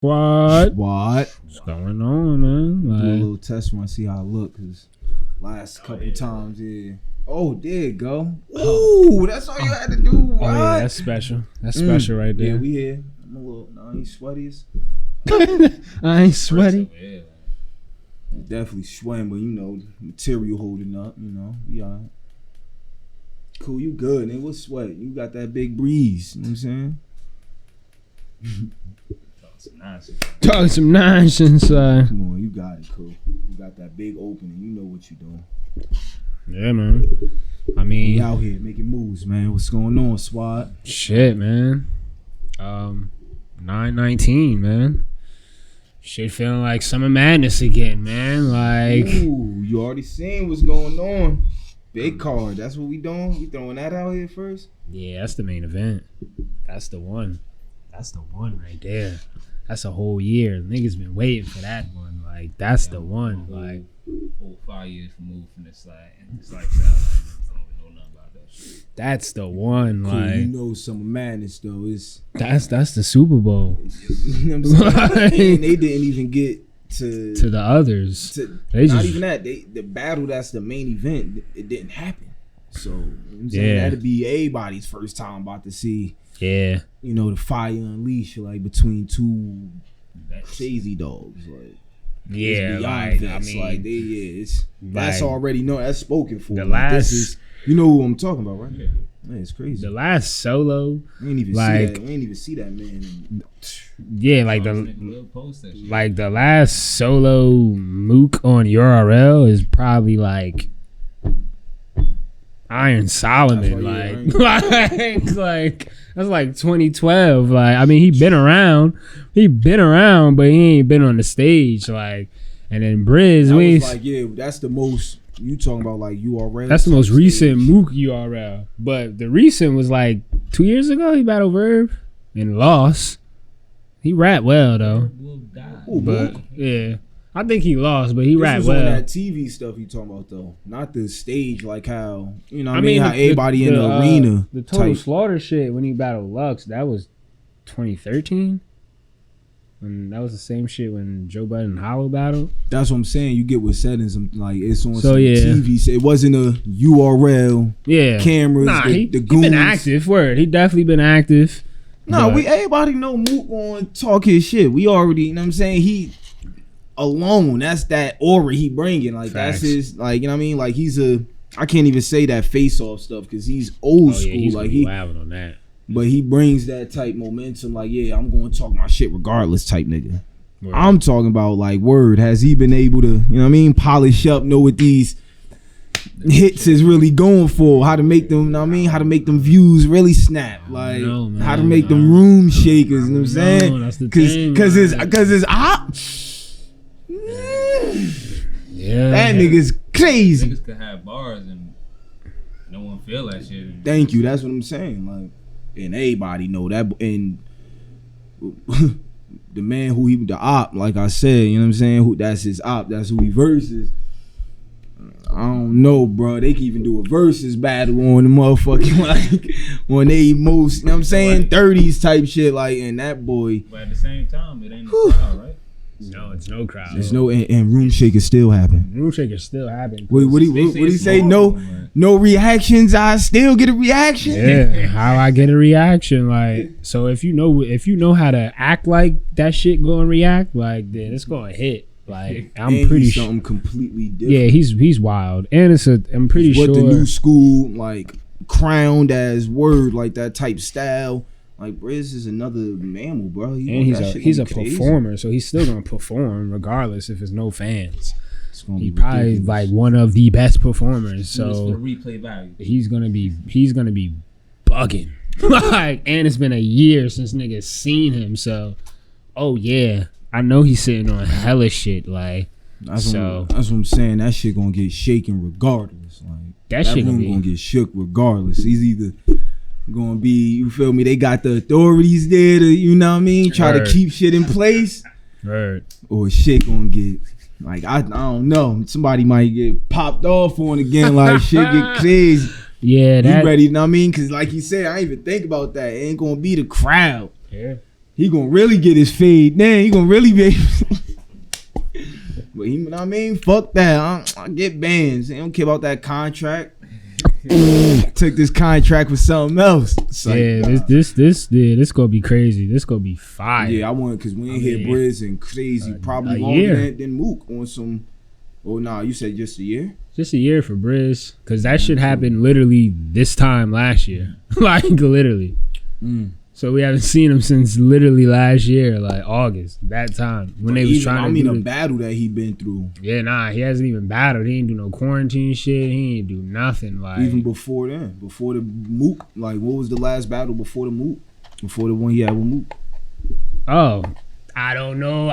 What? What's going on, man? Do a little test run, see how I look. Cause last couple times, yeah. Oh, there you go. Ooh, that's all you had to do. What? Oh yeah, that's special. That's special right there. Yeah, we here. I'm a little. No, I ain't sweaty. I ain't sweaty. Yeah. Definitely sweating, but you know, material holding up. You know, we all right. Cool, you good, nigga. What's sweat? You got that big breeze. You know what I'm saying? Talking some nonsense. Come on, you got it, cool. You got that big opening. You know what you doing. Yeah, man. I mean, we out here making moves, man. What's going on, Swod? Shit, man. 9/19, man. Shit feeling like summer madness again, man. Like, ooh, you already seen what's going on. Big card. That's what we doing. We throwing that out here first. Yeah, that's the main event. That's the one. That's the one right there. That's a whole year. Niggas been waiting for that one. Like, that's the one. Like, whole 5 years removed from this side and this lifestyle. I don't even know nothing about that shit. That's the one. Cool, like, you know, Summer Madness though is that's the Super Bowl. You know what I'm saying? And they didn't even get to the others. They not even that. The battle that's the main event. It didn't happen. So you know what I'm saying, that'd be everybody's first time about to see. Yeah. You know, the fire unleashed like between two crazy dogs. Like, yeah, like I mean, like it's that's like, already known. That's spoken for. The like, last, this is, you know who I'm talking about, right? Yeah. Man, it's crazy. The last solo, we ain't even like, see that. We ain't even see that man. Yeah, like the last solo mook on URL is probably like Iron Solomon, like that's like 2012. Like, I mean, he been around, but he ain't been on the stage. Like, and then Briz, like, yeah, that's the most. You talking about like URL? That's the most recent mook URL. But the recent was like 2 years ago. He battled Verb and lost. He rapped well though. But yeah, I think he lost, but he rapped well. On that TV stuff you talking about though, not the stage, like how, you know what I mean, how everybody in the arena. The Total Slaughter shit when he battled Lux, that was 2013. And that was the same shit when Joe Budden and Hollow battled. That's what I'm saying. You get what settings, like it's on so, some TV. It wasn't a URL. Yeah, cameras. Nah, he been active. Word, he definitely been active. No, everybody know Mook on talk his shit. We already, you know what I'm saying. He alone. That's that aura he bringing. Like, facts. That's his. Like, you know what I mean. Like, he's a. I can't even say that face off stuff because he's old school. He's like he wild on that. But he brings that type momentum, like, yeah, I'm going to talk my shit regardless type nigga. Word. I'm talking about, like, word. Has he been able to, you know what I mean, polish up, know what these hits is really going for, how to make them, you know what I mean, how to make them views really snap, like, how to make them room shakers, you know what I'm saying? That's the thing. Because it's op. Yeah. That nigga's crazy. Niggas could have bars and no one feel that shit. Thank you. That's what I'm saying. Like, and everybody know that, and the man who he the op, like I said, you know what I'm saying, who that's his op, that's who he versus. I don't know, bro. They can even do a versus battle on the motherfucking, like, when they most, you know what I'm saying, 30s type shit, like, and that boy. But at the same time, it ain't no crowd, right? No, it's no crowd. There's no, and room shakers still happen. Room shakers still happen. What do you say? No reactions. I still get a reaction. Yeah, how I get a reaction? Like, so if you know how to act like that shit gonna react, like, then it's gonna hit. Like, I'm pretty sure something completely different. Yeah, he's wild, and I'm pretty sure what the new school, like, crowned as word, like that type style. Like, Briz is another mammal, bro. And he's a performer, so he's still gonna perform regardless if there's no fans. He probably ridiculous. Like one of the best performers. So replay value. He's gonna be bugging. Like, and it's been a year since niggas seen him. So, oh yeah, I know he's sitting on hella shit. Like, that's what I'm saying. That shit gonna get shaken regardless. Like, that shit gonna get shook regardless. He's either gonna be, you feel me, they got the authorities there to, you know what I mean, try to keep shit in place, or shit gonna get, like, I don't know, somebody might get popped off on again, like, shit get crazy. Yeah, that, you ready, you know what I mean, because like you said, I ain't even think about that. It ain't gonna be the crowd. Yeah, he gonna really get his fade. Then he gonna really be. But he, you know what I mean, fuck that. I get bands. They don't care about that contract. Took this contract for something else. Like, this gonna be crazy. This gonna be fire. Yeah, I want because we ain't hear Briz and Crazy probably longer than Mook on some. Oh nah, you said just a year. Just a year for Briz, because that shit happened literally this time last year, like literally. So we haven't seen him since literally last year, like August, that time when they was trying to. a battle that he been through. Yeah, nah, he hasn't even battled. He ain't do no quarantine shit. He ain't do nothing. Like even before then, before the Mook. Like what was the last battle before the Mook? Before the one he had with Mook? Oh, I don't know.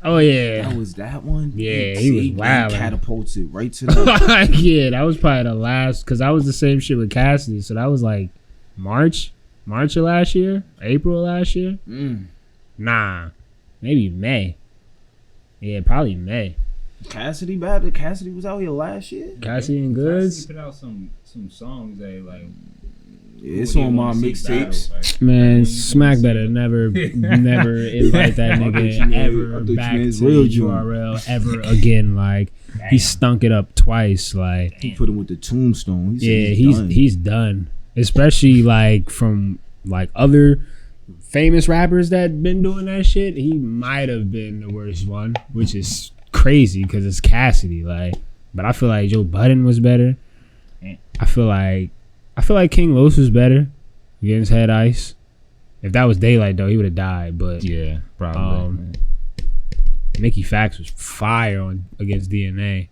Oh yeah, that was that one. Yeah, he was wild. Catapulted right to that. Yeah, that was probably the last, because I was the same shit with Cassidy. So that was like March of last year, April of last year. Nah, maybe May. Yeah, probably May. Cassidy battled. Cassidy was out here last year. Cassidy and Goods. Cassidy put out some songs that like. Yeah, it's on my mixtapes. Like, Man, Smack better never invite that nigga ever back to URL ever again. Like he stunk it up twice. Like he put him with the tombstone. He's done. Especially like from like other famous rappers that been doing that shit. He might have been the worst one, which is crazy because it's Cassidy. Like, but I feel like Joe Budden was better. I feel like King Los was better against Head Ice. If that was Daylight though, he would have died. But yeah, probably. Mickey Fax was fire against DNA.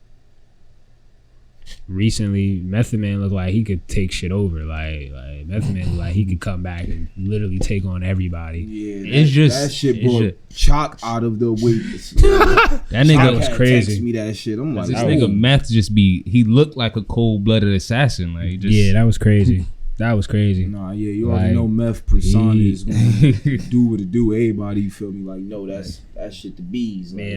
Recently, Method Man looked like he could take shit over. Like Method Man looked like he could come back and literally take on everybody. Yeah, that shit brought Chalk out of the weight. That nigga was crazy. Text me that shit. I'm like, this nigga Meth he looked like a cold-blooded assassin. Like that was crazy. That was crazy. Nah, yeah, you already know Meth persona is gonna do what it do. Everybody, you feel me? Like, no, that shit the bees. Like, yeah,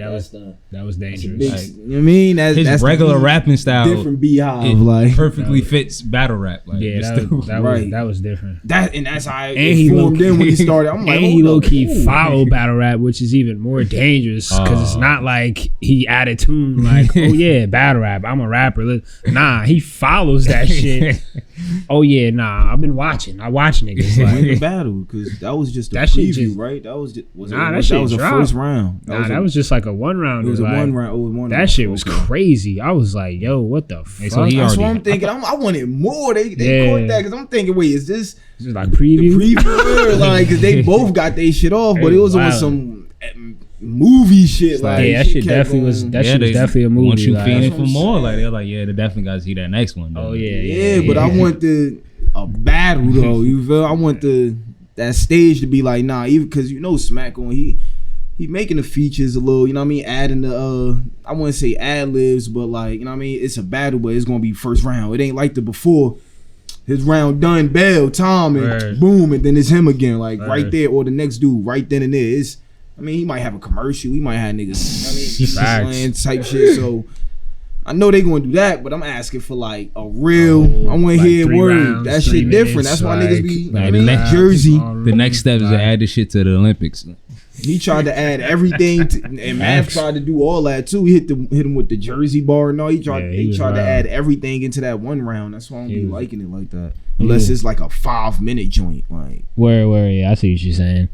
that was dangerous. Big, like, you know what I mean? His regular rapping style, different beehive, like perfectly fits battle rap. Like, yeah, that was different. That's how it formed in when he started. I'm like, and he low key followed battle rap, which is even more dangerous because it's not like he added tune like, oh yeah, battle rap, I'm a rapper. Nah, he follows that shit. Oh yeah, nah, I've been watching. I watch niggas like win the battle because that was just a preview, right? That was just that was a first round. That was just like a 1 round. It was a 1 round. That shit was crazy. I was like, yo, what the fuck? So that's what I'm thinking. I wanted more. They caught that because I'm thinking, wait, is this like preview? Preview, like because they both got their shit off, but it was on some movie shit. Like that shit definitely was. That shit was definitely a movie. Once you feeling for more, like they're like, yeah, they definitely got to see that next one. Oh yeah. But I want a battle though. You feel? I want that stage to be like, nah, even because Smack on he making the features a little, you know what I mean, adding the I wouldn't say ad libs, but like, you know what I mean, it's a battle, but it's gonna be first round. It ain't like the before. His round done, bell, Tom, and boom, and then it's him again, like right there, or the next dude right then and there. He might have a commercial. He might have niggas, you know what I mean, type shit. So I know they gonna do that, but I'm asking for like a real. I want to hear word. That shit different. That's why niggas be Jersey. The next step is to add this shit to the Olympics. He tried to add everything, and Mav tried to do all that too. He hit him with the Jersey bar and all. He tried to add everything into that 1 round. That's why I don't be liking it like that. Unless it's like a 5-minute joint, like where yeah, I see what you're saying.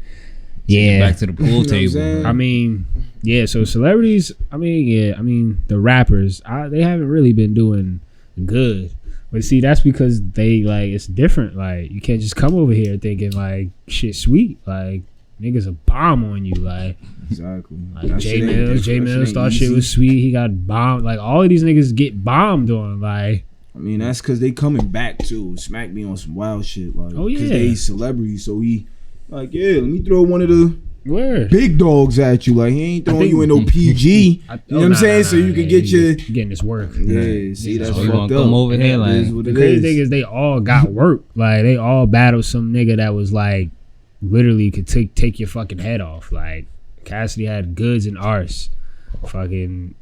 Yeah, back to the pool table. I mean, yeah. So celebrities, the rappers, they haven't really been doing good. But see, that's because it's different. Like you can't just come over here thinking like shit sweet. Like niggas a bomb on you. Like exactly. Like J Mills thought shit was sweet. He got bombed. Like all of these niggas get bombed on. Like that's because they coming back too. Smack me on some wild shit. Like because they celebrities, so he. Like, yeah, let me throw one of the big dogs at you. Like, he ain't throwing you in no PG. You know what I'm saying? So you can get your... Getting this work. Yeah, see, that's fucked up. Come over here, like... The crazy thing is they all got work. Like, they all battled some nigga that was, like, literally could take your fucking head off. Like, Cassidy had Goods and Arse. Fucking...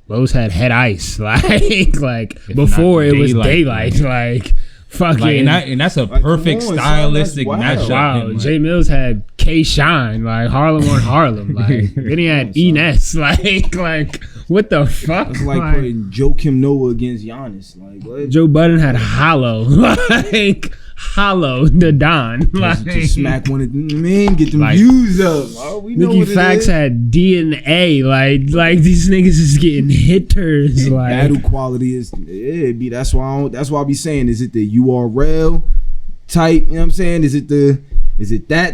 Lowe's had Head Ice. Like before it was Daylight. Like... fucking. And that's a perfect stylistic matchup. Wow, Jay Mills had K Shine, like Harlem on Harlem, like then he had Ines, like what the fuck? It's like putting Joakim Noah against Giannis, like what? Joe Budden had Hollow, like Hollow the Don, like to smack one of them, man, get them views up. Oh, we know Nikki Fax had DNA, like these niggas is getting hitters, like battle quality is that's why I be saying, is it the URL type, you know what I'm saying? Is it the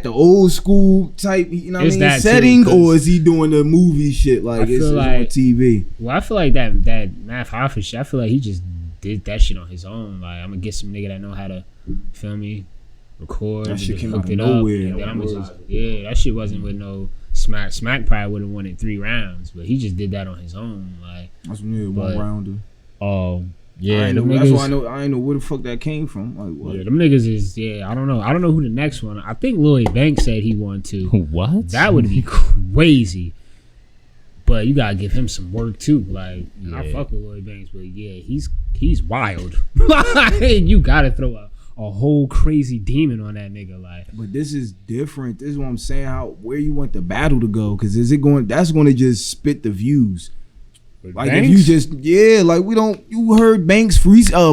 old school type, you know what I mean, setting, or is he doing the movie shit like it's on TV? Well, I feel like that Math Hoffa shit, I feel like he just did that shit on his own. Like, I'm gonna get some nigga that know how to, feel me, record, that shit came out of nowhere. And then that shit wasn't with no Smack. Smack probably would have won it 3 rounds, but he just did that on his own. Like, that's one rounder. Oh. Yeah, that's why I ain't know where the fuck that came from. Like, what? Yeah, them niggas is I don't know who the next one. I think Lloyd Banks said he won too. What? That would be crazy. But you gotta give him some work too. Like, I fuck with Lloyd Banks, but yeah, he's wild. You gotta throw a whole crazy demon on that nigga. Like, but this is different. This is what I'm saying. Where you want the battle to go? Because that's going to just spit the views. Like, Banks? If you just you heard Banks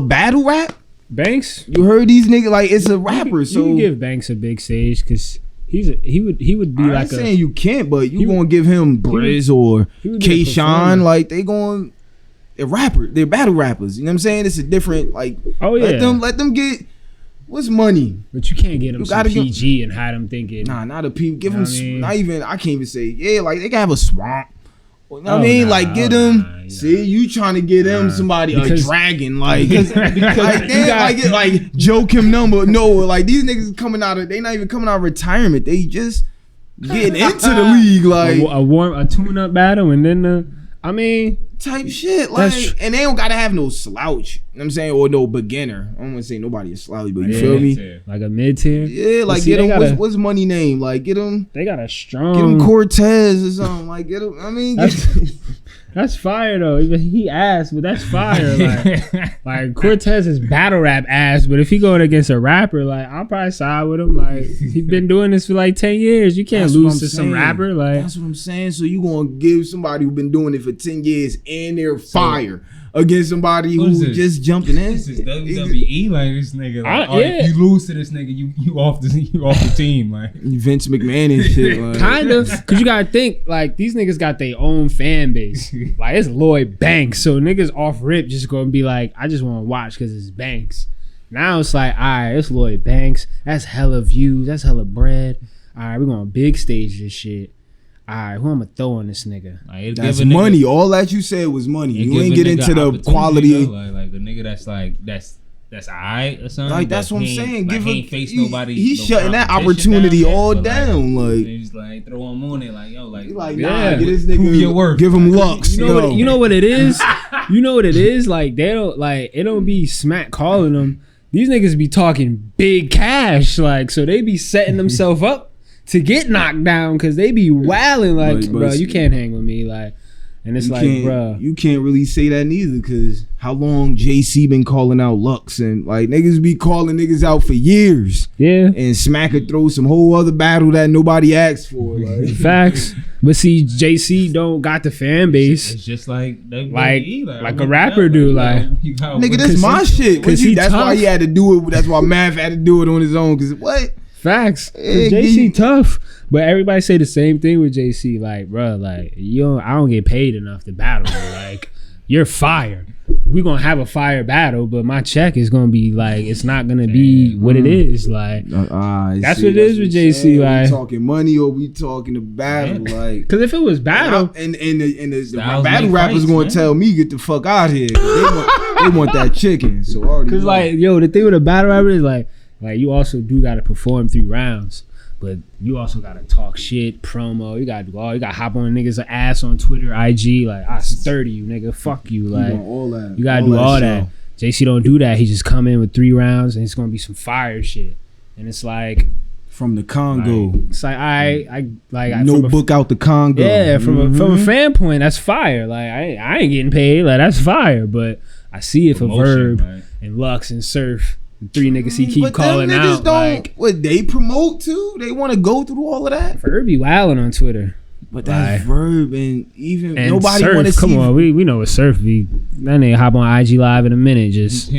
battle rap? Banks? You heard these niggas, like, it's a rapper, so you can give Banks a big stage because he would be like I'm saying you can't, but you gonna give him Briz or K Shine, like they're battle rappers. You know what I'm saying? It's a different, like, let them get what's money. But you can't get them some PG and have them thinking. Nah, not a PG. Give them not even. I can't even say like they can have a swamp. You know what I mean? Like, get them. See, you trying to get them somebody a dragon, like because like Joakim Noah, like these niggas coming out of, they not even coming out of retirement. They just getting into the league, like a tune-up battle, and then type shit, like, and they don't gotta have no slouch. You know what I'm saying, or no beginner. I don't want to say nobody is slouch, but you feel me? Like a mid-tier. Yeah, like get them. What's money name? Like get them. They got a strong. Get them Cortez or something. Like get them. I mean, that's fire though. Even he ass, but that's fire. Like Cortez is battle rap ass, but if he going against a rapper, like I'll probably side with him. Like he's been doing this for like 10 years. You can't lose to some rapper. Like that's what I'm saying. So you gonna give somebody who been doing it for 10 years and they're fire against somebody who just jumping in? This is WWE, like this nigga. Like, if you lose to this nigga, you off the team, like Vince McMahon and shit. Like. Kind of, cause you gotta think like these niggas got their own fan base. Like it's Lloyd Banks, so niggas off rip just gonna be like, I just want to watch cause it's Banks. Now it's like, all right, it's Lloyd Banks. That's hella views. That's hella bread. All right, we're gonna big stage this shit. All right, who I'm gonna throw on this nigga? Like, that's money. All that you said was money. You ain't get into the quality. Like a nigga that's alright or something. Like that's what I'm saying. Like, he ain't face nobody. He's shutting that opportunity all down. Like he's like throw him on it. Like yo, like nah, get this nigga. Prove your worth. Give him Lux. You know what it is. You know what it is. Like they don't like it. Don't be Smack calling them. These niggas be talking big cash. Like so they be setting themselves up to get knocked down because they be wilding like, bro, you can't hang with me, like, and it's like, bro, you can't really say that neither because how long JC been calling out Lux and like niggas be calling niggas out for years, and Smack could throw some whole other battle that nobody asked for, like. Facts. But see, JC don't got the fan base. It's just like a rapper do, like nigga, that's my shit. That's why he had to do it. That's why Mav had to do it on his own. Cause what? Facts. JC tough, but everybody say the same thing with JC. Like, bro, like I don't get paid enough to battle. Like, you're fire. We gonna have a fire battle, but my check is gonna be like it's not gonna be what it is. Like, that's what it is with JC. Like, we talking money or we talking the battle? Like, because if it was battle, and the battle rappers gonna tell me get the fuck out here. They want that chicken. So already, because like, yo, the thing with a battle rapper is like you also do gotta perform 3 rounds, but you also gotta talk shit, promo. You gotta do all. You gotta hop on niggas' ass on Twitter, IG. Like I 30 you, nigga. Fuck you. Like all that. You gotta do all that. JC don't do that. He just come in with 3 rounds and it's gonna be some fire shit. And it's like from the Congo. It's like I notebook out the Congo. Yeah, from a fan point, that's fire. Like I ain't getting paid. Like that's fire. But I see it for Verb and Lux and Surf. 3 niggas he keep calling out. Like, what they promote too? They want to go through all of that. Verb be wilding on Twitter. But that's Verb and nobody want to see. Come on, we know what Surf be. That nigga hop on IG Live in a minute, just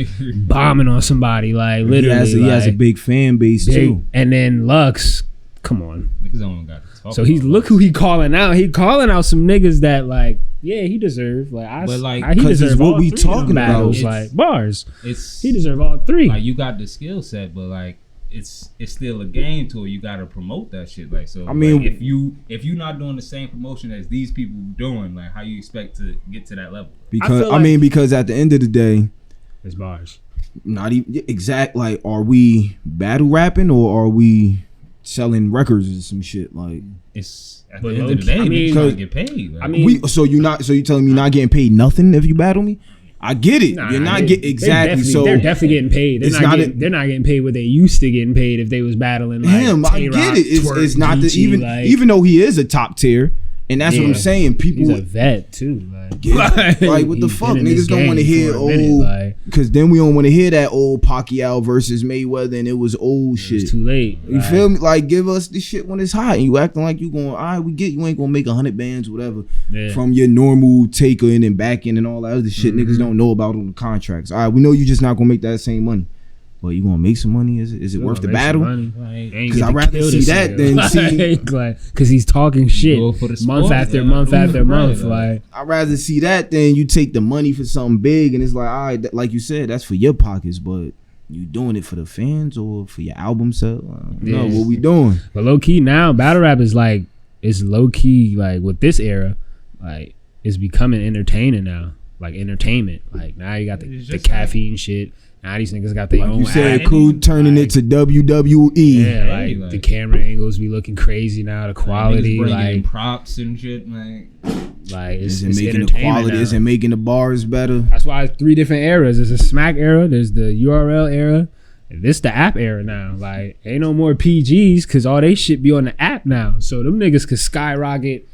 bombing on somebody. Like literally, he has a big fan base too. And then Lux, come on. Niggas don't got to talk. So look who he calling out. He calling out some niggas that like, yeah, he deserve. He deserve what all we 3 talking battles, about. like bars. He deserve all 3. Like you got the skill set, but like it's still a game to it. You gotta promote that shit. Like so. I mean, like, if you not doing the same promotion as these people doing, like how you expect to get to that level? Because at the end of the day, it's bars. Not even exact. Like, are we battle rapping or are we selling records or some shit? Like, it's at the end of the day, you gotta get paid. Like. So you telling me not getting paid nothing if you battle me? I get it. You're not getting exactly. They're definitely getting paid. They're not getting paid what they used to getting paid if they was battling. Like, him, I get it. It's not the even though he is a top tier, and that's what I'm saying. People, he's a vet too. Like what the fuck, niggas don't want to hear because then we don't want to hear that old Pacquiao versus Mayweather, and it was old shit. It's too late. You feel me? Like give us the shit when it's hot, and you acting like you going. All right, we get you ain't gonna make 100 bands, whatever, from your normal taker in and back end and all that other shit. Niggas don't know about on the contracts. All right, we know you just not gonna make that same money. But you gonna make some money? Is it worth the battle? Because I'd rather see that than see because he's talking shit month after month after month. Like I'd rather see that than you take the money for something big and it's like, all right, like you said, that's for your pockets, but you doing it for the fans or for your album sale? No, what we doing? But low key now, battle rap is like it's low key like with this era, like it's becoming entertaining now, like entertainment. Like now you got the caffeine shit. Now these niggas got their own. You said Cool turning it to WWE. Yeah, like the camera angles be looking crazy now. The quality, like props and shit, like it's making the quality, isn't making the bars better. That's why it's 3 different eras. There's a Smack era, there's the URL era, and this the app era now. Like ain't no more PGs because all they shit be on the app now. So them niggas could skyrocket.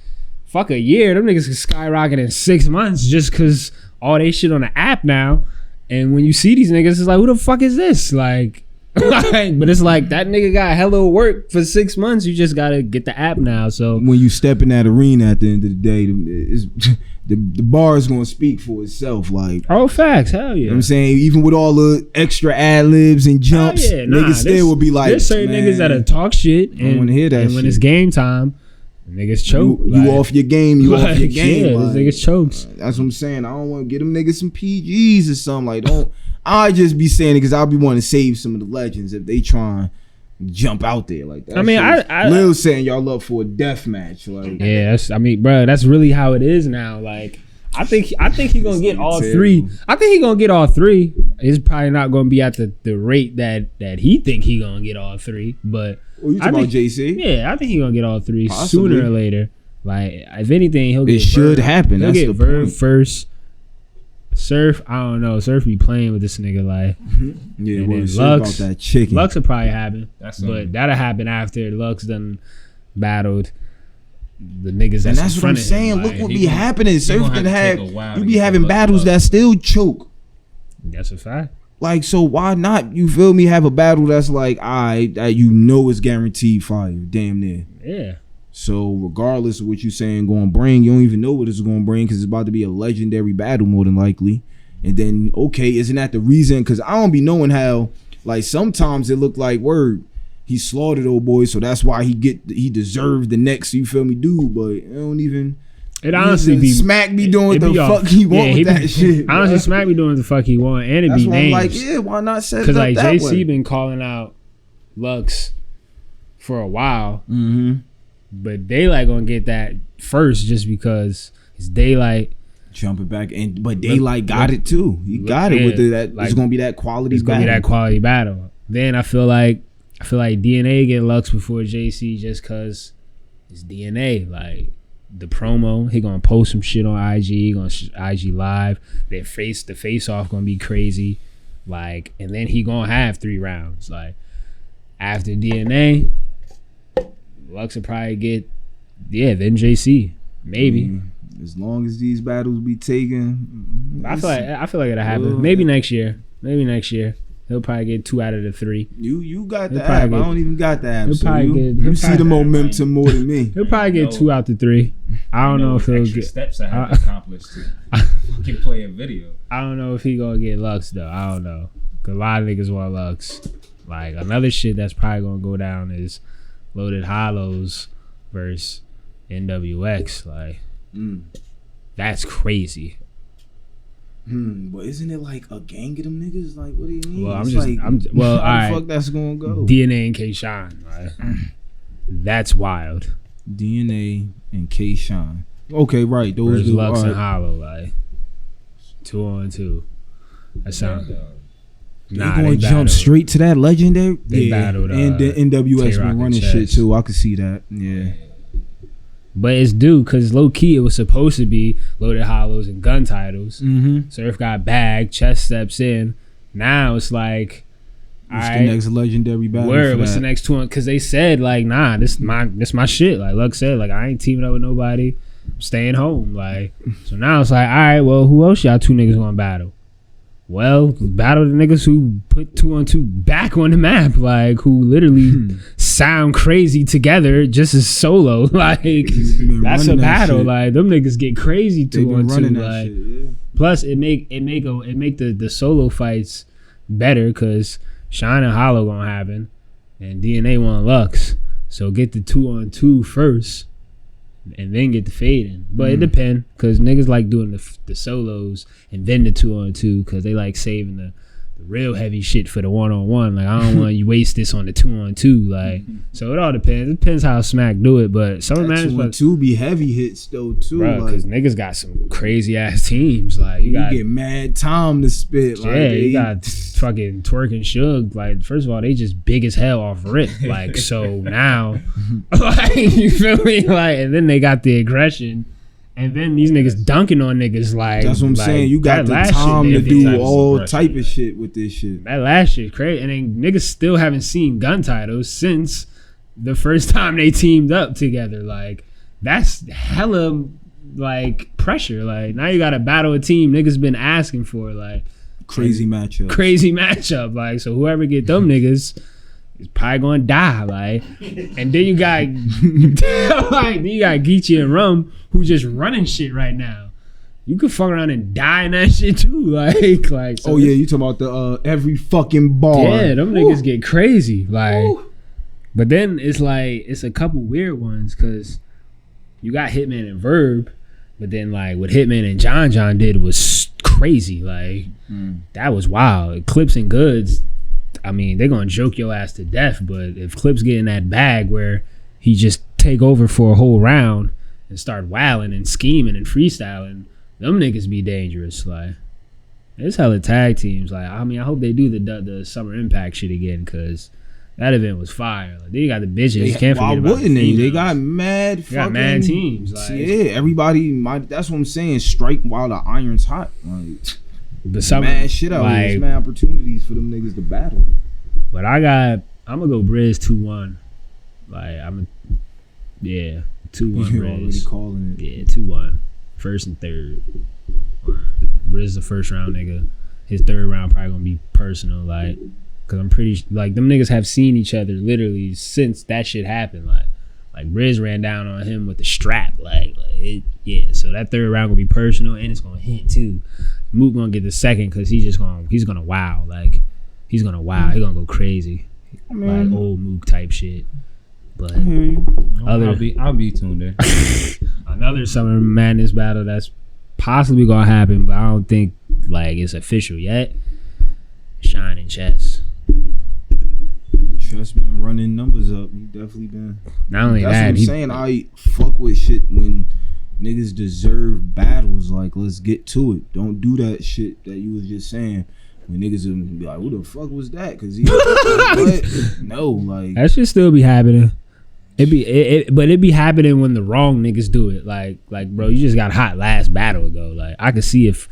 Fuck a year, them niggas could skyrocket in 6 months just because all they shit on the app now. And when you see these niggas, it's like, who the fuck is this? Like, but it's like that nigga got hella work for 6 months. You just gotta get the app now. So when you step in that arena at the end of the day, the bar is gonna speak for itself. Like, facts, hell yeah. You know what I'm saying, even with all the extra ad libs and jumps, niggas still will be like, there's certain niggas that'll talk shit and, I want to hear that. And when it's game time, niggas choke. You off your game. You off your game. Yeah, like, niggas chokes. That's what I'm saying. I don't want to get them niggas some PGs or something. Like, don't. I just be saying it because I'll be wanting to save some of the legends if they try and jump out there like that. I mean, Lil saying y'all up for a death match. Like, yeah, bro, that's really how it is now. Like, I think he gonna get all 3. I think he gonna get all 3. It's probably not gonna be at the rate that he think he gonna get all 3, but. Oh, you talking about JC? Yeah, I think he's gonna get all 3 sooner or later. Like, if anything, he'll get it should happen. He'll That's get the Verb point. First. Surf, I don't know. Surf be playing with this nigga like. Yeah, what was about that chicken? Lux will probably happen, but that'll happen after Lux done battled the niggas. And that's what I'm saying. Look what be happening. Surf can have you be having battles that still choke. That's a fact. Like, so why not, you feel me, have a battle that's like, you know it's guaranteed fire, damn near. Yeah. So regardless of what you saying going to bring, you don't even know what it's going to bring because it's about to be a legendary battle more than likely. And then, okay, isn't that the reason? Because I don't be knowing how, like, sometimes it look like, word, he slaughtered old boy, so that's why he deserved the next, you feel me, dude. But it don't even... It honestly be Smack be doing what the fuck he want with that shit. Honestly, bro. Smack be doing what the fuck he want, and it be names. Like, yeah, why not set it up because like that JC way? been calling out Lux for a while, but Daylight gonna get that first just because it's Daylight jumping back, but Daylight got it too. He got it with that. Like, it's gonna be that quality. It's gonna be that quality battle. Then I feel like DNA get Lux before JC just cause it's DNA. Like. The promo, he gonna post some shit on IG, IG live. The face off gonna be crazy, like, and then he gonna have 3 rounds. Like after DNA, Lux will probably get, then JC maybe. As long as these battles be taken, I feel like it'll happen. Maybe next year. He'll probably get 2 out of the 3. You got the app. I don't even got the app. So you see the momentum more than me. He'll probably get 2 out the 3. I don't know if he'll get steps I have to accomplish to can play a video. I don't know if he gonna get Lux though. I don't know. 'Cause a lot of niggas want Lux. Like another shit that's probably gonna go down is Loaded Hollows versus NWX. Like that's crazy. But isn't it like a gang of them niggas? Like, what do you mean? Well, how the fuck that's gonna go? DNA and K-Shine. Like, that's wild. DNA and K-Shine. Okay, right. Those versus Lux and Hollow, like 2-on-2. That sounds. They gonna jump straight to that legendary. They battled, and the NWX been running shit too. I could see that. Yeah. But it's due because low key it was supposed to be Loaded Hollows and gun titles. Surf got bagged. Chess steps in. Now it's like, what's the next legendary battle? What's the next one? Because they said like, nah, this my shit. Like Lux said, like I ain't teaming up with nobody. I'm staying home. Like so now it's like, all right, well, who else y'all 2 niggas gonna battle? Well, battle the niggas who put 2-on-2 back on the map, like who literally sound crazy together just as solo. Like that's a battle. Like them niggas get crazy 2-on-2. Like shit, yeah. Plus it make the solo fights better because Shine and Hollow gonna happen, and DNA want Lux. So get the 2-on-2 first. And then get the fade in. But it depends because niggas like doing the solos and then the 2-on-2 because they like saving the real heavy shit for the 1-on-1. Like I don't want you waste this on the 2-on-2. Like so it all depends. It depends how Smack do it. But some managers 2-on-2 be heavy hits though too. Bro, because niggas got some crazy ass teams. Like you get mad time to spit. Yeah, like, you got fucking Twerk and Suge. Like first of all, they just big as hell off rip. Like so now, like you feel me? Like and then they got the aggression. And then these niggas dunking on niggas like that's what I'm saying. You got the time to do all type of shit with this shit. That last shit crazy. And then niggas still haven't seen gun titles since the first time they teamed up together. Like that's hella like pressure. Like now you gotta battle a team niggas been asking for. Like crazy matchup. Crazy matchup. Like so whoever get them niggas is probably gonna die. Like and then you got Geechee and Rum who just running shit right now. You could fuck around and die in that shit too. Like so you talking about the every fucking bar. Yeah, them niggas get crazy. Like but then it's like it's a couple weird ones because you got Hitman and Verb, but then like what Hitman and John did was crazy. Like that was wild. Clips and Goods, I mean, they're gonna joke your ass to death, but if Clips get in that bag where he just take over for a whole round and start wilding and scheming and freestyling, them niggas be dangerous. Like it's hella tag teams. Like I mean, I hope they do the Summer Impact shit again because that event was fire. Like, they got the bitches. Can't forget about wouldn't they? They got mad. They got mad teams. Like, yeah, everybody. That's what I'm saying. Strike while the iron's hot. Like the Summer, mad shit out here. There's mad opportunities for them niggas to battle. But I'm gonna go Briz 2-1. Like 2-1 You're Briz. already calling it. Yeah, 2-1. First and third. Briz the first round nigga. His third round probably gonna be personal. Like, cause I'm pretty like them niggas have seen each other literally since that shit happened. Like Briz ran down on him with the strap. So that third round gonna be personal and it's gonna hit too. Mook gonna get the second cause he's gonna wow. Like he's gonna wow. He's gonna go crazy. Like old Mook type shit. But I'll be tuned in. Another Summer Madness battle that's possibly gonna happen, but I don't think like it's official yet. Shine and Chess. Chess been running numbers up. He definitely been. Not only that's that, what I'm saying. I fuck with shit when niggas deserve battles. Like, let's get to it. Don't do that shit that you was just saying. When niggas would be like, "Who the fuck was that?" Because he, what? No, like that should still be happening. But it be happening when the wrong niggas do it. Like, bro, you just got hot last battle ago. Like, I could see if,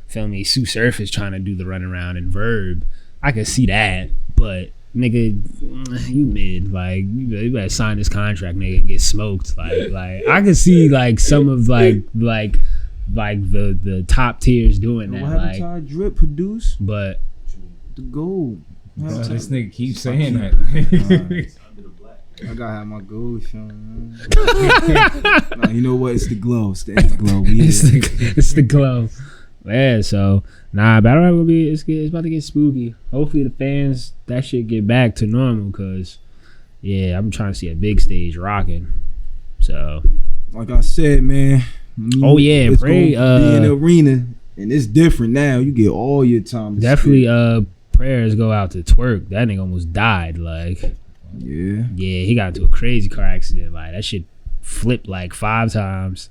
feel me, Sue Surf is trying to do the run around and Verb. I could see that, but nigga, you mid. Like, you better sign this contract, nigga, and get smoked. Like I could see like some of like the top tiers doing that. What happened to our Drip produce? But the gold. Bro, this nigga keeps saying that. I gotta have my gold shine. Nah, you know what? It's the glow. It's the glow. It's the glow. Yeah, so battle rap will be it's about to get spooky. Hopefully the fans that shit get back to normal, cause I'm trying to see a big stage rocking. So like I said, man. It's pray be in the arena, and it's different now. You get all your time. Definitely prayers go out to Twerk. That nigga almost died. Like yeah, he got into a crazy car accident. Like that shit flipped like 5 times.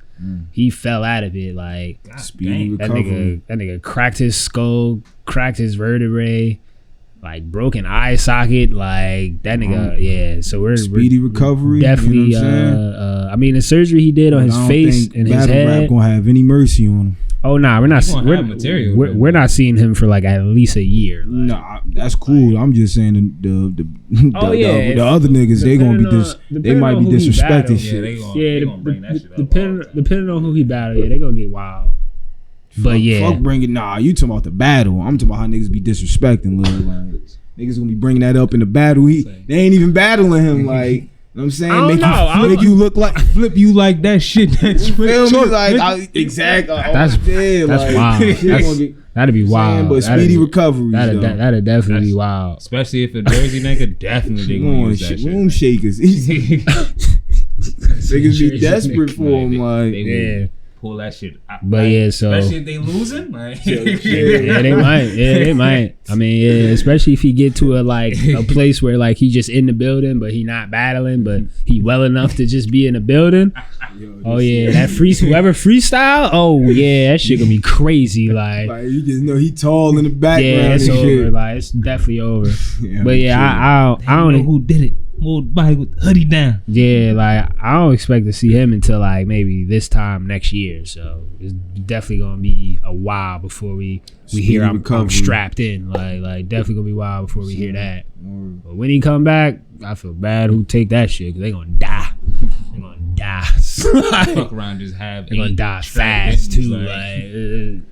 He fell out of it. Like speedy recovery. That nigga cracked his skull, cracked his vertebrae, like broken eye socket. Like that nigga. So we're speedy recovery. Definitely. You know I mean, the surgery he did on his face and his head. Rap gonna have any mercy on him. Oh we're not. We're not seeing him for like at least a year. Like. Nah, that's cool. I'm just saying the other niggas they gonna be they might be disrespecting shit. They gonna bring that shit up. Depending on who he battle, they gonna get wild. But fuck bringing. Nah, you talking about the battle? I'm talking about how niggas be disrespecting Lil. Like niggas gonna be bringing that up in the battle. They ain't even battling him. Like. You know what I'm saying? Make you look like flip you like that shit. That's exactly. That's wild. That'd be wild. But speedy recovery. That'd definitely be wild. Especially if a Jersey nigga definitely gonna use that shit. Room shakers. Niggas be desperate for him. Like pull that shit out. But so especially if they losing, like they might. I mean, especially if he get to a place where like he just in the building, but he not battling, but he well enough to just be in the building. That whoever freestyle. Oh yeah, that shit gonna be crazy. Like you just know he tall in the background. Yeah, it's over. Shit. Like it's definitely over. But I don't know who did it. Old body with the hoodie down. Yeah, like I don't expect to see him until like maybe this time next year. So it's definitely gonna be a while before we hear I'm strapped in. Like definitely gonna be a while before we hear that. But when he come back, I feel bad who take that shit because they gonna die. They gonna die. Fuck around, just have. They gonna die fast too.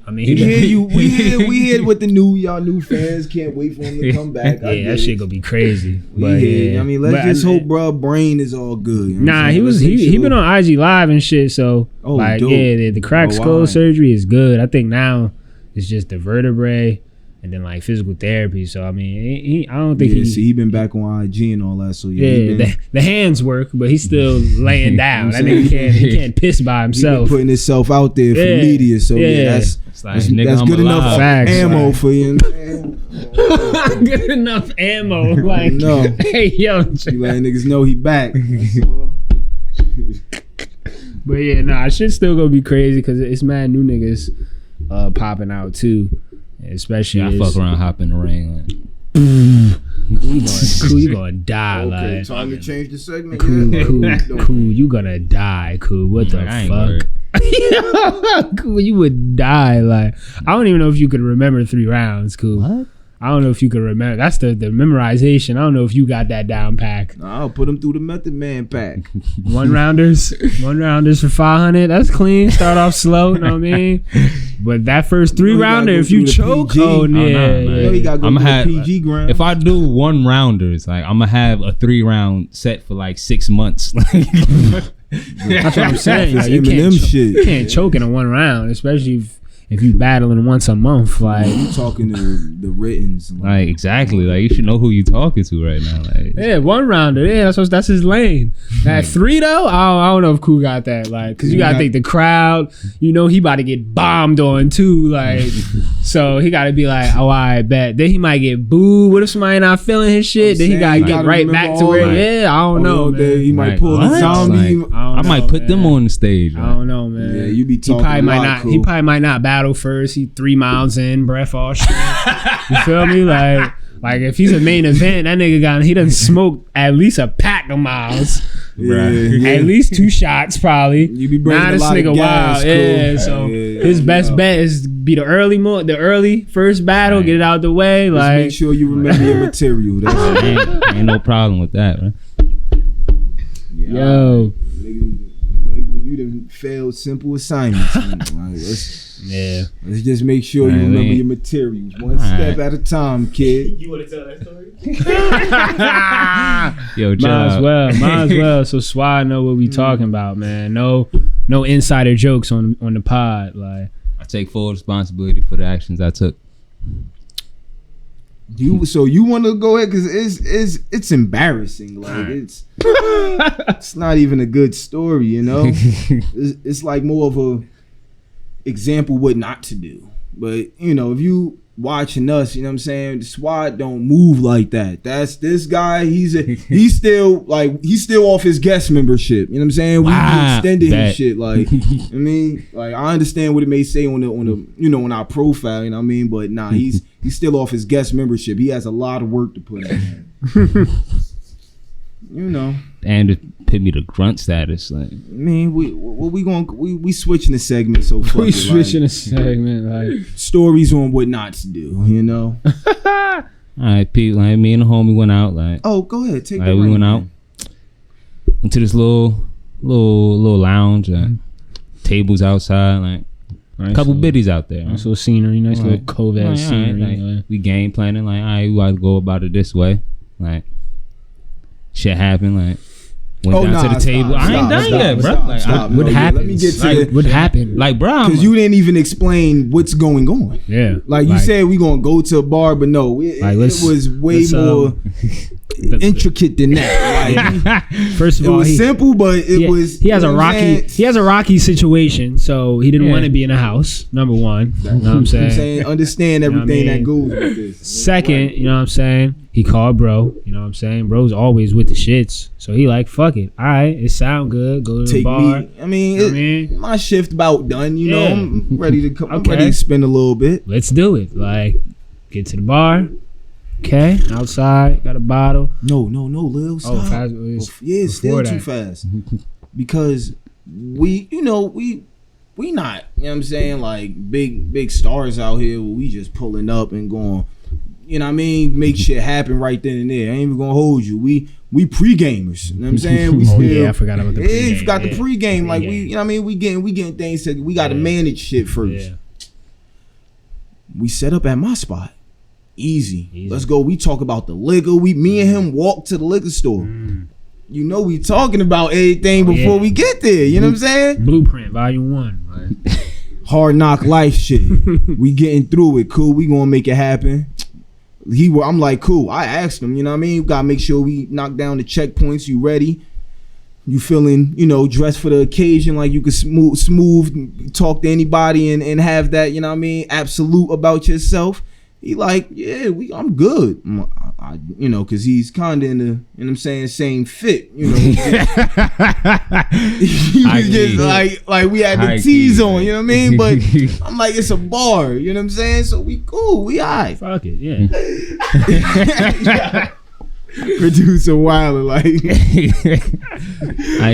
I mean, we hear what the new fans can't wait for him to come back. That shit gonna be crazy. I mean, let's just hope, bro. Brain is all good. You know he been on IG Live and shit. So the cracked skull surgery is good. I think now it's just the vertebrae. And then like physical therapy, so I mean, I don't think he been back on IG and all that. So the hands work, but he's still laying down. That nigga can't piss by himself. He been putting himself out there for media, so that's good enough ammo for you. Good enough ammo, like no. Hey yo, you letting niggas know he back. But shit's still gonna be crazy because it's mad new niggas popping out too. Especially I fuck around, hop in the ring. You gonna die. Okay, like time to change the segment. Cool, you gonna die. Cool, what the fuck? Cool, you would die. Like I don't even know if you could remember 3 rounds. Cool. What? I don't know if you could remember. That's the memorization. I don't know if you got that down pack. I'll put them through the Method Man pack. 1 rounders for 500. That's clean. Start off slow. You know what I mean? But that first 3 rounder, if you choke, you gotta go to PG ground. If I do 1 rounders, like I'm gonna have a 3 round set for like 6 months. That's what I'm saying. Like, you can't choke in a 1 round, especially if you battling once a month. Like you talking to the writtens. Like exactly. Like you should know who you talking to right now. Like 1 rounder. Yeah, that's his lane. That 3 though, I don't know if Cool got that. Like, cause you gotta think the crowd. You know he about to get bombed on too. Like, so he gotta be like, oh, I bet. Then he might get booed. What if somebody not feeling his shit? Then he gotta get right back to where. I don't know. Man. He might pull the zombie. I might put them on the stage. I don't know, man. Yeah, you be talking. He probably might not battle first. He 3 miles in, breath all shit. You feel me? Like if he's a main event, that nigga he done smoked at least a pack of miles. At least 2 shots probably. You be bringing a lot of gas. Wild. So his best bet is be the early first battle, get it out the way. Just like make sure you remember your material. Ain't no problem with that, man. Yo. We You done failed simple assignments. Let's just make sure you remember your materials. One step at a time, kid. You want to tell that story? Yo, might as well. So Swod know what we talking about, man. No insider jokes on the pod. Like, I take full responsibility for the actions I took. You want to go ahead, because it's embarrassing. Like it's not even a good story, you know. It's like more of a example what not to do. But you know, if you watching us, you know what I'm saying, the Swod don't move like that. That's this guy. He's still off his guest membership. You know what I'm saying? We extended his shit. Like I mean, like I understand what it may say on the on our profile. You know what I mean? But nah, he's still off his guest membership. He has a lot of work to put in. You know. And it put me to grunt status. Like, I mean, we switching the segment. So we switching the segment. Like stories on what not to do. You know. All right, Pete. Like me and the homie went out. Like, oh, go ahead. Take. Like, we went out into this little lounge. Tables outside. Like. Nice, couple biddies out there. Nice little scenery, nice little cove scenery. Like, we game planning, like, all right, we gotta go about it this way. Like, shit happened, like, went down to the table. I ain't done yet, bro. What happened? Let me get to what happened? Like, bro, because you didn't even explain what's going on. Yeah. Like you said, we gonna go to a bar, but no, it was way more intricate than that. Like, first of all, it was simple, but he has a rocky situation, so he didn't want to be in a house. Number one, you know what I'm saying? Understand everything that goes with this. Second, you know what I'm saying? He called bro, you know what I'm saying? Bro's always with the shits, so he like, fuck it, all right, it sound good. Go to the bar. My shift about done. You know, I'm ready to come. I'm ready to spend a little bit. Let's do it. Like, get to the bar. Okay, outside, got a bottle. No, Lil, stop. Fast. It's still too fast. Because we not, you know what I'm saying, like big stars out here where we just pulling up and going, you know what I mean, make shit happen right then and there. I ain't even gonna hold you. We pre-gamers. You know what I'm saying? I forgot about the pregame. Yeah, forgot the pregame. Like we, you know what I mean, we getting things to, we gotta manage shit first. Yeah. We set up at my spot. Easy. Let's go. We talk about the liquor. Me and him walk to the liquor store. You know we talking about everything before we get there. You know what I'm saying? Blueprint Volume 1. Right? Hard knock life shit. We getting through it. Cool. We gonna make it happen. I'm like, cool. I asked him, you know what I mean? We gotta make sure we knock down the checkpoints. You ready? You feeling, you know, dressed for the occasion, like you could smooth talk to anybody and have that, you know what I mean, absolute about yourself. He like, yeah, I'm good. You know, because he's kind of in the, you know what I'm saying, same fit. You know, he was just like we had the tees on, you know what I mean? But I'm like, it's a bar, you know what I'm saying? So we cool, we all right. Fuck it, yeah. Producer Wilder, like,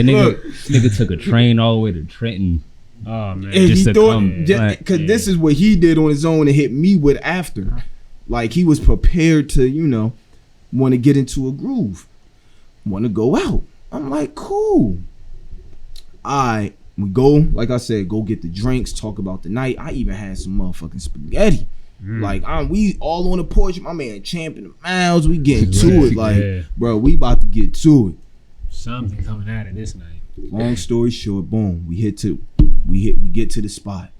nigga took a train all the way to Trenton. Oh man! And just he thought, because this is what he did on his own and hit me with after. Like he was prepared to, you know, want to get into a groove, want to go out. I'm like, cool. We go, like I said, go get the drinks, talk about the night. I even had some motherfucking spaghetti. Like we all on the porch. My man champing the miles. We getting to it. Like, bro, we about to get to it. Something coming out of this night. Long story short, boom, we get to the spot.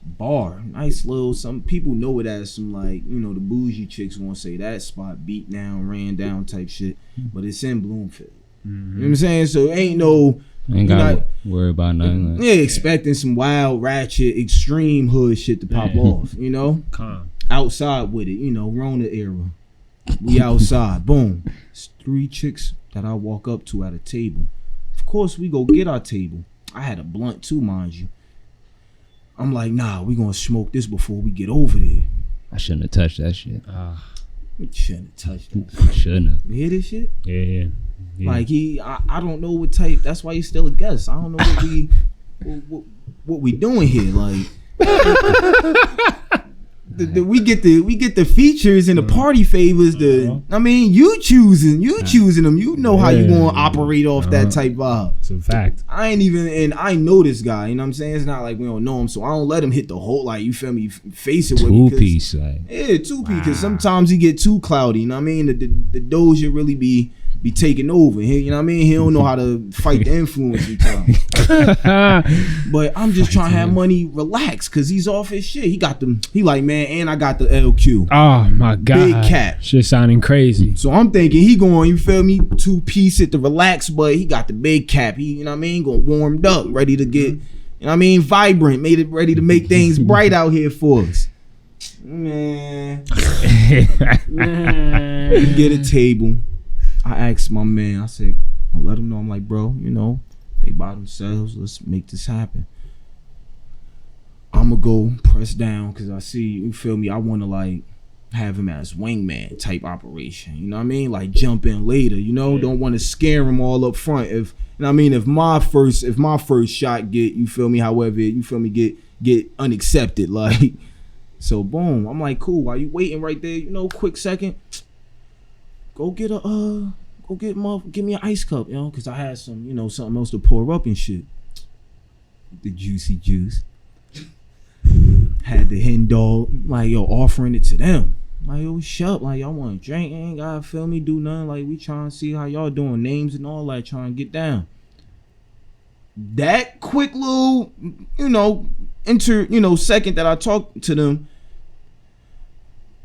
Bar, nice little, some people know it as some, like, you know, the bougie chicks won't say that spot beat down, ran down type shit, but it's in Bloomfield. You know what I'm saying? So ain't gotta worry about nothing. Like, expecting some wild, ratchet, extreme hood shit to pop off, you know? Calm. Outside with it, you know, Rona era. We outside, boom. It's 3 chicks that I walk up to at a table. Of course, we go get our table. I had a blunt too, mind you. I'm like, nah, we gonna smoke this before we get over there. I shouldn't have touched that shit. We shouldn't have touched that. I shouldn't have. You hear this shit? Yeah. Like I don't know what type. That's why he's still a guest. I don't know what we doing here. Like, we get the features and the party favors. I mean, you choosing them. You know how you gonna operate off that type vibe. It's a fact. I know this guy. You know what I'm saying? It's not like we don't know him, so I don't let him hit the whole, like, you feel me, face it with me. 2-piece, like. Yeah, 2-piece. Because sometimes he get too cloudy. You know what I mean? The doja really be taking over. You know what I mean? He don't know how to fight the influence sometimes. But I'm just trying to have money relax because he's off his shit. He like, man, and I got the LQ. Oh my God. Big cap. Shit sounding crazy. So I'm thinking he going, you feel me, 2-piece it to relax, but he got the big cap. He, you know what I mean, going warmed up, ready to get, you know what I mean, vibrant, made it ready to make things bright out here for us. Man. We get a table. I asked my man, I said, I let him know, I'm like, bro, you know, they by themselves, let's make this happen. I'ma go press down because I see, you feel me, I want to like have him as wingman type operation, you know what I mean, like jump in later, you know, don't want to scare him all up front. If, you know what I mean, if my first shot get, you feel me, however, you feel me, get unaccepted, like, so boom, I'm like, cool, while you waiting right there, you know, quick second, give me an ice cup, you know, because I had some, you know, something else to pour up and shit. The juicy juice. Had the hen dog, like, yo, offering it to them. Like, yo, shut up, like, y'all want to drink, ain't gotta feel me, do nothing, like, we trying to see how y'all doing, names and all that, trying to get down. That quick little, you know, second that I talked to them,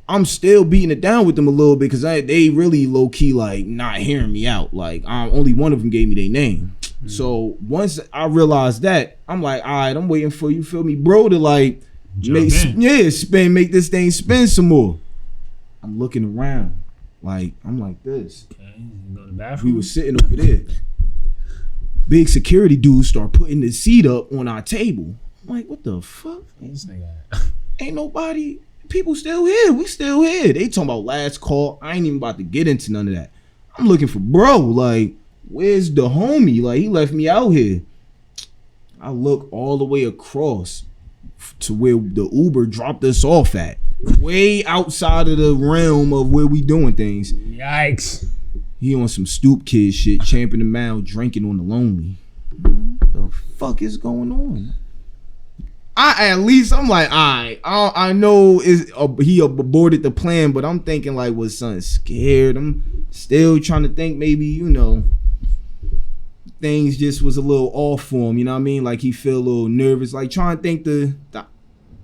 I'm still beating it down with them a little bit because they really low key like not hearing me out. Like only one of them gave me their name. So once I realized that, I'm like, all right, I'm waiting for, you feel me, bro, to like make this thing spin some more. I'm looking around, like I'm like this. Okay, go to the bathroom. We were sitting over there. Big security dudes start putting the seat up on our table. I'm like, what the fuck? Ain't nobody. People still here. We still here. They talking about last call. I ain't even about to get into none of that. I'm looking for bro. Like, where's the homie? Like, he left me out here. I look all the way across to where the Uber dropped us off at. Way outside of the realm of where we doing things. Yikes. He on some stoop kid shit, champing the mouth, drinking on the lonely. What the fuck is going on? I'm like, alright, I know he aborted the plan, but I'm thinking like, was son scared? I'm still trying to think maybe, you know, things just was a little off for him, you know what I mean? Like he feel a little nervous, like trying to think the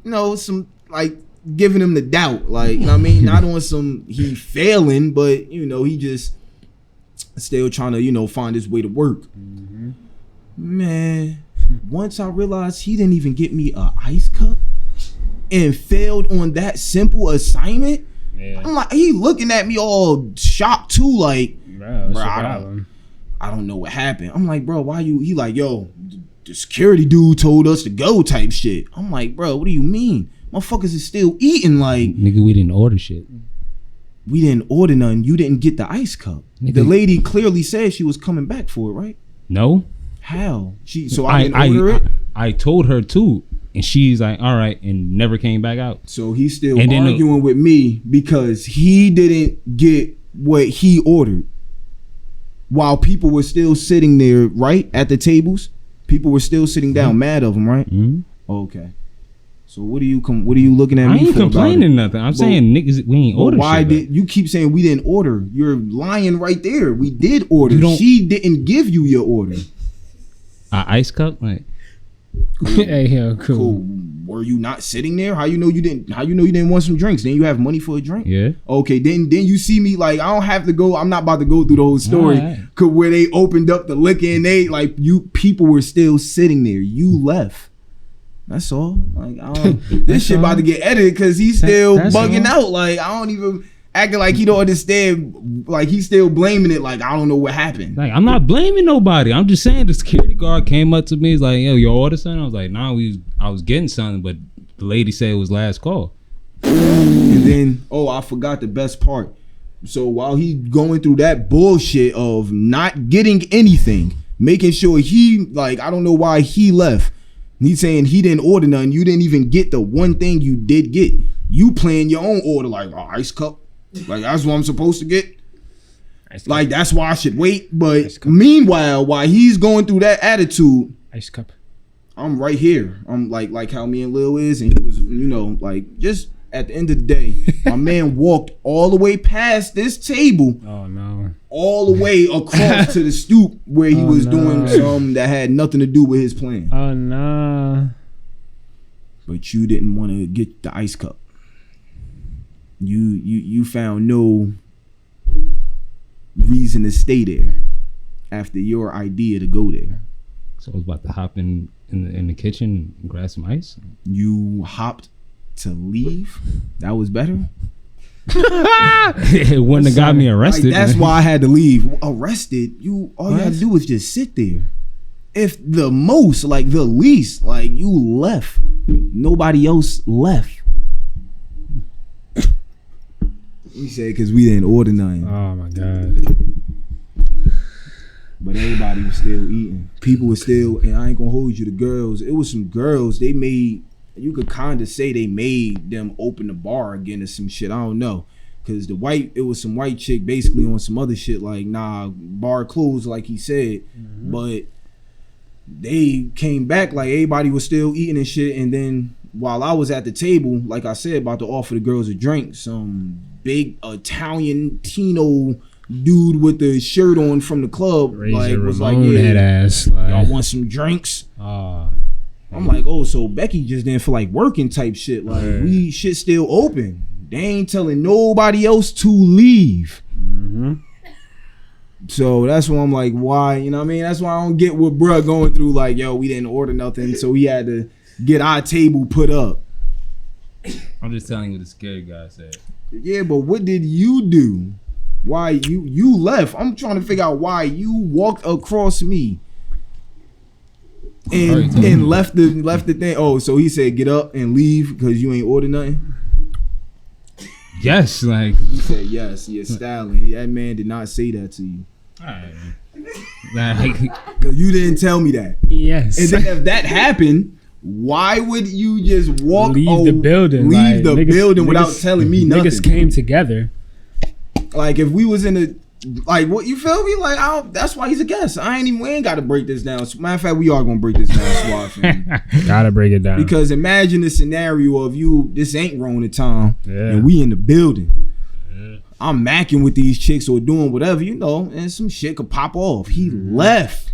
you know, some like giving him the doubt, like, you know what I mean? Not on some he failing, but you know, he just still trying to, you know, find his way to work. Mm-hmm. Man. Once I realized he didn't even get me a ice cup and failed on that simple assignment, I'm like, he looking at me all shocked too, like, bro, I don't know what happened. I'm like, bro, why you? He like, yo, the security dude told us to go type shit. I'm like, bro, what do you mean? Motherfuckers is still eating, like, nigga, we didn't order shit. We didn't order none. You didn't get the ice cup. Nigga. The lady clearly said she was coming back for it, right? No. How? I didn't order it? I told her too, and she's like, all right, and never came back out. So he's still arguing with me because he didn't get what he ordered. While people were still sitting there, right, at the tables, people were still sitting down, mad of him, right? Mm-hmm. Okay. So what are you looking at me for? I ain't complaining nothing. I'm saying niggas, we ain't ordered. Why did you keep saying we didn't order? You're lying right there. We did order. She didn't give you your order. Ice cup, like, cool. Hey, yeah, cool. Were you not sitting there? How you know you didn't want some drinks? Then you have money for a drink? Yeah. Okay, then you see me like, I don't have to go. I'm not about to go through the whole story. Right. Cause where they opened up the liquor and they like people were still sitting there. You left. That's all. Like, this shit about to get edited because he's still bugging out. Like, I don't even. Acting like he don't understand, like he's still blaming it, like I don't know what happened. Like, I'm not blaming nobody. I'm just saying the security guard came up to me, he's like, yo, you order something? I was like, nah, I was getting something, but the lady said it was last call. And then, I forgot the best part. So while he going through that bullshit of not getting anything, making sure he, like, I don't know why he left. He's saying he didn't order none. You didn't even get the one thing you did get. You playing your own order, like ice cup. Like that's what I'm supposed to get. Like that's why I should wait. But meanwhile, while he's going through that attitude, ice cup. I'm right here. I'm like how me and Lil is, and he was, like just at the end of the day, my man walked all the way past this table. Oh no! All the way across to the stoop where he was doing something that had nothing to do with his plan. Oh no! But you didn't want to get the ice cup. You found no reason to stay there after your idea to go there. So I was about to hop in the kitchen and grab some ice. You hopped to leave. That was better. It wouldn't have got me arrested. Like, that's why I had to leave. Arrested? All you had to do was just sit there. If the most, like the least, like you left. Nobody else left. He said because we didn't order nothing. Oh my God. But everybody was still eating. People were still, and I ain't gonna hold you, the girls. It was some girls, they made, you could kind of say they made them open the bar again or some shit. I don't know. Cause it was some white chick basically on some other shit like, nah, bar closed like he said. Mm-hmm. But they came back like everybody was still eating and shit. And then while I was at the table, like I said, about to offer the girls a drink, some big Italian Tino dude with the shirt on from the club was like, yeah, head ass, like, y'all want some drinks? I'm like, oh, so Becky just didn't feel like working type shit. Like, we shit still open. They ain't telling nobody else to leave. Mm-hmm. So that's why I'm like, why? You know what I mean? That's why I don't get what bruh going through. Like, yo, we didn't order nothing, so we had to get our table put up. I'm just telling you what the scary guy said. Yeah, but what did you do? Why you left? I'm trying to figure out why you walked across me and left the thing. Oh, so he said get up and leave because you ain't ordered nothing? Yes, like he said yes. You're styling. That man did not say that to you. Alright. Like, cause you didn't tell me that. Yes. And then if that happened, why would you just leave the building without telling me nothing? Niggas came together. Like if we was in a, like what, you feel me? Like that's why he's a guest. We ain't got to break this down. Matter of fact, we are gonna break this down, Swod. Gotta break it down. Because imagine the scenario of this ain't Rona time, and we in the building. Yeah. I'm macking with these chicks or doing whatever, and some shit could pop off. He left.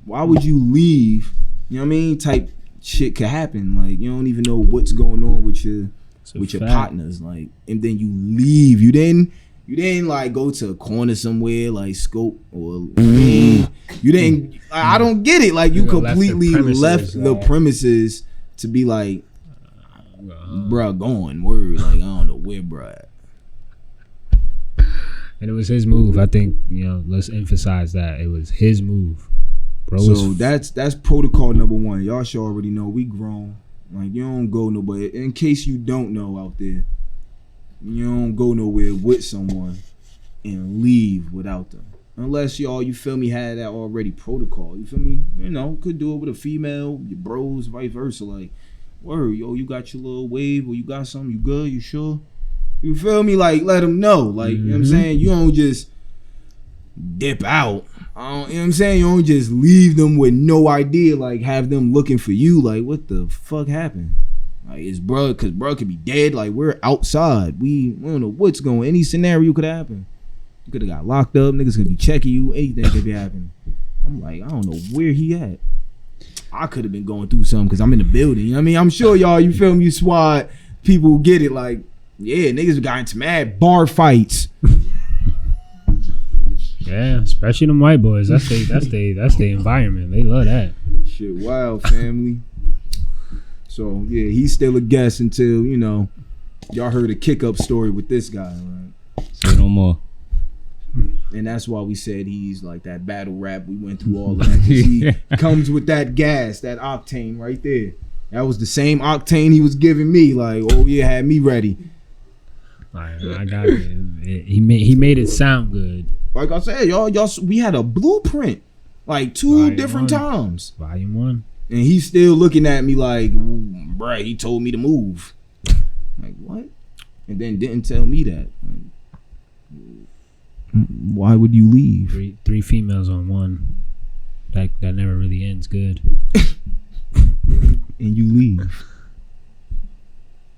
Why would you leave? You know what I mean? Type shit could happen. Like you don't even know what's going on with your partners. Like, and then you leave. You didn't like go to a corner somewhere like Scope or you didn't. I don't get it. Like you completely left the premises to be like, bruh, going word. Like I don't know where bruh at. And it was his move. I think let's emphasize that it was his move. Bro, so that's protocol number one. Y'all should already know we grown. Like you don't go nowhere. In case you don't know out there, you don't go nowhere with someone and leave without them. Unless you feel me, had that already protocol. You feel me? Could do it with a female, your bros, vice versa. Like, word, yo, you got your little wave or you got something, you good, you sure? You feel me? Like, let them know. Like, you know what I'm saying? You don't just dip out. You know what I'm saying? You don't just leave them with no idea, like have them looking for you. Like, what the fuck happened? Like, it's bro, cause bro could be dead. Like, we're outside. We don't know what's going. Any scenario could happen. You could have got locked up. Niggas could be checking you. Anything could be happening. I'm like, I don't know where he at. I could have been going through something because I'm in the building. You know what I mean? I'm sure y'all, you feel me, you Swod people get it. Like, yeah, niggas got into mad bar fights. Yeah, especially them white boys. That's the environment. They love that. Shit, wild family. So yeah, he's still a guest until y'all heard a kick up story with this guy, right? Say no more. And that's why we said he's like that battle rap. We went through all of that. He comes with that gas, that octane right there. That was the same octane he was giving me. Like, oh yeah, had me ready. I got it. He made it sound good. Like I said, y'all, we had a blueprint, like two different times. Volume 1. And he's still looking at me like, bruh, he told me to move. Like, what? And then didn't tell me that. Why would you leave? Three females on one. That never really ends good. And you leave.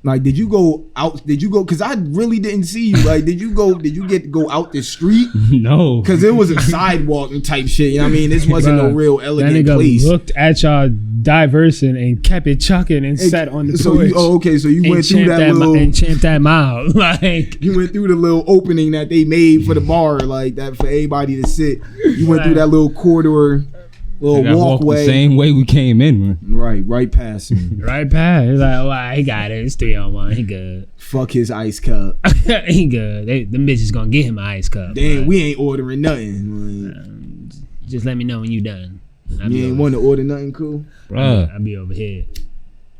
Like, did you go out? Did you go? Because I really didn't see you. Like, did you go? Did you get to go out the street? No. Because it was a sidewalk and type shit. You know what I mean? This wasn't no real elegant that nigga place. Looked at y'all diversing and kept it chucking and sat on the porch. So you went through that little and champed that mile. Like, you went through the little opening that they made for the bar, like that for everybody to sit. You went through that little corridor. Little walkway, the same way we came in, man. Right past him. Right past. He's like, well, he got it. It's 3-on-1. He good. Fuck his ice cup. He good. The bitches gonna get him an ice cup. Damn, we ain't ordering nothing. Just let me know when you done. You ain't want to order nothing, cool? Bruh. I'll be over here.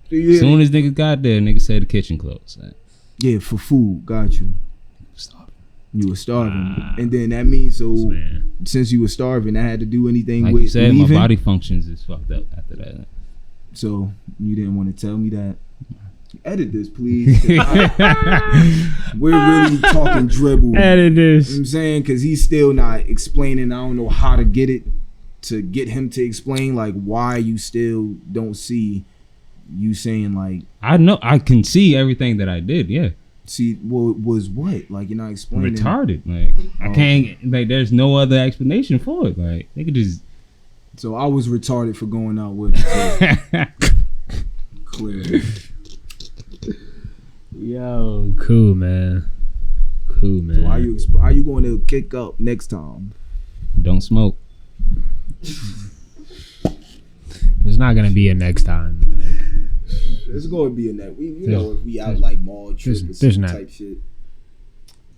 As soon as niggas got there, niggas said the kitchen closed. Right? Yeah, for food. Got you. You were starving, and then that means since you were starving, I had to do anything like with you said, leaving. my body functions is fucked up after that. So you didn't want to tell me that. Edit this, please. We're really talking dribble. Edit this. You know what I'm saying, because he's still not explaining. I don't know how to get him to explain like why you still don't see you saying like. I know I can see everything that I did. Yeah. See, well, was what? Like, you're not explaining. Retarded. Like, I can't, like, there's no other explanation for it. Like, they could just. So I was retarded for going out with him. Clearly. Yo, cool, man. So how you going to kick up next time? Don't smoke. There's not going to be a next time. There's going to be a next. If we out like mall trip or some type shit.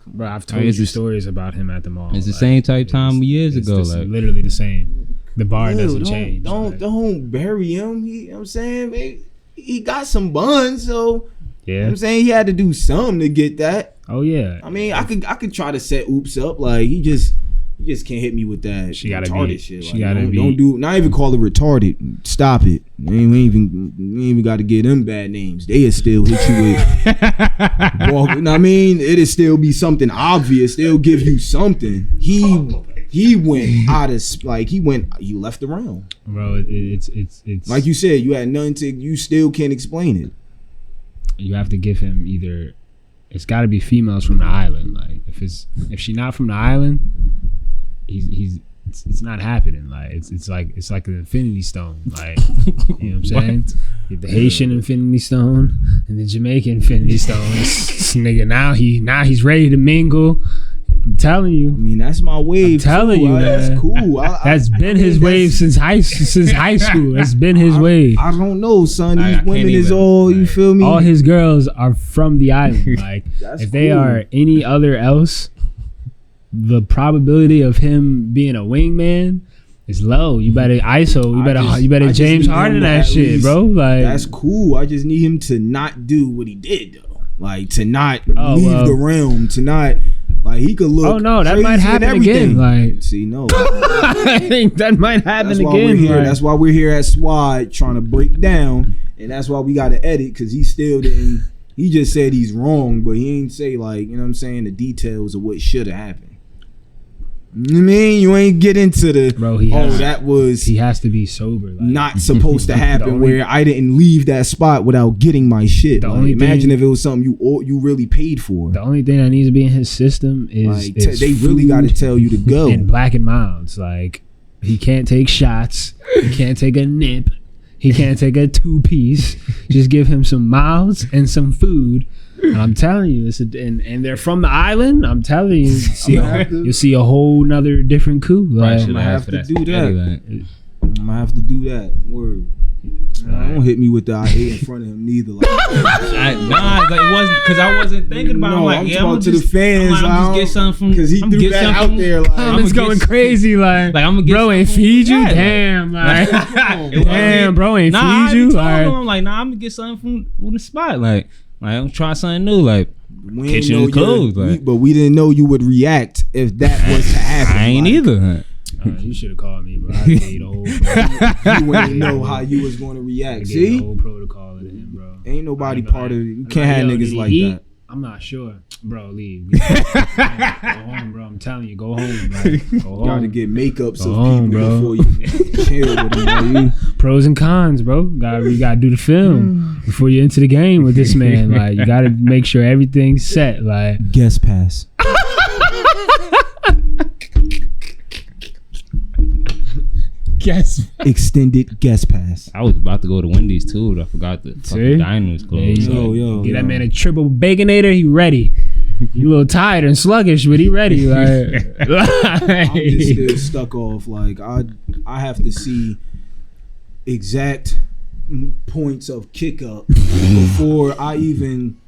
Bro, I've told you stories about him at the mall. It's the same type time years ago. Like literally the same. The bar doesn't change. Don't bury him. You know what I'm saying? He got some buns, so yeah. You know what I'm saying he had to do something to get that. Oh yeah. I mean, I could try to set Oops up. Like he just can't hit me with that retarded shit. Like, not even call it retarded. Stop it. We ain't even got to get them bad names. They'll still hit you with walking. I mean, it'll still be something obvious. They'll give you something. He went out of he left the realm. Bro, it's like you said, you had nothing to, you still can't explain it. You have to give him either, it's got to be females from the island. Like if she's not from the island, it's not happening. Like it's like an infinity stone. Like you know what I'm saying? The Haitian infinity stone and the Jamaican infinity stone. This nigga now he's ready to mingle. I'm telling you. I mean, that's my wave. I'm telling you, man. That's cool. That's been his wave since high school. That's been his wave. I don't know, son. These women is all, you feel me? All his girls are from the island. Like, if they are any other else, the probability of him being a wingman is low. You better ISO. You better James Harden that shit, bro. Like, that's cool. I just need him to not do what he did, though. Like, to not leave the realm. To not. Like, he could look. Oh no, that might happen again. Like, see, no, I think that might happen again. That's why we're here at Swod trying to break down, and that's why we got to edit, because he still didn't. He just said he's wrong, but he ain't say, like, you know what I'm saying, the details of what should have happened. You know what I mean, you ain't get into the bro. He has to be sober. Like, not supposed to happen. Where I didn't leave that spot without getting my shit. Imagine if it was something you really paid for. The only thing that needs to be in his system is, like, they really got to tell you to go. And Black and Milds, like, he can't take shots. He can't take a nip. He can't take a 2-piece. Just give him some Milds and some food. And I'm telling you, and they're from the island. I'm telling you, you'll see a whole nother different coup. Like, I'm gonna have to do that. I'm gonna have to do that. Word. Don't hit me with the I ate in front of him neither. Like, like it wasn't because I wasn't thinking about. No, I'm talking to the fans. I'm just get something from, because he threw that out there. Like, I'm going crazy. Like I'm gonna get bro ain't feed you. Damn, like damn, bro ain't feed you. I'm like, I'm gonna get something from the spot. Like I'm try something new. Like kitchen is closed. But we didn't know you would react if that was to happen. I ain't either. You should have called me, bro. I gave you the whole You wouldn't know how you was going to react. See? The whole protocol of him, bro. Ain't nobody part of it. You can't have niggas like that. I'm not sure. Bro, leave. Go home, bro. I'm telling you, go home. Like, go home. Gotta get makeups of people bro. Before you chill with them. Pros and cons, bro. You gotta do the film before you enter the game with this man. Like, you gotta make sure everything's set. Like, guest pass. Extended guest pass. I was about to go to Wendy's too, but I forgot the fucking dine was closed. Get that man a triple baconator. He ready. He a little tired and sluggish, but he ready. Like, I'm just still stuck off. Like I have to see exact points of kick up before I even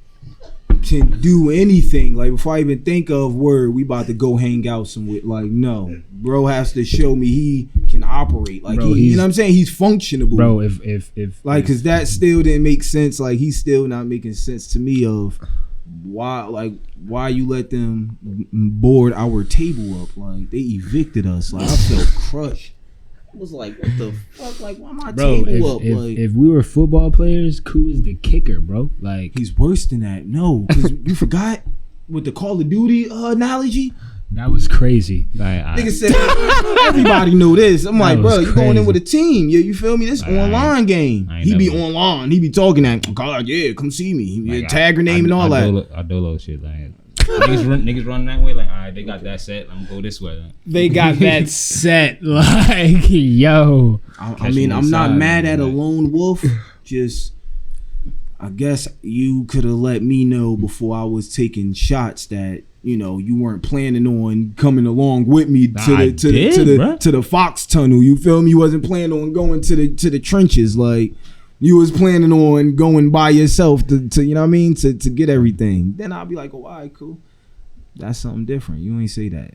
can do anything. Like before I even think of we about to go hang out somewhere. Like no, bro has to show me he can operate. Like bro, you know what I'm saying? He's functionable, bro. If like because that still didn't make sense. Like he's still not making sense to me of why you let them board our table up. Like they evicted us. Like I felt crushed. I was like, what the fuck? Like why my table up? If we were football players, Koo is the kicker, bro. Like he's worse than that. No, because you forgot with the Call of Duty analogy. That was crazy. Nigga said everybody knew this. I'm like, bro, you going in with a team. Yeah, you feel me? This online game. He be online. He be talking that, God, yeah, come see me. Tag her name and all that. I dolo shit. Like niggas running that way. Like, all right, they got that set. I'm gonna go this way. They got that set. Like, yo. I mean, I'm not mad at a lone wolf. Just, I guess you could have let me know before I was taking shots that, you know, you weren't planning on coming along with me to the Fox Tunnel. You feel me? You wasn't planning on going to the trenches. Like you was planning on going by yourself to you know what I mean, to get everything. Then I'll be like, oh, all right, cool. That's something different. You ain't say that.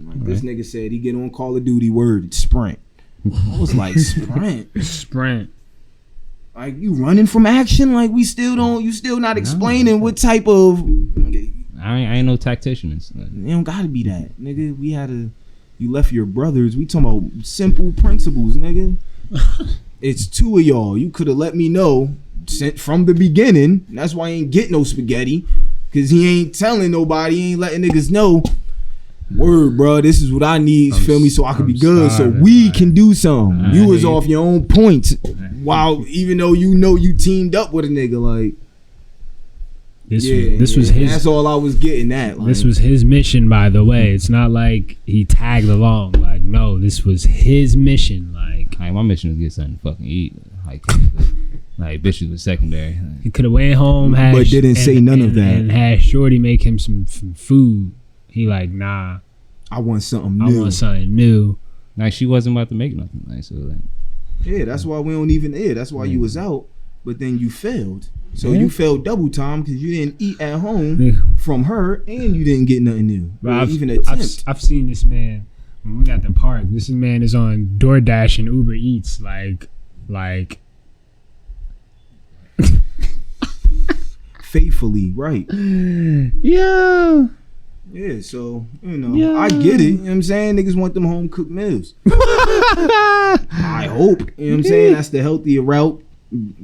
Like this nigga said he get on Call of Duty word sprint. I was like, sprint. Like you running from action? Like you still not explaining what type of. I ain't no tactician. It don't gotta be that, nigga. You left your brothers. We talking about simple principles, nigga. It's two of y'all. You could have let me know from the beginning. That's why I ain't get no spaghetti, cause he ain't telling nobody. He ain't letting niggas know. Word, bro. This is what I need. Feel me? So I can be good. So we can do something. You was off your own points, while even though you know you teamed up with a nigga like. This was his. That's all I was getting at. Like. This was his mission, by the way. It's not like he tagged along. Like, no, this was his mission. Like my mission was to get something to fucking eat. Like bitches was secondary. He could have went home, but didn't say none of that, and had Shorty make him some food. He like, nah. I want something new. Like she wasn't about to make nothing. Like so, like. Yeah, that's why we don't even. Yeah, that's why you was out, but then you failed. So you failed double time because you didn't eat at home from her and you didn't get nothing new. I've seen this man when we got the park. This man is on DoorDash and Uber Eats like faithfully, right? Yeah. Yeah, so, you know, I get it. You know what I'm saying? Niggas want them home cooked meals. I hope. You know what I'm saying? That's the healthier route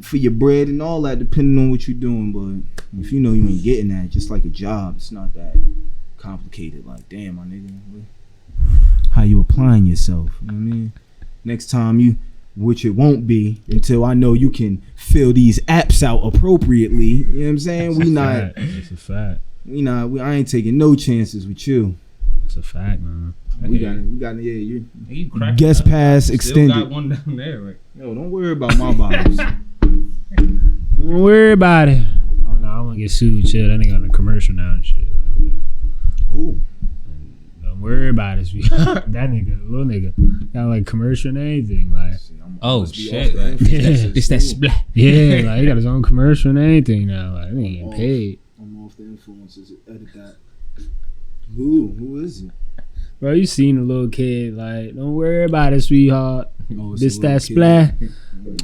for your bread and all that, depending on what you're doing. But if you know you ain't getting that, just like a job, it's not that complicated. Like, damn, my nigga, how you applying yourself? You know what I mean? Next time which it won't be until I know you can fill these apps out appropriately. You know what I'm saying? It's a fact. I ain't taking no chances with you. It's a fact, man. We got you guest pass extended. Still got one down there, right? Yo, don't worry about my bottles. Don't worry about it. Oh no, I want to get sued. Shit, that nigga on the commercial now and shit. Ooh. Don't worry about it. That nigga, little nigga, got like commercial and anything. Like, shit, it's that splat. Yeah, like he got his own commercial and anything now. Like, he ain't getting paid. I'm off the influences. Edit that. Who is it? Bro, you seen a little kid, like, don't worry about it, sweetheart. This, that, splat.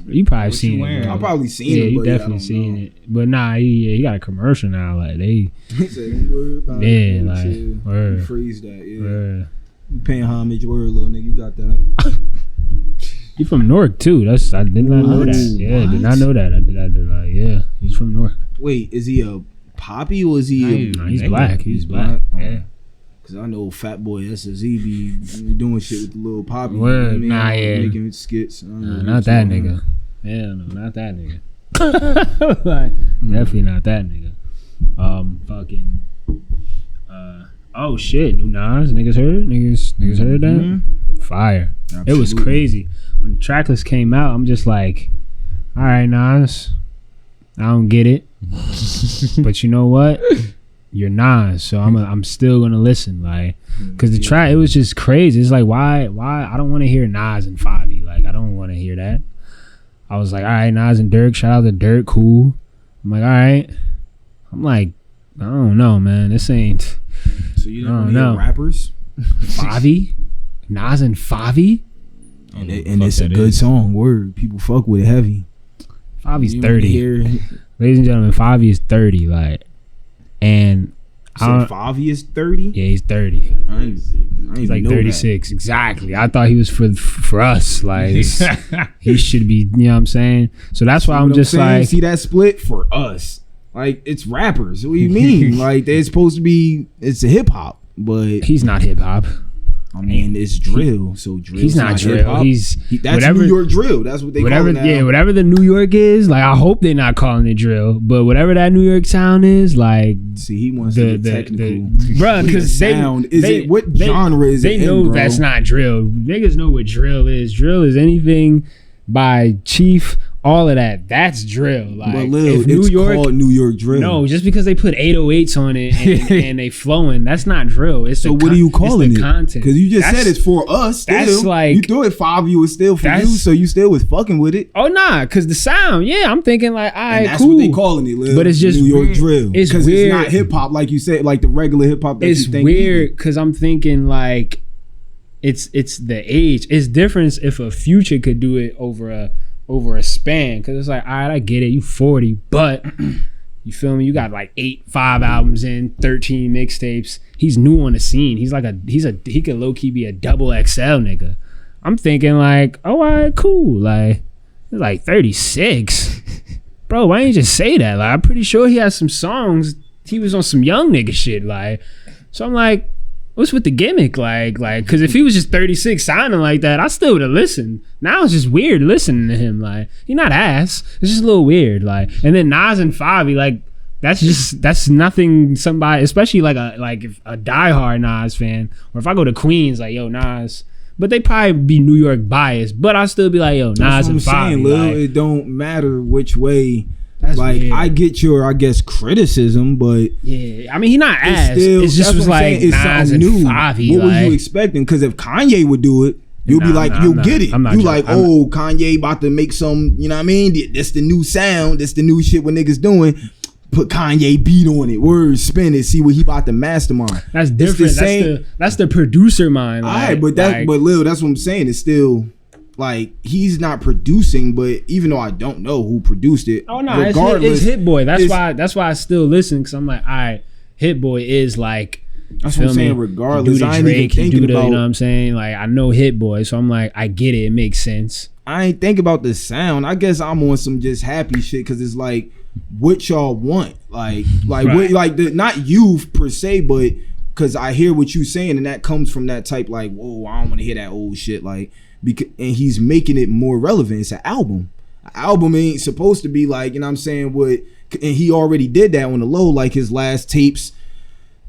You probably seen it. I probably seen it. Yeah, you definitely seen it. But nah, he got a commercial now. Like, they. He said, don't worry about it. Yeah, like, freeze that, yeah. You paying homage, word, little nigga. You got that. You from Newark too? I did not know that. Yeah, did not know that. I did. Yeah, he's from Newark. Wait, is he a poppy or is he? He's black. He's black. Yeah. Cause I know Fat Boy SSE be doing shit with the little poppy. Word, you know what I mean? Making skits. Not that nigga. Hell no, not that nigga. Like, definitely not that nigga. Fucking. Oh shit, new Nas. Niggas heard that? Mm-hmm. Fire. Absolutely. It was crazy. When the track list came out, I'm just like, all right, Nas, I don't get it. But you know what? You're Nas, so I'm still gonna listen, like, cause the track, it was just crazy. It's like, why I don't want to hear Nas and Favi, like, I don't want to hear that. I was like, all right, Nas and Dirk, shout out to Dirk, cool. I'm like, all right. I'm like, I don't know, man, this ain't. So you don't know rappers? Favi, Nas and Favi, and it's a good song. Word, people fuck with it heavy. Favi's 30, ladies and gentlemen. Favi is 30, like. And so Favi is 30? Yeah, he's 30. He's like 36. That. Exactly. I thought he was for us. Like, he should be, you know what I'm saying? So that's why I'm just like. See that split? For us. Like, it's rappers. What do you mean? Like, they're supposed to be, it's a hip hop, but. He's not hip hop. I mean, it's drill. So drill. He's not drill. Hip-hop. That's whatever, New York drill. That's what they call it now. Yeah, whatever the New York is, like, I hope they're not calling it drill. But whatever that New York sound is, like. See, he wants to get technical. Bro, because what genre is it? They know that's not drill. Niggas know what drill is. Drill is anything by Chief. All of that, that's drill. Like, but Lil, it's called New York drill. No, just because they put 808s on it and they flowing, that's not drill. It's so what are you calling it? Content. Because you just said it's for us. Still. That's like you threw it 5, you was still for you, so you still was fucking with it. Oh nah, because the sound, yeah, I'm thinking like, all right, that's cool. what they calling it, Lil. But it's just New York drill. It's because weird. It's not hip hop like you said, like the regular hip hop. It's weird because I'm thinking like, it's the age. It's different if a Future could do it over a span, because it's like, all right, I get it, you 40, but you feel me, you got like 5 albums in, 13 mixtapes. He's new on the scene. He's like he could low-key be a double XL nigga. I'm thinking like, oh, all right, cool, like it's like 36. Bro, why didn't you just say that? Like, I'm pretty sure he has some songs, he was on some young nigga shit, like. So I'm like, what's with the gimmick? Like, because if he was just 36 sounding like that, I still would have listened. Now it's just weird listening to him. Like, he's not ass. It's just a little weird. Like, and then Nas and Favi, like, that's nothing. Somebody, especially like if a diehard Nas fan, or if I go to Queens, like, yo, Nas. But they probably be New York biased. But I still be like, yo, Nas and Favi. Saying, Lil, like, it don't matter which way. That's like weird. I get your, I guess, criticism, but yeah, I mean, he not ass. It's just was like Nas and Favi. What was you expecting? Because if Kanye would do it, you'll be like, you'll get it. You like, oh, Kanye about to make some, you know what I mean? That's the new sound. That's the new shit what niggas doing. Put Kanye beat on it. Word, spin it. See what he about to mastermind. That's different. That's the producer mind. All right, but Lil, that's what I'm saying. It's still. Like, he's not producing, but even though I don't know who produced it, oh no, it's Hit Boy. That's why I still listen, because I'm like, all right, Hit Boy is like, that's what I'm saying. Regardless, I ain't even thinking about, you know what I'm saying? Like, I know Hit Boy, so I'm like, I get it. It makes sense. I ain't think about the sound. I guess I'm on some just happy shit, because it's like, what y'all want, like right. What, like not you per se, but because I hear what you saying, and that comes from that type, like, whoa, I don't want to hear that old shit, like. Because, and he's making it more relevant. It's an album. An album ain't supposed to be like, you know what I'm saying, what, and he already did that on the low, like his last tapes,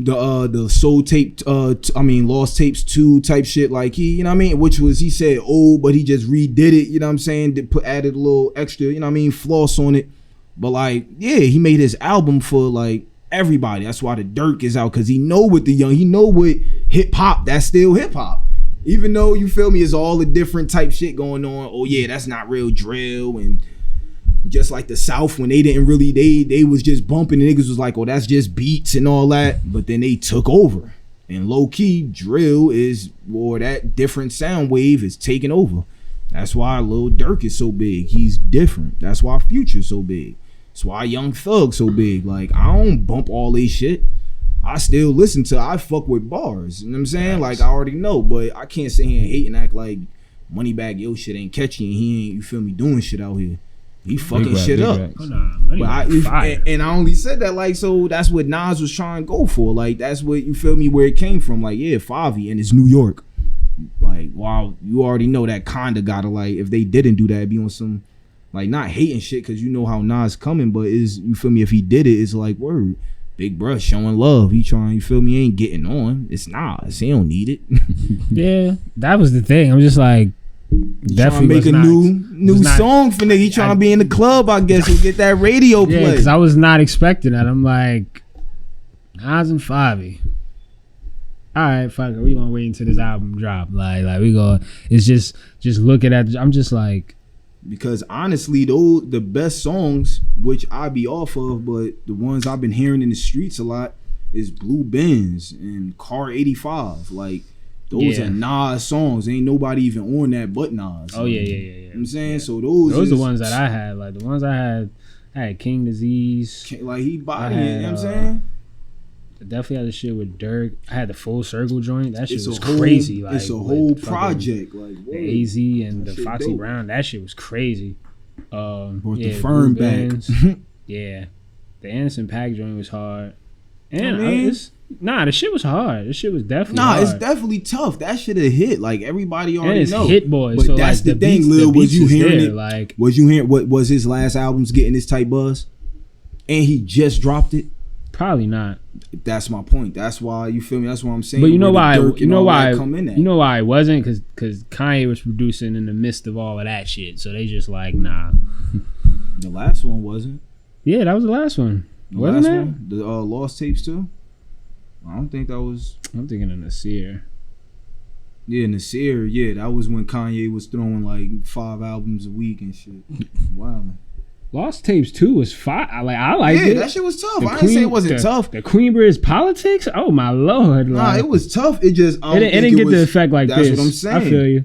the soul tape, Lost Tapes 2 type shit, like he, you know what I mean, which was, he said old, but he just redid it, you know what I'm saying, added a little extra, you know what I mean, floss on it. But like, yeah, he made his album for like everybody. That's why the Dirk is out, because he know what hip hop, that's still hip hop. Even though, you feel me, it's all the different type shit going on. Oh yeah, that's not real drill. And just like the South, when they didn't really, they was just bumping, and niggas was like, oh, that's just beats and all that. But then they took over. And low key, drill is, or that different sound wave is taking over. That's why Lil Durk is so big. He's different. That's why Future's so big. That's why Young Thug's so big. Like, I don't bump all this shit. I still listen to. I fuck with bars. You know what I'm saying? Like I already know, but I can't sit here and hate and act like Moneybagg Yo shit ain't catchy and he ain't, you feel me, doing shit out here. He fucking shit up. Oh, nah, and I only said that like so that's what Nas was trying to go for. Like that's what you feel me where it came from. Like yeah, Favi and it's New York. Like wow, you already know that kinda gotta like if they didn't do that, it'd be on some like not hating shit because you know how Nas coming, but is you feel me if he did it, it's like word. Big bruh showing love. He trying, you feel me, he ain't getting on. It's Nas. He don't need it. Yeah, that was the thing. I'm just like definitely make a new song for nigga. He trying to be in the club, I guess, and get that radio play. Yeah, because I was not expecting that. I'm like, Nas and Favi. All right, fuck it. We gonna wait until this album drop. Like we go. It's just looking at. I'm just like, because honestly, though, the best songs, which I be off of, but the ones I've been hearing in the streets a lot is Blue Benz and Car 85. Like. Those are Nas songs. Ain't nobody even on that but Nas. Oh, yeah. You know what I'm saying? So those are the ones that I had. Like the ones I had King Disease. Like he bodied it, you know what I'm saying? I definitely had the shit with Dirk. I had the Full Circle joint. That shit was crazy. Like it's a whole project. Like the AZ and the Foxy dope. Brown. That shit was crazy. Brought the firm back. Yeah. The Anderson .Paak joint was hard. And the shit was hard. This shit was definitely hard. It's definitely tough. That shit a hit. Like everybody already knows. Hit boy. But so that's like, the thing, Lil. Was you hearing it? Like, was you hearing what was his last album's getting this type buzz? And he just dropped it? Probably not. That's my point. That's why you feel me. That's what I'm saying. But you know why? You know why? You know why it wasn't? Because Kanye was producing in the midst of all of that shit. So they just like nah. The last one wasn't. Yeah, that was the last one. Wasn't it? One? The Lost Tapes too. I don't think that was. I'm thinking of Nasir. Yeah, Nasir. Yeah, that was when Kanye was throwing like 5 albums a week and shit. Wow. Lost Tapes 2 was fire. I liked it. Yeah, that shit was tough. I didn't say it wasn't tough. The Queenbridge Politics? Oh my lord. Nah, it was tough. It just it didn't get the effect like that's this. That's what I'm saying. I feel you.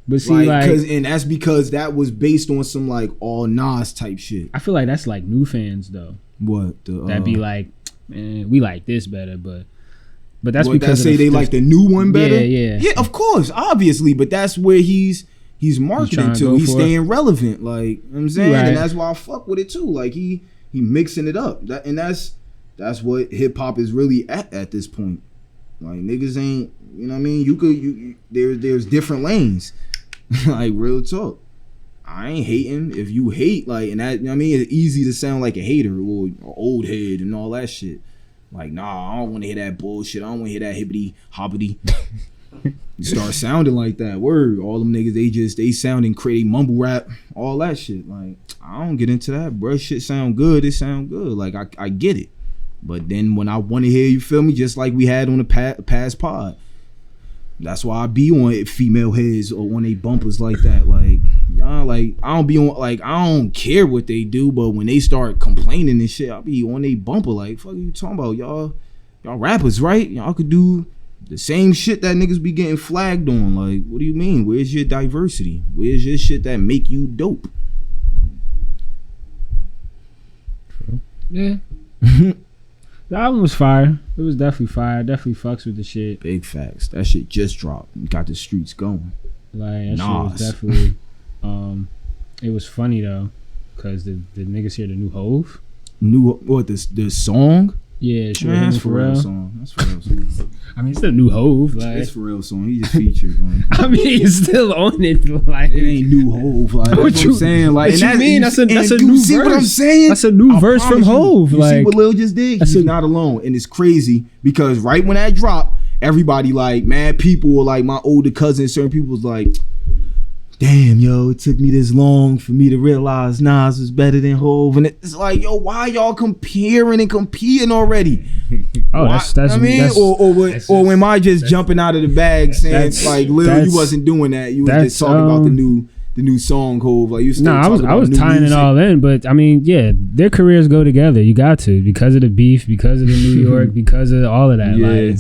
But see, and that's because that was based on some like all Nas type shit. I feel like that's like new fans though. What? That'd be like, man, we like this better, but that's because they like the new one better. Yeah. Yeah, of course, obviously, but that's where he's marketing to. He's staying relevant, like you know what I'm saying, right. And that's why I fuck with it too. Like he mixing it up, that's what hip hop is really at this point. Like niggas ain't, you know what I mean. There's different lanes, like real talk. I ain't hating. If you hate, like, and that, you know what I mean, it's easy to sound like a hater or old head and all that shit. Like, nah, I don't want to hear that bullshit. I don't want to hear that hippity hoppity. You start sounding like that. Word. All them niggas, they sound and create mumble rap, all that shit. Like, I don't get into that, bro. Shit sound good. It sound good. Like, I get it. But then when I want to hear, you feel me, just like we had on the past pod. That's why I be on female heads or on they bumpers like that. Like, y'all, like, I don't be on, like, I don't care what they do, but when they start complaining and shit, I be on they bumper. Like, fuck you talking about? Y'all rappers, right? Y'all could do the same shit that niggas be getting flagged on. Like, what do you mean? Where's your diversity? Where's your shit that make you dope? True. Yeah. The album was fire. It was definitely fire. Definitely fucks with the shit. Big facts. That shit just dropped. Got the streets going. Like that shit was definitely. It was funny though, cause the niggas hear the new Hove. The song? Yeah, sure. Man, that's Pharrell song. That's Pharrell song. I mean, it's still new Hove. Like, it's Pharrell song. He just featured. Like, I mean, he's still on it. Like, it ain't new Hove. Like, that's what I'm saying. Like, what you mean? That's a new verse. See what I'm saying? That's a new verse from Hove. You see what Lil just did? He's not alone, and it's crazy because right when that dropped, everybody like mad people were like my older cousins. Certain people was like, damn, yo, it took me this long for me to realize Nas was better than Hove. And it's like, yo, why y'all comparing and competing already? Oh, that's I mean, or when I just jumping out of the bag saying like, Lil, you wasn't doing that. You was just talking about the new song Hove. Like you still I was tying music. It all in, but I mean, yeah, their careers go together. You got to, because of the beef, because of the New York, because of all of that. Yeah. Like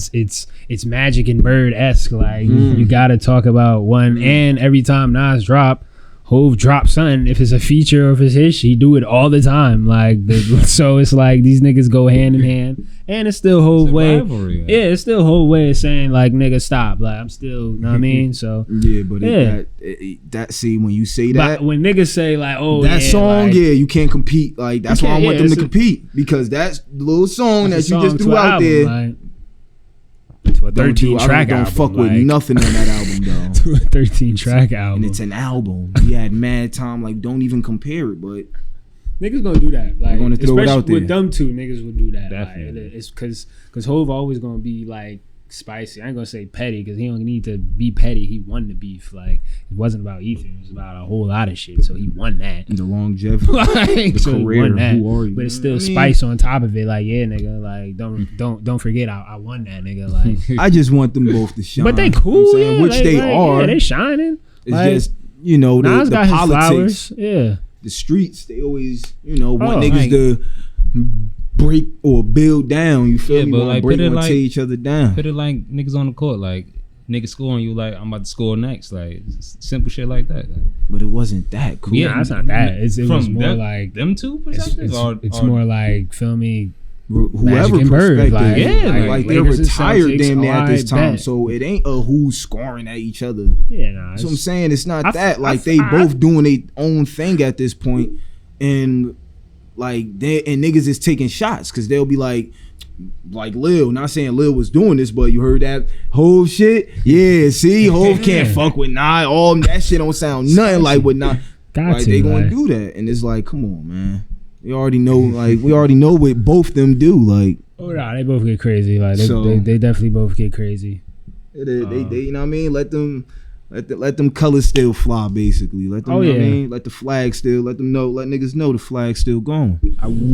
it's Magic and Bird-esque. Like you got to talk about one. And every time Nas drop, Hov drop something, if it's a feature or if it's his shit, he do it all the time. Like, so it's like these niggas go hand in hand, and it's still Hov way. Rivalry, yeah, it's still Hov way of saying like, nigga, stop. Like, I'm still, you know what I mean? So yeah, but that see when you say that, but when niggas say like, oh, that yeah, song, like, yeah, you can't compete. Like, that's why I want them to compete, because that's the little song that you just threw out there. Like, to a 13 track album. Don't fuck with nothing on that album, though. To a 13 track album. And it's an album. He had mad time. Like, don't even compare it, but niggas gonna do that. Like, gonna throw it out there. With them two, niggas would do that. Definitely. Like, it's because Hov always gonna be like spicy. I ain't gonna say petty because he don't need to be petty. He won the beef. Like, it wasn't about Ether. It was about a whole lot of shit. So he won that. The longevity, like, the career. Who are you? But it's still spice on top of it. Like, yeah, nigga. Like, don't forget I won that, nigga. Like, I just want them both to shine. But they cool, you know which they are. Yeah, they shining. It's like, just the got politics. Yeah, the streets. They always want niggas to break or build down. You feel me? But like, break or tear each other down. Put it like niggas on the court, like niggas scoring you, like I'm about to score next, like simple shit like that. But it wasn't that cool. Yeah, it's not that. It was more like them two perspectives. It's more like, feel me, whoever perspective, perspective, like they're retired damn near at this time, bet. so it ain't a who's scoring at each other. Yeah, nah. That's what I'm saying. It's not that. Like, they both doing their own thing at this point, and like niggas is taking shots because they'll be like Lil. Not saying Lil was doing this, but you heard that Hov shit. Yeah, see, Hov can't fuck with Nah. All that shit don't sound nothing like what Nah. Like, they gonna do that, and it's like, come on, man. We already know what both them do. Like, oh nah, they both get crazy. Like, they definitely both get crazy. They you know what I mean? Let them colors still fly, basically. Let them, you know what I mean? Let the flag still, let niggas know the flag's still going.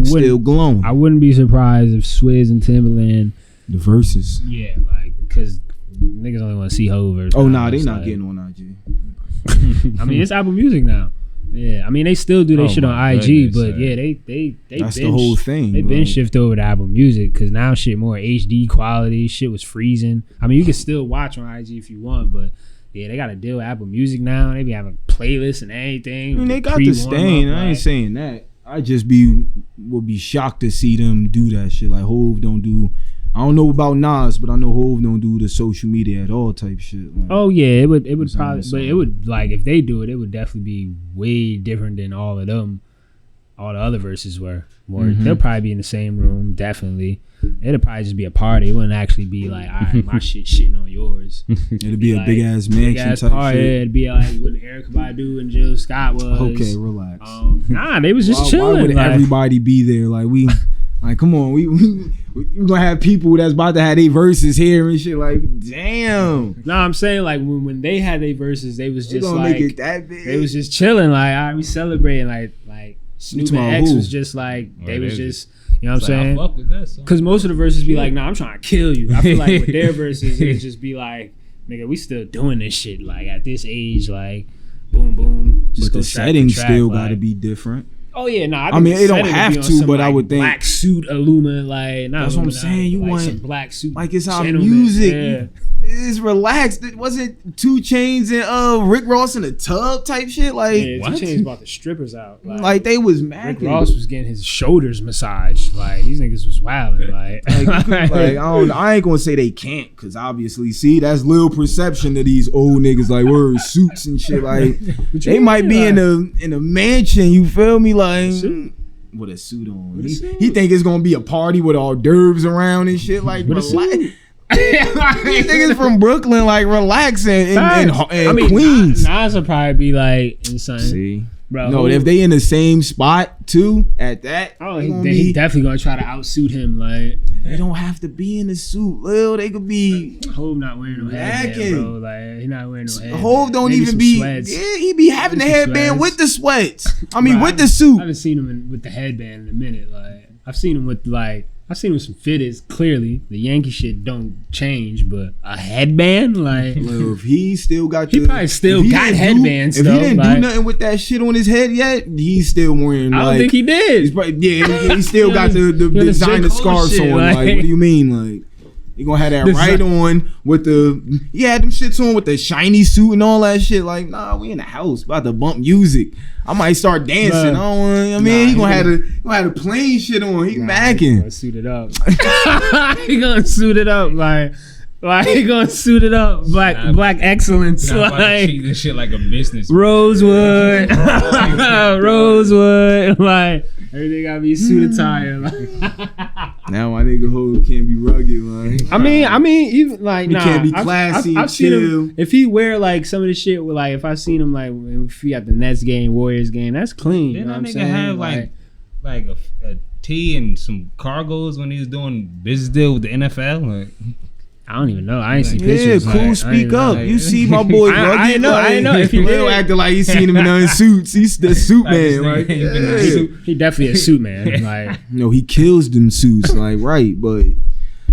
Still glowing. I wouldn't be surprised if Swizz and Timbaland, the verses. Yeah, like, cause niggas only want to see Hov. Oh nah, they not getting on IG. I mean, it's Apple Music now. Yeah, I mean, they still do their shit on IG, but yeah, they that's the whole thing. They been shift over to Apple Music because now shit more HD quality. Shit was freezing. I mean, you can still watch on IG if you want, but yeah, they got to deal with Apple Music now. They be having playlists and everything. I mean, they got the stain. I ain't saying that. I just would be shocked to see them do that shit. Like, Hov don't do. I don't know about Nas, but I know Hov don't do the social media at all type shit. Like, oh yeah, it would probably, but it would, like, if they do it, it would definitely be way different than all of them. All the other verses were more. They'll probably be in the same room, definitely. It'll probably just be a party. It wouldn't actually be like, all right, my shit shitting on yours. It'd be a like, big ass mansion type party. Shit. It'd be like what Erykah Badu and Jill Scott was. Okay, relax. Nah, they was just chilling. Why would everybody be there? Like, come on, we're gonna have people that's about to have their verses here and shit. Like, damn. No, I'm saying, like, when they had their verses, they was just like, make it that big. They was just chilling. Like, all right, we celebrating. Like Snoop and X was just like, they was just, you know what I'm saying? Fuck with that song. Cause most of the verses be like, nah, I'm trying to kill you. I feel like with their verses, it just be like, nigga, we still doing this shit. Like, at this age, like, boom, boom. Just but the settings still gotta be different. Oh yeah, nah. I mean, it don't have to, but I would think black suit, Illuma, like. That's what I'm saying. You like want some black suit, like it's our music. Yeah. It's relaxed. Was it 2 Chainz and Rick Ross in a tub type shit? Like, yeah, what? 2 Chainz brought the strippers out. Like they was mad. Rick Ross was getting his shoulders massaged. Like, these niggas was wilding. Like I ain't gonna say they can't, because obviously, see, that's little perception of these old niggas. Like, wearing suits and shit. Like, they might be in a mansion. You feel me? Like, with a suit on. He think it's gonna be a party with hors d'oeuvres around and shit. Like, relax. These niggas from Brooklyn, like, relaxing in Queens. Nas would probably be like in something. See, bro. No, if they in the same spot too, at that, he definitely gonna try to outsuit him. Like, they don't have to be in a suit, Lil. They could be. Hov not wearing no headband, bro. Like, he not wearing no headband. Hov don't Maybe even be. Sweats. Yeah, he be having the headband with the sweats. I mean, with the suit. I haven't seen him with the headband in a minute. Like, I've seen him with some fitteds. Clearly, the Yankee shit don't change, but a headband, like, well, if he still got, he probably still got headbands. If he didn't do nothing with that shit on his head yet, he's still wearing. I don't think he did. He still got the designer scarves on. Like, what do you mean, like? He gonna have that on with the them shits on with the shiny suit and all that shit. Like, nah, we in the house about to bump music. I might start dancing. He gonna have the plain shit on. He macking. He gonna suit it up. He gonna suit it up like he gonna suit it up. Black excellence. Like treat this shit like a business. Rosewood. Rosewood. Like everything gotta be suit attire. Now my nigga Ho can't be rugged. Like, I mean, even like he can't be classy. I've seen him. If he wear like some of the shit, with like if I seen him like if he got the Nets game, Warriors game, that's clean. Didn't you know that what nigga I'm have saying? like a tee and some cargos when he was doing business deal with the NFL? Like, I don't even know. I ain't see pictures. Yeah, cool. Like, speak up. You see my boy. I didn't know. If he real acting like he seen him in suits. He's the suit man. Right? He definitely a suit man. Like no, he kills them suits. Like right, but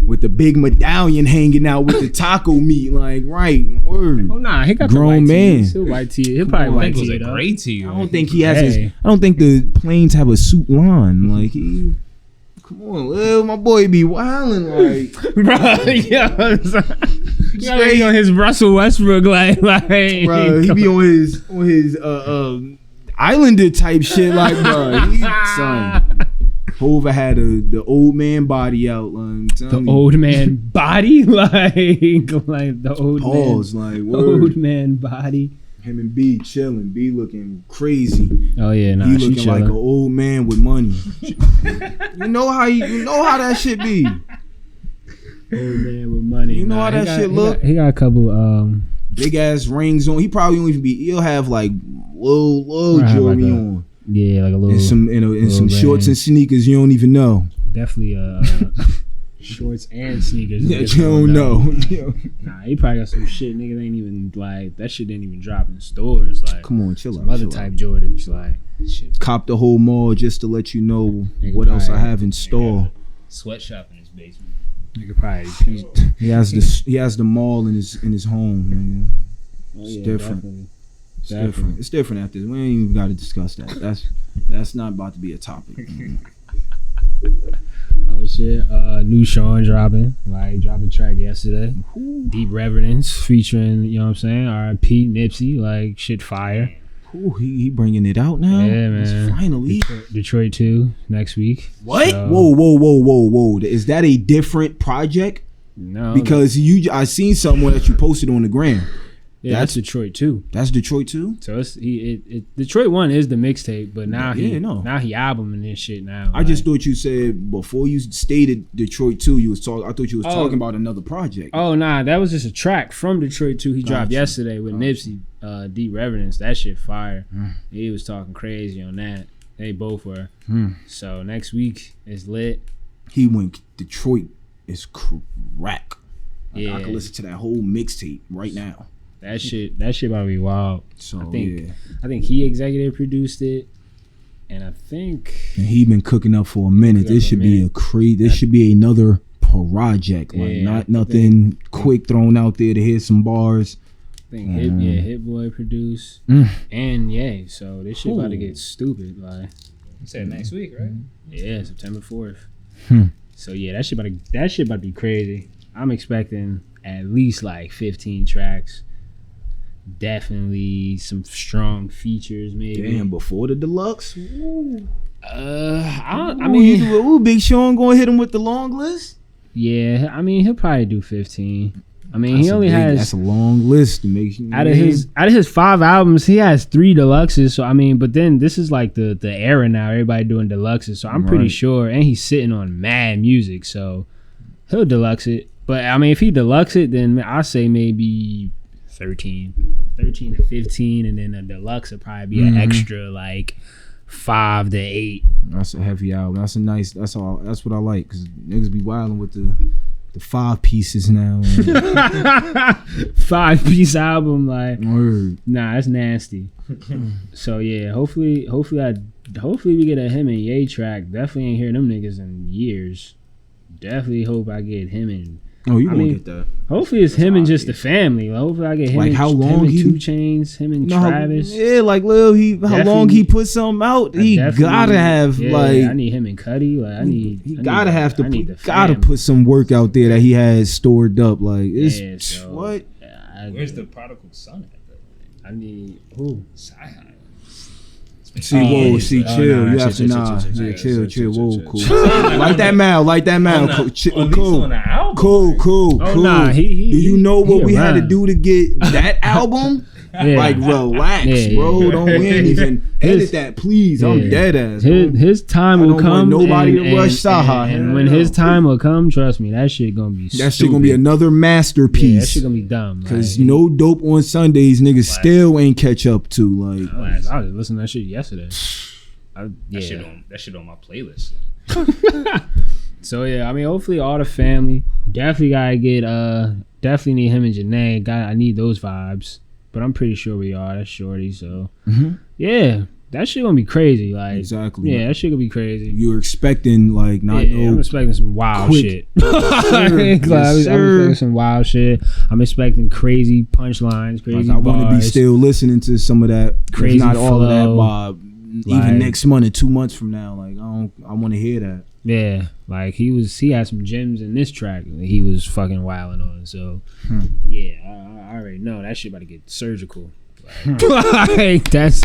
with the big medallion hanging out with the taco meat. Like right, word. Oh nah, he got grown the man. Still white tee. He'll probably white tee. It was a gray tee. I don't think he has. I don't think the planes have a suit line. Like he. Come on, Lil, my boy be wildin' like, bro. Straight on his Russell Westbrook, like, bro. He be on his Islander type shit, like, bro. Son, Hova had the old man body out, like, the old man body, like the old pause, man, like, word. Old man body. Him and B chilling, B looking crazy. Oh yeah, nah, he looking like an old man with money. you know how that shit be. Old man with money. You know how that shit look. He got a couple big ass rings on. He probably won't even be. He'll have like little jewelry like on. Yeah, like a little. And some shorts and sneakers you don't even know. Definitely shorts and sneakers. Yeah, you don't know. Nah, he probably got some shit niggas ain't even like that shit didn't even drop in stores. Like come on, chill out. Some other type Jordans, like shit. Cop the whole mall just to let you know what else I have in store. Sweatshop in his basement. Nigga probably he has the mall in his home, nigga. It's different. Definitely. It's different after this. We ain't even got to discuss that. That's not about to be a topic. Oh shit! New Sean dropping. Like dropped a track yesterday. Deep Reverence featuring, you know what I'm saying? R.I.P. Nipsey. Like shit fire. Ooh, he bringing it out now. Yeah, man. It's finally Detroit 2 next week. What? So, whoa! Is that a different project? No, because I seen somewhere that you posted on the gram. Yeah, that's Detroit 2. That's Detroit 2? So Detroit 1 is the mixtape, but now he albuming this shit now. I just thought you said before you stated Detroit 2, I thought you was talking about another project. Oh nah, that was just a track from Detroit 2 he dropped yesterday with Nipsey, Deep Reverence. That shit fire. He was talking crazy on that. They both were. So next week is lit. He went Detroit is crack. Like, I can listen to that whole mixtape right now. That shit about to be wild. So I think he executive produced it, and I think he been cooking up for a minute. This should be this should be another project, like not nothing quick thrown out there to hit some bars. I think Hit Boy produced, and so this shit about to get stupid. Like you said next week, right? Yeah, September 4th. So yeah, that shit about to be crazy. I'm expecting at least like 15 tracks. Definitely some strong features, maybe. Damn, before the deluxe. I mean, Big Sean gonna hit him with the long list. Yeah, I mean he'll probably do 15. I mean that's a long list to make. Out of his 5 albums, he has 3 deluxes. So I mean, but then this is like the era now. Everybody doing deluxes, so I'm pretty sure. And he's sitting on mad music, so he'll deluxe it. But I mean, if he deluxe it, then I say maybe 13 to 15, and then a deluxe would probably be an extra like 5 to 8. That's a heavy album. That's what I like, because niggas be wilding with the 5 pieces now. 5-piece album, like word. Nah, that's nasty. So yeah, hopefully we get a him and Ye track. Definitely ain't hear them niggas in years. Definitely hope I get him and Oh, you won't get that. Hopefully it's him and just the family. Hopefully I get him. Like how long him he 2 Chainz, him and Travis. Yeah, like Lil, how long he put something out? He gotta have I need him and Cudi. Like he gotta put some work out there that he has stored up. Like it's what? Where's the prodigal son at? I need who? Sci-Hi. Chill. You have to chill. Whoa, cool. Like that mouth. Cool. Oh, nah, do you know what we had to do to get that album? Like relax, bro. We ain't even edit that, please. I'm dead ass. His time will come. Nobody to rush Saha. And when his time will come, trust me, that shit gonna be. That shit gonna be another masterpiece. Yeah, that shit gonna be dumb. Cause no dope on Sundays, niggas still ain't catch up to. Like I was listening to that shit yesterday. That shit on my playlist. So yeah, I mean, hopefully all the family. Definitely gotta get. Definitely need him and Janae. I need those vibes. But I'm pretty sure we are. That's Shorty. So yeah, that shit gonna be crazy. Like exactly. Yeah, that shit gonna be crazy. You're expecting like I'm expecting some wild shit. I'm expecting some wild shit. I'm expecting crazy punchlines, crazy. Like, I want to be still listening to some of that, crazy, if not all of that, Bob. Even next month and 2 months from now, like I want to hear that. Yeah, like he had some gems in this track that he was fucking wilding on. So yeah, I already know that shit about to get surgical. Like that's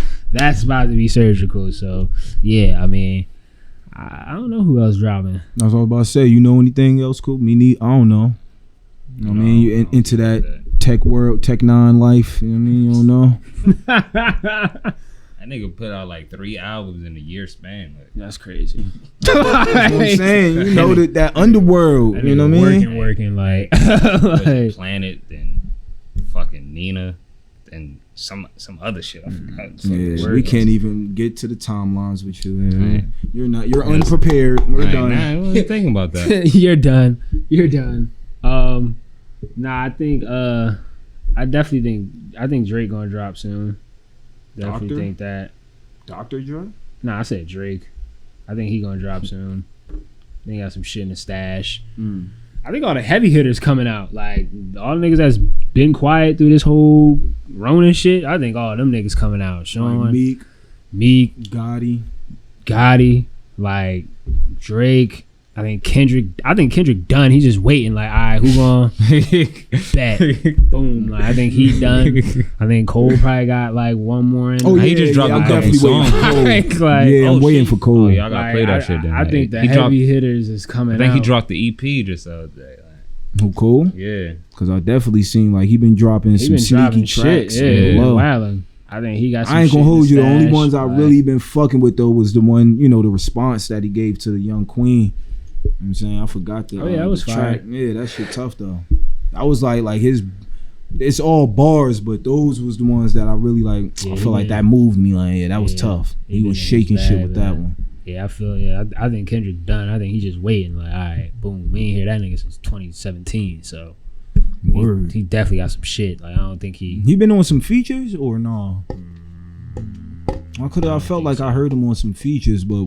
about to be surgical. So yeah, I mean, I don't know who else dropping. I was about to say, you know anything else cool? I don't know. You know what I mean, you into that tech world, Tech 9 life. You know what I mean? You don't know. That nigga put out like 3 albums in a year span. Like, that's crazy. That's what I'm saying. You know that underworld. That you know what I mean? Working like Planet, then fucking Nina, then some other shit. I forgot. Yeah, we can't even get to the timelines with you. Man. You're unprepared. We're done. Nah, what are you thinking about that? You're done. Nah, I think I think Drake gonna drop soon. Definitely think that. Dr. Dre? Nah, I said Drake. I think he gonna drop soon. They got some shit in the stash. I think all the heavy hitters coming out. Like all the niggas that's been quiet through this whole Rona shit. I think all them niggas coming out. Sean, like Meek, Gotti, like Drake. I think Kendrick done. He's just waiting. Like, all right, who gon' bet? Boom. Like, I think he done. I think Cole probably got like one more. He just dropped a couple songs. I'm waiting for Cole. Oh, y'all gotta play that shit. Then, I think the heavy hitters is coming. I think he dropped the EP just the other day. Who, Cole? Yeah, because I definitely seen like he been dropping some sneaky tracks. Yeah, wildin'. I think he got some. I ain't gonna hold you. The only ones I really been fucking with though was the one, the response that he gave to the Young Queen. You know what I'm saying? I forgot the that was track. Yeah, that shit tough though. I was like his, it's all bars, but those was the ones that I really like. I feel like that moved me. Like, that was tough. He was shaking shit with that one. Yeah, I think Kendrick done. I think he just waiting. Like, all right, boom. We ain't hear that nigga since 2017. So he definitely got some shit. Like, I don't think he been on some features or no. I felt like I heard him on some features, but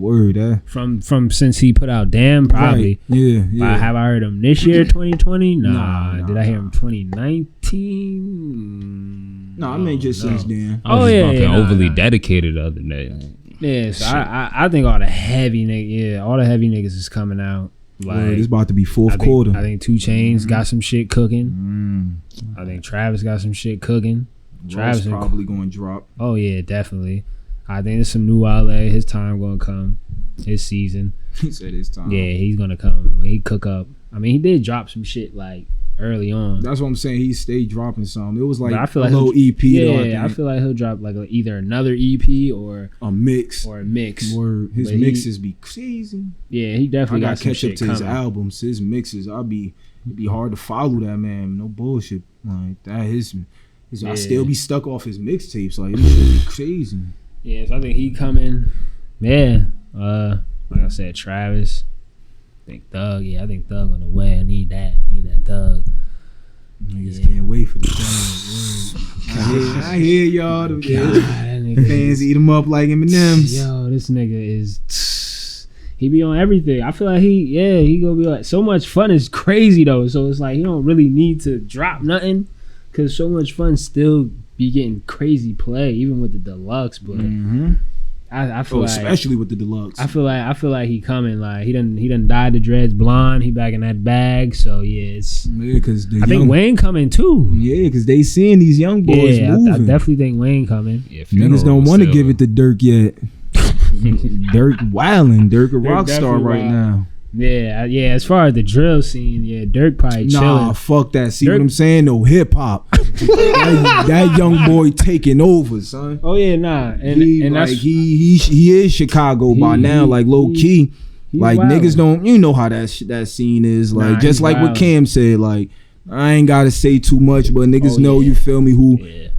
from since he put out Damn, probably. Right. Yeah. Have I heard him this year, 2020? Nah. Did I hear him 2019? No, I mean just since then. I was overly dedicated the other day. Yeah, so I think all the heavy niggas is coming out. Like, it's about to be fourth quarter. I think 2 Chainz got some shit cooking. I think Travis got some shit cooking. Travis probably going to drop. Oh yeah, definitely. I think there's some new LA. His time gonna come. His season. He said his time. Yeah, he's gonna come when he cook up. I mean, he did drop some shit like early on. That's what I'm saying. He stayed dropping some. It was like I feel a little EP. Yeah, I feel like he'll drop like either another EP or a mix. His mixes be crazy. Yeah, he definitely got some catch shit up to coming. his albums. His mixes, it'd be hard to follow that man. No bullshit like that. I still be stuck off his mixtapes. Like, it should be crazy. Yeah, so I think he coming. Yeah. Like I said, Travis. I think Thug. Yeah, I think Thug on the way. I need that Thug. Niggas can't wait for the Thug. I hear y'all. The fans eat him up like M&M's. Yo, this nigga is. He be on everything. I feel like he gonna be like, so much fun is crazy though. So it's like he don't really need to drop nothing, cause so much fun still be getting crazy play even with the deluxe. But I feel like, especially with the deluxe. I feel like he coming. Like he done dyed the dreads blonde. He back in that bag. So yeah, because I think Wayne coming too. Yeah, because they seeing these young boys moving. I definitely think Wayne coming. Yeah, niggas don't want to give it to Dirk yet. Dirk wildin'. Dirk a rock star right now. Yeah. As far as the drill scene, Dirk probably chilling. Nah, fuck that. See what I'm saying? No hip hop. that young boy taking over, son. Oh yeah, nah. And he is Chicago by now, like low key. Like wild. Niggas don't, you know how that scene is. Like just like wild. What Cam said. Like I ain't gotta say too much, but niggas know you feel me. Who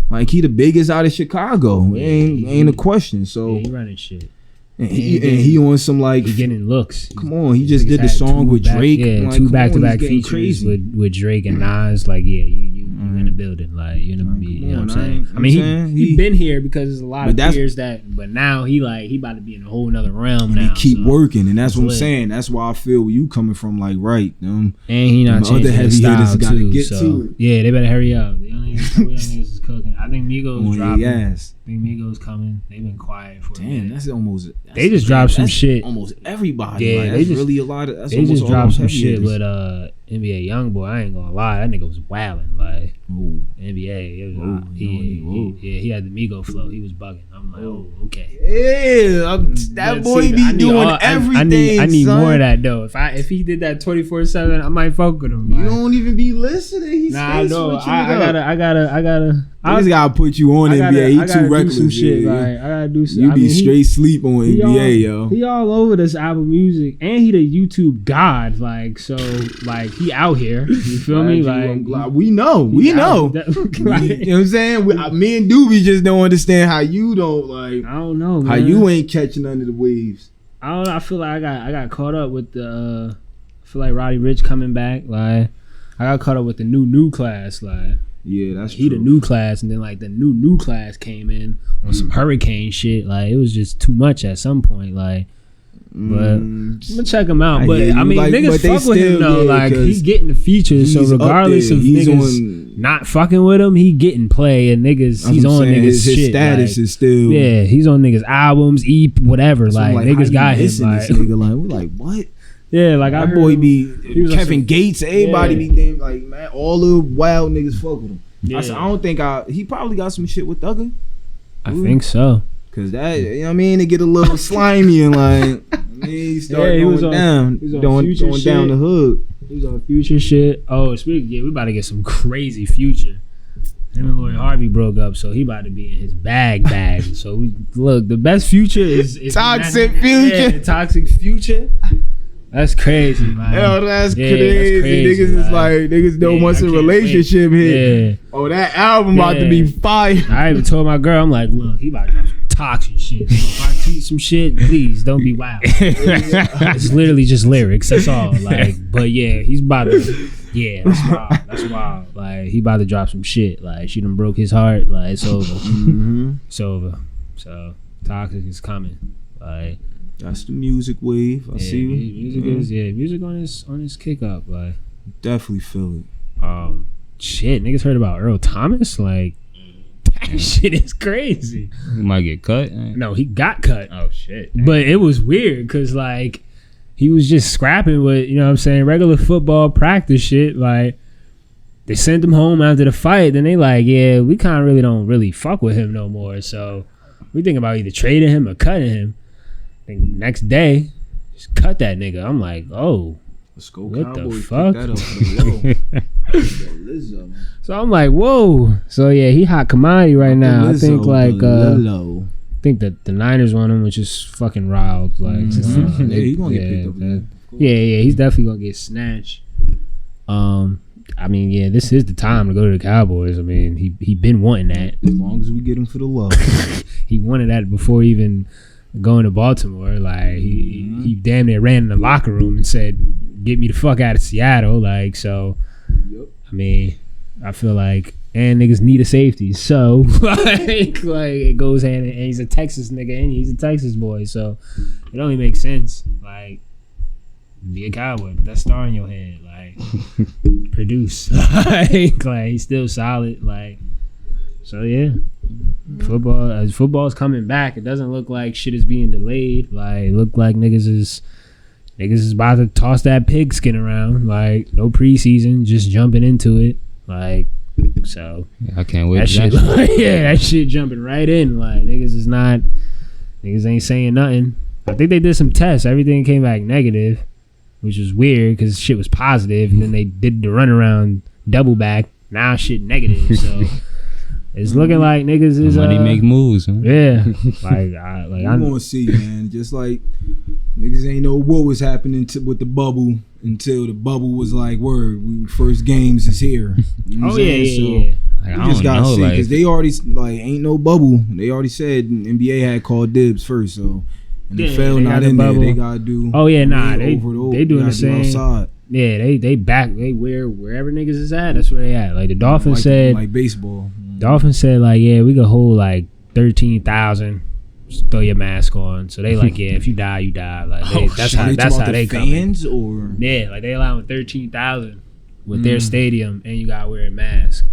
like he the biggest out of Chicago? Ain't a question. So he running shit. And he on some like he getting looks. Come on, he just did the song with Drake. Yeah, like, 2 back-to-back features with Drake and Nas. Like you in the building. Like you in the you know what I'm saying. I mean he been here because there's a lot of years but now he about to be in a whole nother realm now. He keep working, and that's what I'm saying. That's why I feel where you coming from. Like right, and he not changing his style too. Get to it. Yeah, they better hurry up. The young niggas is cooking. I think Migos dropping. Yes. I think Migos coming. They've been quiet for. Damn, that's almost. They just dropped some shit. Almost everybody. Yeah, like, they just really a lot of. They just dropped some shit with NBA YoungBoy. I ain't gonna lie, that nigga was wilding. Like NBA, it was he had the Migo flow. He was bugging. I'm like, okay. Yeah, that boy be doing everything. I need more of that though. If he did that 24/7, I might fuck with him. You don't even be listening. I know. I gotta. I just gotta put you on NBA. He too reckless. Some shit. Like, I gotta do some. You be straight sleep on NBA, yo. He all over this Apple Music, and he the YouTube god. Like so, like he out here. You feel me? Like we know. You know what I'm saying? Me and Doobie just don't understand how you don't like. I don't know, man. How you ain't catching under the waves. I don't know. I feel like I got caught up with the. I feel like Roddy Ricch coming back. Like I got caught up with the new class. Like. Yeah, that's true. He the new class, and then like the new class came in on some hurricane shit. Like it was just too much at some point. Like, but I'm gonna check him out. But I mean, niggas fuck with him though. Like he's getting the features. So regardless of niggas not fucking with him, he getting play and niggas. He's on niggas his shit. His status is still he's on niggas albums, whatever. Like niggas got him. Like we're like what? Yeah, like that boy be Kevin Gates, everybody be damn like man, all the wild niggas fuck with him. Yeah. I don't think he probably got some shit with Thugger. I think so. Cause that you know what I mean, they get a little slimy and like he started going down. Going down the hood. He was on Future shit. Oh, we about to get some crazy Future. Him and Lloyd Harvey broke up, so he about to be in his bag. So look, the best Future is Toxic Future. Yeah, Toxic Future. That's crazy, man. Hell, that's crazy. Niggas is like, niggas don't want a relationship here. Yeah. Oh, that album about to be fire. I even told my girl, I'm like, look, he about to do some toxic shit. So if I tweet some shit, please don't be wild. It's literally just lyrics. That's all. Like, but yeah, he's about to. Yeah, that's wild. That's wild. Like, he about to drop some shit. Like, she done broke his heart. Like, it's over. It's over. So, toxic is coming. Like. That's the music wave. I see you. Music on his kick up. Like definitely feel it. Shit, niggas heard about Earl Thomas. Like that shit is crazy. He might get cut. No, he got cut. Oh shit. But it was weird because like he was just scrapping with what I'm saying, regular football practice shit. Like they sent him home after the fight. Then they like, yeah, we kind of really don't really fuck with him no more. So we think about either trading him or cutting him. Next day, just cut that nigga. I'm like, oh, let's go. What the fuck? So I'm like, whoa. So yeah, he hot commodity right now. I think like, I think that the Niners want him, which is fucking riled. Like, he gonna get picked up. Yeah, he's definitely gonna get snatched. I mean, yeah, this is the time to go to the Cowboys. I mean, he been wanting that. As long as we get him for the love. He wanted that before even going to Baltimore. Like he damn near ran in the locker room and said, "Get me the fuck out of Seattle." Like so. Yep. I mean, I feel like and niggas need a safety. So like it goes hand in hand. He's a Texas nigga and he's a Texas boy, so it only makes sense. Like, be a Cowboy, put that star in your head, like produce. like he's still solid. Like, so yeah. Football's coming back. It doesn't look like shit is being delayed. Like, it look like niggas is about to toss that pigskin around. Like, no preseason, just jumping into it. Like, so I can't wait. That shit, that shit jumping right in. Like, niggas ain't saying nothing. I think they did some tests. Everything came back negative, which was weird because shit was positive, and then they did the runaround double back. Now shit negative. So. It's looking like niggas is money make moves, huh? Yeah. I'm gonna see, man. Just like niggas ain't know what was happening with the bubble until the bubble was like, word, first games is here. You know yeah. Like, we just gotta see because they already ain't no bubble. They already said NBA had called dibs first, so NFL not in there. They gotta do. Oh yeah, they doing the same. Outside. Yeah, they wherever niggas is at. That's where they at. Like the Dolphins said, like baseball. Dolphins said like, yeah, we could hold like 13,000. Just throw your mask on. So they like, yeah, if you die, you die. Like that's how they fans or yeah, like they allowing 13,000 with their stadium, and you gotta wear a mask.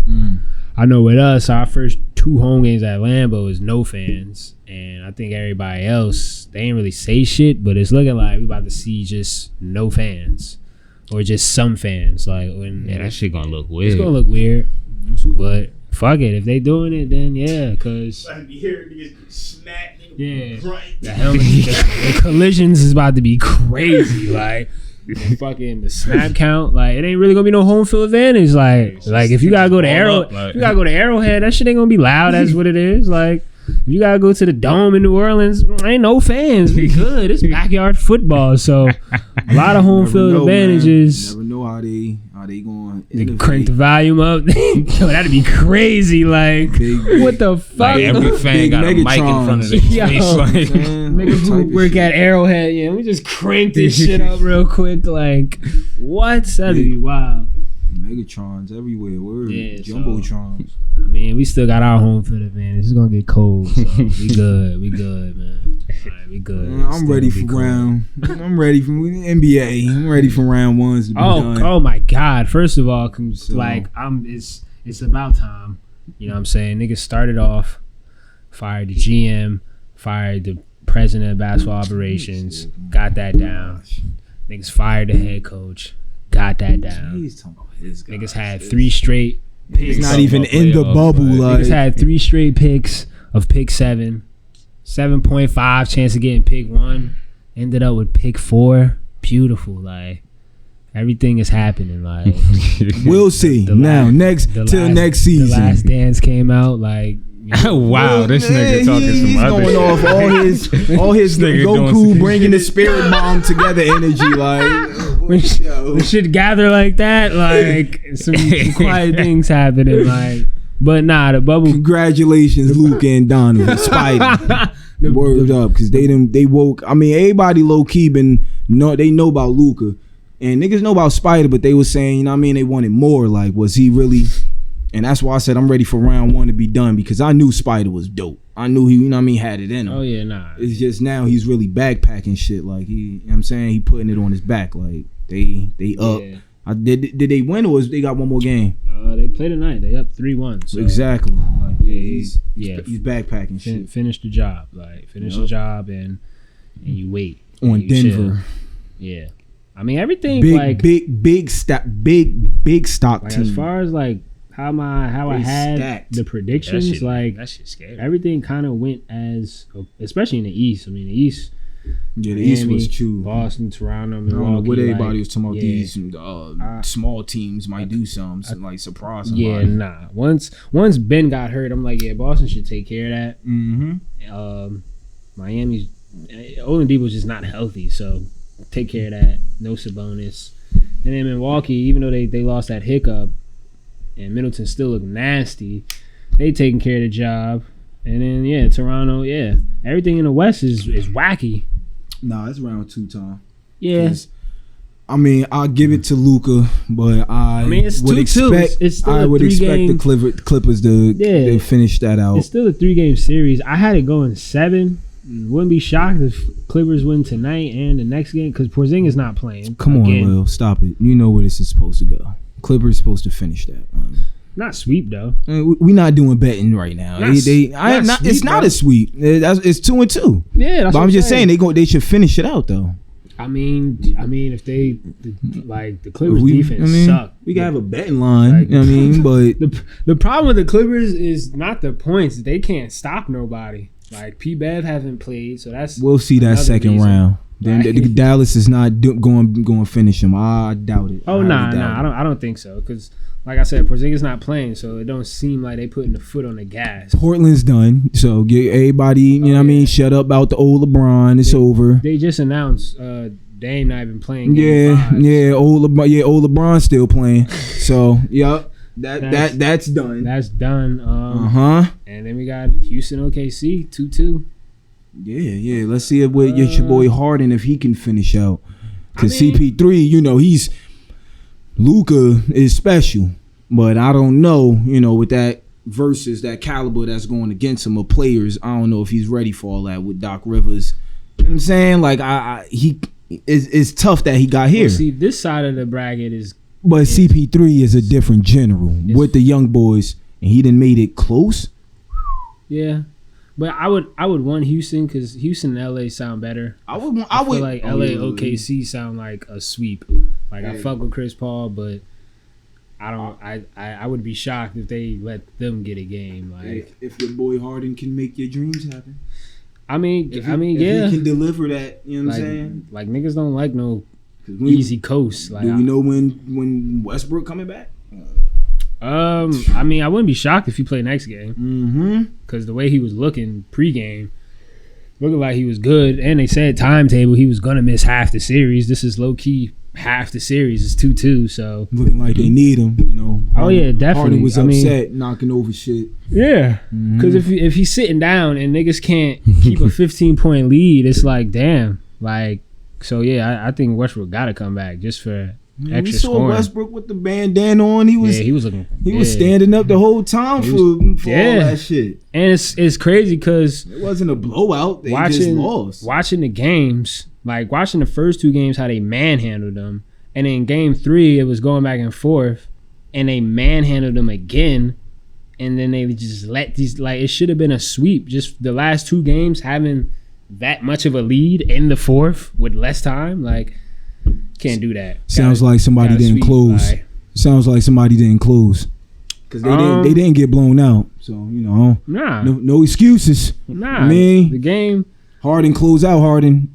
I know with us, our first 2 home games at Lambeau is no fans, and I think everybody else they ain't really say shit, but it's looking like we about to see just no fans or just some fans. Like that shit gonna look weird. It's gonna look weird, but. Fuck it, if they doing it, then yeah, cause yeah, the helmet, the collisions is about to be crazy. Like the snap count, like it ain't really gonna be no home field advantage. Like if you gotta go to Arrowhead, that shit ain't gonna be loud. That's what it is. Like if you gotta go to the Dome in New Orleans, ain't no fans. Be good. It's backyard football, so a lot of home field advantages. Never know how they going. They crank the volume up. Yo, that'd be crazy. Like, what the fuck? Like every fan got a mic in front of their face. Like, niggas who work at Arrowhead, yeah, we just crank this shit up real quick. Like, what? That'd be wild. Megatrons everywhere. We're Jumbotrons. I mean, we still got our home field advantage. It's gonna get cold, so we good, man. All right, we good. I'm ready for round. I'm ready for NBA. I'm ready for round ones to be done. Oh my God! First of all, it's about time. You know what I'm saying? Niggas started off, fired the GM, fired the president of basketball operations, got that down. Niggas fired the head coach, got that down. Niggas had 3 straight picks. It's not even in the bubble. Niggas had 3 straight picks of pick 7, 7.5 chance of getting pick 1. Ended up with pick 4. Beautiful, like everything is happening. Like we'll see. Next season. The Last Dance came out. Like wow, this nigga talking some other shit. Off all his Goku bringing the spirit bomb together energy. Like when shit gather like that, like some quiet things happening. Like, but nah, the bubble. Congratulations, Luke and Donovan, Spidey. Word up, because they woke. I mean, everybody low key they know about Luka, and niggas know about Spider, but they was saying, you know what I mean, they wanted more. Like, was he really? And that's why I said I'm ready for round 1 to be done, because I knew Spider was dope. I knew he, you know what I mean, had it in him. Oh yeah, nah. It's just now he's really backpacking shit. Like he, you know what I'm saying, he putting it on his back. Like they up. Yeah. Did they win, or they got one more game? They play tonight. They up 3-1. So, exactly. Like, he's backpacking shit. Finish the job. Like finish the job and you wait on Denver. Chill. Yeah. I mean everything big stock like, team. As far as like how I had stacked the predictions, that shit scary. Everything kind of went as, especially in the East. I mean, the East. Yeah, the Miami, East was true. Boston, Toronto, Milwaukee. I don't know what everybody was talking about. These small teams might do something like surprise somebody. Yeah, nah. Once Ben got hurt, I'm like, yeah, Boston should take care of that. Mm-hmm. Miami's Oladipo's just not healthy, so take care of that. No Sabonis. And then Milwaukee, even though they lost that hiccup, and Middleton still look nasty, they taking care of the job. And then Toronto, everything in the West is wacky. Nah, it's round 2 time. Yeah. I mean, I'll give it to Luka, but it's would 2-2. expect It's still I a would expect 3-game the Clippers to finish that out. It's still a 3-game series. I had it going 7. Wouldn't be shocked if Clippers win tonight and the next game because Porzingis not playing. Come on, Will, stop it. You know where this is supposed to go. Clippers supposed to finish that. Not sweep though. We're not doing betting right now. It's not a sweep. It's 2-2. Yeah, that's but I'm just saying they should finish it out though. I mean, if they like the Clippers defense suck. We gotta have a betting line. But the problem with the Clippers is not the points. They can't stop nobody. Like P-Bev hasn't played, so that's we'll see that second reason. Round. Then Dallas is not going to finish him. I doubt it. Oh I don't think so because. Like I said, Porzingis not playing, so it don't seem like they putting the foot on the gas. Portland's done, so get everybody, shut up about the old LeBron. It's over. They just announced Dame not even playing. Old LeBron's still playing. So, that's done. That's done. And then we got Houston OKC 2-2. Yeah. Let's see if your boy Harden if he can finish out. Because CP3, he's. Luka is special, but I don't know, with that versus that caliber that's going against him of players, I don't know if he's ready for all that with Doc Rivers. You know what I'm saying? Like it's tough that he got here. Well, see, this side of the bracket is CP3 is a different general with the young boys, and he done made it close. Yeah. But I would want Houston because Houston and LA sound better. I feel like LA OKC sound like a sweep. Like I fuck with Chris Paul, but I would be shocked if they let them get a game. Like if your boy Harden can make your dreams happen. If he can deliver that, you know what I'm saying? Like niggas don't like no easy coast. Like do we know when Westbrook coming back? I wouldn't be shocked if he played next game. Because the way he was looking pregame, looking like he was good. And they said timetable he was gonna miss half the series. This is low key half the series. It's 2-2. So looking like they need him. Definitely. Harden was upset, knocking over shit. Yeah, because if he's sitting down and niggas can't keep a 15-point lead, it's like damn. Like so I think Westbrook got to come back just for. We saw scoring. Westbrook with the bandana on. He was looking. He was standing up the whole time for all that shit. And it's crazy because it wasn't a blowout. They just lost. Watching the games, like watching the first 2 games, how they manhandled them, and in game 3 it was going back and forth, and they manhandled them again, and then they just let these it should have been a sweep. Just the last 2 games having that much of a lead in the 4th with less time, can't do that. Sounds like somebody didn't close. Sounds like somebody didn't close because they didn't get blown out. So no excuses. The game Harden close out Harden.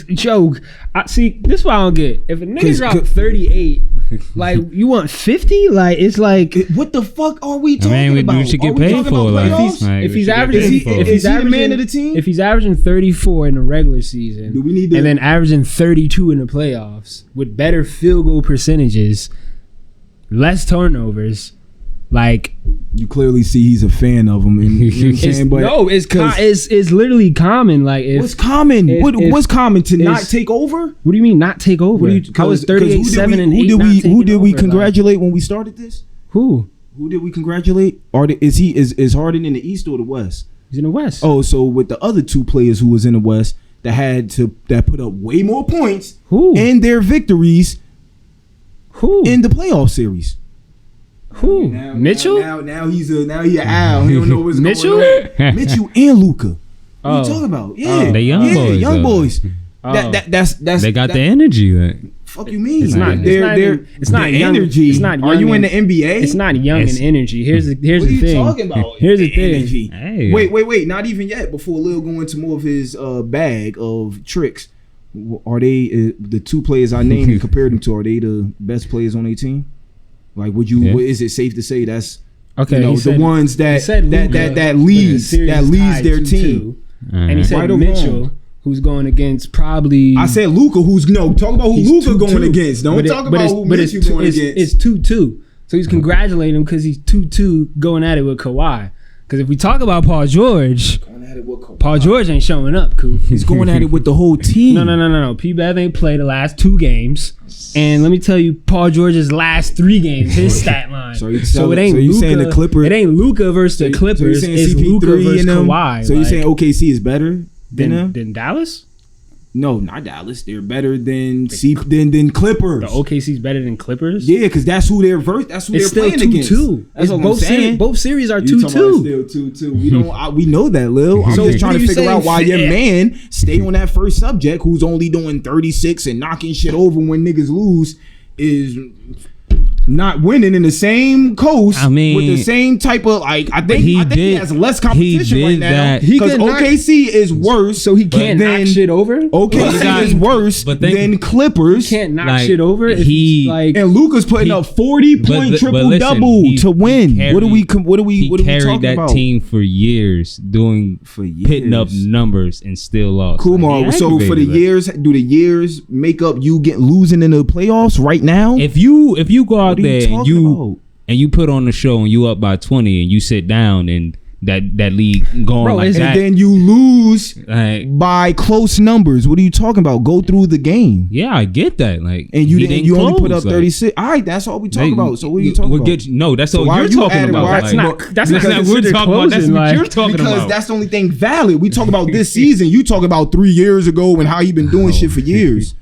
Joe. See, this is what I don't get. If a nigga drop 38, you want 50? It's like what the fuck are we talking about? We should get paid for. If he's averaging, if he's the man of the team, if he's averaging 34 in the regular season, and then averaging 32 in the playoffs with better field goal percentages, less turnovers. You clearly see he's a fan of him. And, you know what I'm saying? It's literally common. What's common? What's common to not take over? What do you mean not take over? I was 38-7 and 8. Who did we congratulate when we started this? Who did we congratulate? Or is Harden in the East or the West? He's in the West. Oh, so with the other 2 players who was in the West that put up way more points in their victories in the playoff series. Who? Mitchell? Now he's an owl. He don't know what's Mitchell? going on. Mitchell and Luka. What are you talking about? Yeah, the young boys. That's they got the energy. Fuck you mean? It's not young energy. It's not young. Are you in the NBA? It's not young in energy. Here's the thing. What are you talking about? Here's the thing. Energy. Hey. Wait. Not even yet. Before Lil go into more of his bag of tricks, are they the 2 players I named and compared them to? Are they the best players on their team? Would you? Is it safe to say that's okay? The ones that leads their team? And he said Mitchell, who's going against probably. I said Luka, talk about who Luka going against. Don't talk about who Mitchell going against. It's 2-2. So he's congratulating him because he's 2-2 going at it with Kawhi. Because if we talk about Paul George, Paul George ain't showing up, Coop. He's going at it with the whole team. No. P-Bev ain't played the last 2 games. And let me tell you, Paul George's last 3 games, his stat line. So it ain't Luka. It ain't Luka versus the Clippers. It's Luka versus Kawhi. So you're saying OKC is better than Dallas? No, not Dallas. They're better than Clippers. The OKC's better than Clippers? Yeah, because that's who they're That's who they're playing against. It's still 2-2. That's what both saying. Both series are 2-2. Still 2-2. We know that, Lil. I'm just trying to figure out why your man stay on that first subject, who's only doing 36 and knocking shit over when niggas lose, is not winning in the same coast with the same type of I think he has less competition right now because OKC is worse, so he can't knock shit over. OKC is worse than Clippers. He can't knock shit over. And Luka's putting up 40-point triple double to win. What are we talking about? He carried that team for years, pitting up numbers and still lost. Kumar, so for the years, do the years make up you losing in the playoffs right now? If you go out there and you put on the show and you up by 20 and you sit down and that league going like that, and then you lose by close numbers. What are you talking about? Go through the game. Yeah, I get that. And you only put up 36. All right, that's all we talk about. So what are you talking about? That's all you're talking about. That's not what we're talking about. That's what you're talking about. Because that's the only thing valid. We talk about this season. You talk about 3 years ago and how you been doing shit for years.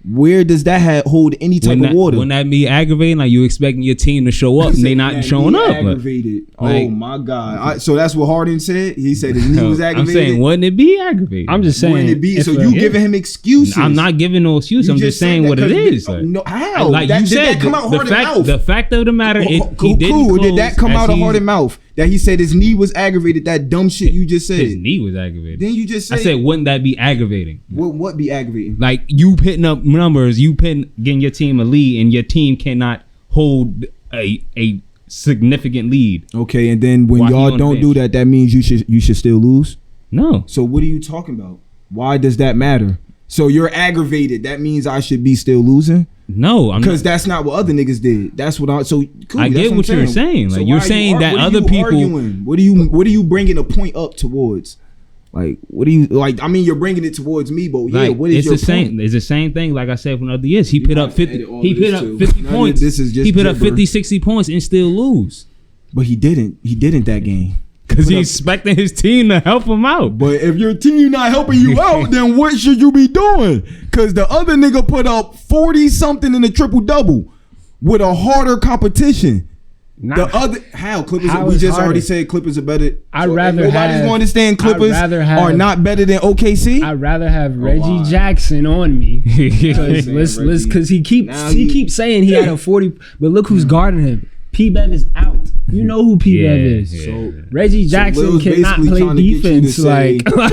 Where does that hold any type of water? Wouldn't that be aggravating? Like you expecting your team to show up and they not showing up? Aggravated. Oh my God! So that's what Harden said. He said his knee was aggravated. I'm saying, wouldn't it be aggravating? I'm just saying. Wouldn't it be? So you giving him excuses? I'm not giving no excuse. I'm just saying what it is. No, how? Like you said, the fact of the matter, he didn't close. Did that come out of Harden's mouth? That he said his knee was aggravated. That dumb shit you just said. His knee was aggravated. Then you just said. I said, wouldn't that be aggravating? What be aggravating? Like you pitting up numbers, getting your team a lead, and your team cannot hold a significant lead. Okay, and then when y'all don't do that, that means you should still lose? No. So what are you talking about? Why does that matter? So you're aggravated. That means I should be still losing? No, because that's not what other niggas did. That's what I get what you're saying. Like you're saying that other people. What are you bringing a point up towards? Like what do you like? I mean, you're bringing it towards me, but yeah, what is your point? It's the same thing. Like I said from other years, he put up 50 points. He put up 50, 60 points and still lose. But he didn't. He didn't that game. Because he's expecting his team to help him out. But if your team not helping you out, then what should you be doing? Because the other nigga put up 40-something in a triple-double with a harder competition. Clippers? We just already said Clippers are better. Nobody's going to understand Clippers are not better than OKC. I'd rather have Reggie Jackson on me because he keeps saying he had a 40, but look who's guarding him. P-Bev is out. You know who P-Bev is. So Reggie Jackson cannot play defense.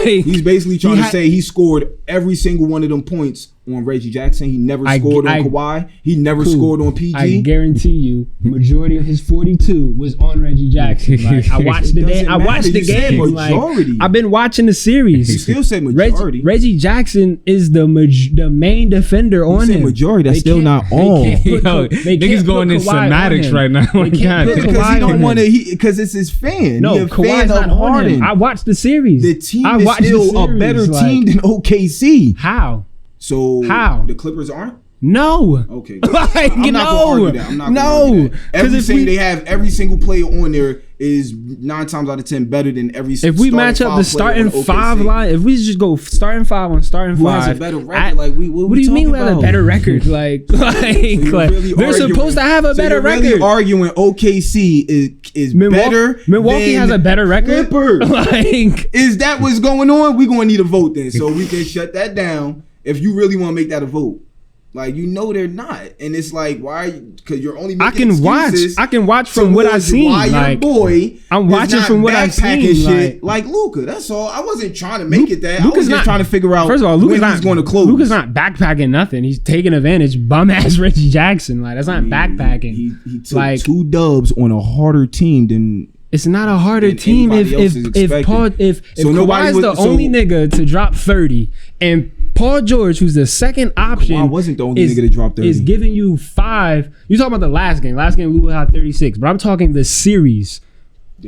He's basically trying to say he scored every single one of them points on Reggie Jackson. He never scored on Kawhi. He never scored on PG. I guarantee you, majority of his 42 was on Reggie Jackson. I watched the game. I've been watching the series. You still say majority. Reggie Jackson is the main defender on him. Majority. That's still not all. Niggas going in semantics right now. Because he don't want to. Because it's his fan. No, Kawhi's not on him. I watched the series. The team is still a better team than OKC. How? So how the Clippers aren't? No. Okay. I'm not gonna argue that. I'm not gonna argue that. Everything they have, every single player on there is 9 times out of 10 better than every. If we match up the starting 5 line, if we just go starting 5 on starting 5, who has a better record? What do you mean we have a better record? They're supposed to have a better record. Really arguing OKC is better. Milwaukee has a better record. Clippers. Is that what's going on? We're gonna need a vote then, so we can shut that down. If you really want to make that a vote. They're not, and it's like why? Because you're only making excuses. I can watch from what I've seen. Why your boy? I'm watching from what I've seen. Shit like Luka. That's all. I wasn't trying to make it that. I was just trying to figure out. First of all, Luka's going to close. Luka's not backpacking nothing. He's taking advantage. Bum ass Reggie Jackson. That's not backpacking. He took 2 dubs on a harder team than. It's not a harder team if Kawhi's the only nigga to drop 30 and Paul George, who's the second option, Kawhi wasn't the only nigga to drop 30. Is giving you 5. You talking about the last game? Last game, Luka had 36, but I'm talking the series.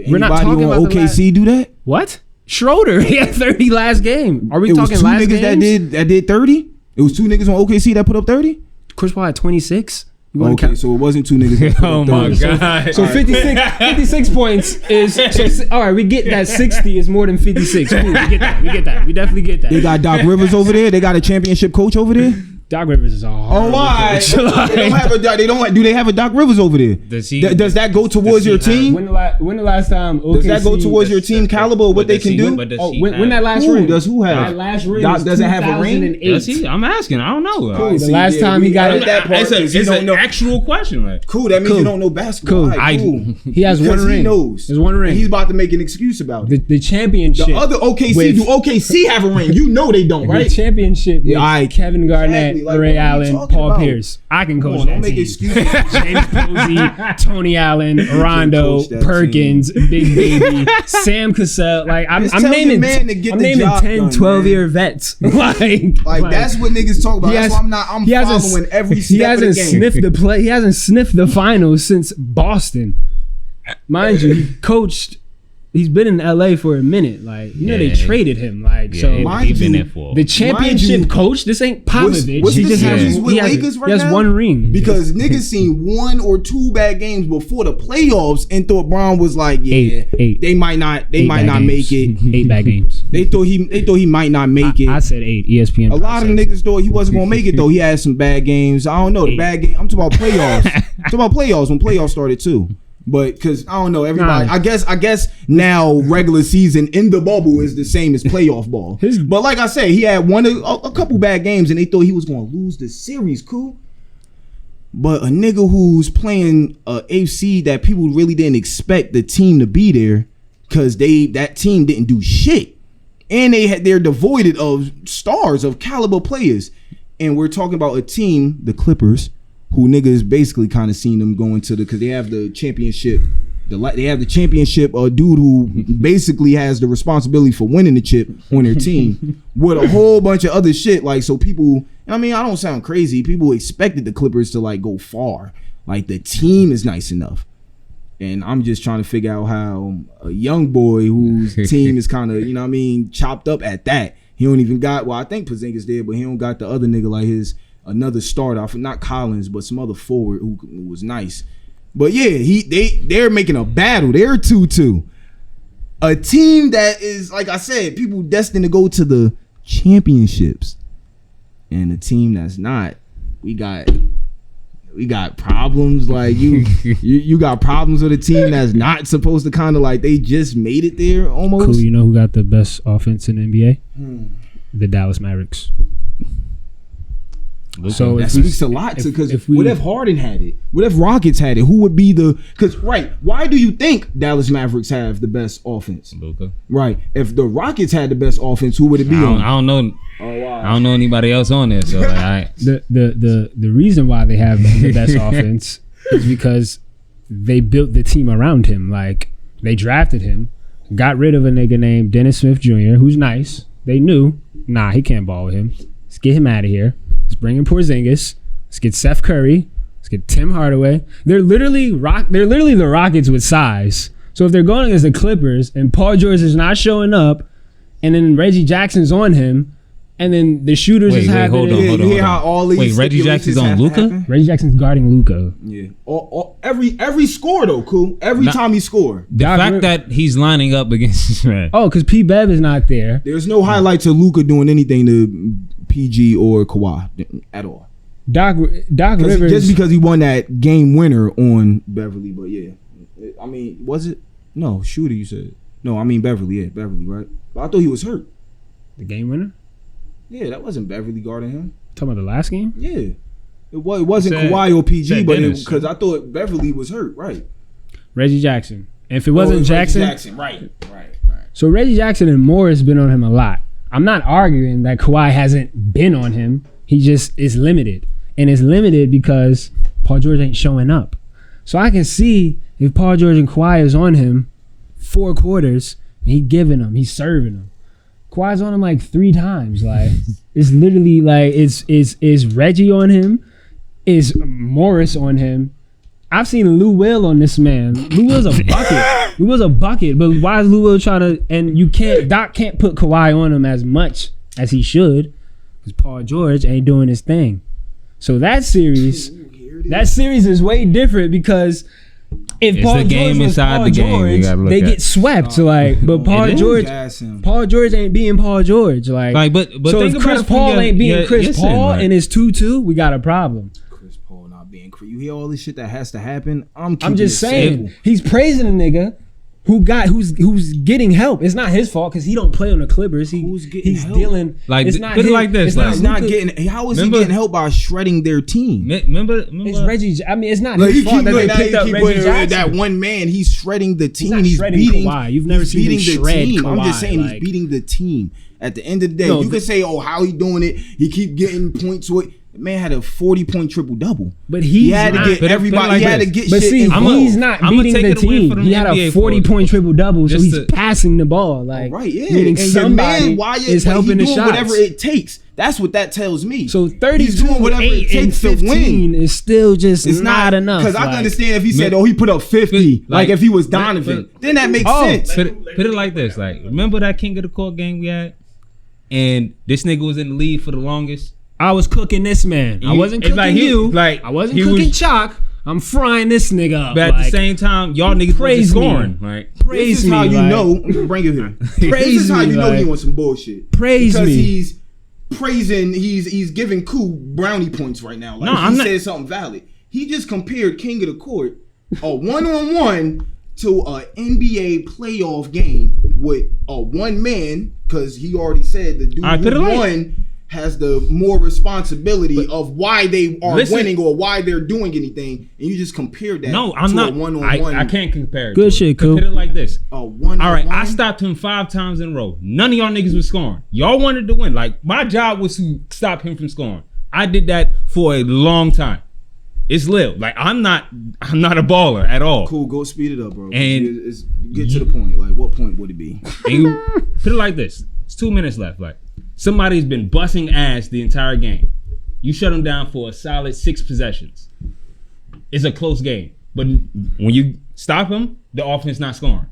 We're not talking about OKC do that. What? Schroeder, he had 30 last game. Are we it talking was two last niggas games? that did 30? It was 2 niggas on OKC that put up 30? Chris Paul had 26. Okay, so it wasn't 2 niggas that put Oh up my 30. god. So 56 points is all right. We get that 60 is more than 56. Cool, we get that. We definitely get that. They got Doc Rivers over there. They got a championship coach over there. Doc Rivers is a hard. Oh, why? They don't have a. They don't. Do they have a Doc Rivers over there? Does that go towards your team? When the last time? OKC, does that go towards your team caliber? What they can do? When that last ring? Who have? That last ring. Doc doesn't have a ring. Does he? I'm asking. I don't know. Cool. The last time he got it. It's an actual question. Like, cool. That means you don't know basketball. Cool. He has one ring. He knows. There's one ring. And he's about to make an excuse about it. The championship. The other OKC. Do OKC have a ring? You know they don't, right? The championship. With Kevin Garnett, Ray Allen, Paul Pierce. I can coach that don't make team. excuses. James Posey, Tony Allen, Rondo, Perkins, Big Baby, Sam Cassell. Like I'm naming 10, 12 year vets. like that's what niggas talk about. That's why I'm following every step of the game. He hasn't sniffed the finals since Boston. Mind you, he coached. He's been in LA for a minute. Like, they traded him. Like, so he's been there for the championship coach. This ain't Popovich. What's he just has with Lakers right now? He has one ring. Because niggas seen 1 or 2 bad games before the playoffs and thought Brown was like, eight. They might not make it. 8 bad games. They thought he might not make it. I said 8. ESPN. A lot of niggas thought he wasn't gonna make it though. He had some bad games. I don't know the bad game. I'm talking about playoffs. I'm talking about playoffs when playoffs started too. But because I don't know, everybody. I guess now regular season in the bubble is the same as playoff ball. But like I said, he had a couple bad games, and they thought he was going to lose the series. Cool. But a nigga who's playing AFC that people really didn't expect the team to be there because that team didn't do shit, and they're devoid of stars of caliber players, and we're talking about a team, the Clippers, who niggas basically kind of seen them going to because they have the championship. They have the championship dude who basically has the responsibility for winning the chip on their team with a whole bunch of other shit. Like, so people, I mean, I don't sound crazy. People expected the Clippers to like go far. Like, the team is nice enough. And I'm just trying to figure out how a young boy whose team is kind of, chopped up at that. He don't even got, I think Porzingis did, but he don't got the other nigga like another starter, not Collins, but some other forward who was nice. But yeah, they're making a battle. They're 2-2. A team that is, like I said, people destined to go to the championships. And a team that's not. We got problems. Like you got problems with a team that's not supposed to kind of like they just made it there almost. Cool, you know who got the best offense in the NBA? The Dallas Mavericks. So that speaks a lot to because what if Harden had it? What if Rockets had it? Who would be why do you think Dallas Mavericks have the best offense? Luka. Right. If the Rockets had the best offense, who would it be on? I don't know. Oh, wow. I don't know anybody else on there. So the reason why they have the best offense is because they built the team around him. Like, they drafted him, got rid of a nigga named Dennis Smith Jr., who's nice. They knew, he can't ball with him. Let's get him out of here. Let's bring in Porzingis. Let's get Seth Curry. Let's get Tim Hardaway. They're literally the Rockets with size. So if they're going against the Clippers and Paul George is not showing up, and then Reggie Jackson's on him, and then the shooters is happening. Hold on. Wait, Reggie Jackson's on Luka? Reggie Jackson's guarding Luka. Yeah. Every score though, cool. Every time he score. The fact that he's lining up against because P. Bev is not there. There's no highlights of Luka doing anything to PG or Kawhi at all. Doc Rivers, just because he won that game winner on Beverly, but yeah, I mean, was it? No, Shooter, you said. No, I mean Beverly, right? But I thought he was hurt. The game winner? Yeah, that wasn't Beverly guarding him. Talking about the last game? Yeah, it wasn't Kawhi or PG, but because I thought Beverly was hurt, right? Reggie Jackson. And if it wasn't Jackson, right. So Reggie Jackson and Morris been on him a lot. I'm not arguing that Kawhi hasn't been on him. He just is limited. And it's limited because Paul George ain't showing up. So I can see if Paul George and Kawhi is on him 4 quarters, and he's serving him. Kawhi's on him like 3 times. Like, it's literally like, is Reggie on him? Is Morris on him? I've seen Lou Will on this man. Lou Will's a bucket. Lou Will's a bucket. But why is Lou Will trying to? And Doc can't put Kawhi on him as much as he should, because Paul George ain't doing his thing. So that series is way different because if it's Paul the game George was inside Paul the game. George, they get swept. But Paul George ain't being Paul George. But so if Chris Paul ain't being Chris Paul and it's 2-2, we got a problem. You hear all this shit that has to happen. I'm just saying he's praising a nigga who's getting help. It's not his fault because he don't play on the Clippers. He's help? Dealing it's not his, like this. He's not getting. How is he getting help by shredding their team? Remember it's Reggie. I mean, it's not his fault that they picked up Reggie Jackson. That one man, he's shredding the team. He's beating Kawhi. You've never seen him shred Kawhi. I'm just saying he's beating the team. At the end of the day, you can say, how he doing it? He keep getting points with. The man had a 40-point triple-double. But he had to get everybody. He had to get shit. But see, he's not beating the team. He had a NBA 40-point triple-double, so he's passing the ball. Meaning somebody is helping the shots. Whatever it takes. That's what that tells me. So 32, 8, and 15 is still just not enough. Because I can understand if he said, he put up 50, if he was Donovan. Then that makes sense. Put it like this. Remember that King of the Court game we had? And this nigga was in the lead for the longest. I was cooking this man. I wasn't cooking you. I wasn't cooking Chalk. I'm frying this nigga up. But at the same time, y'all niggas wasn't scoring. Praise me. This is how you know. Bring it here. This is how you know he wants some bullshit. Praise me. Because he's praising, he's giving Koo brownie points right now. He said something valid. He just compared King of the Court, a one-on-one, to an NBA playoff game with a one man, because he already said the dude who won has the more responsibility of why they are winning or why they're doing anything, and you just compare that. No, I'm not. A one-on-one. I can't compare it. Good shit, cool. Put it like this. A one-on-one. All right, I stopped him 5 times in a row. None of y'all niggas was scoring. Y'all wanted to win. My job was to stop him from scoring. I did that for a long time. It's Lil. I'm not a baller at all. Cool, go speed it up, bro. And get to the point. What point would it be? And you put it like this. It's 2 minutes left. Somebody's been busting ass the entire game. You shut them down for a solid 6 possessions. It's a close game. But when you stop him, the offense not scoring.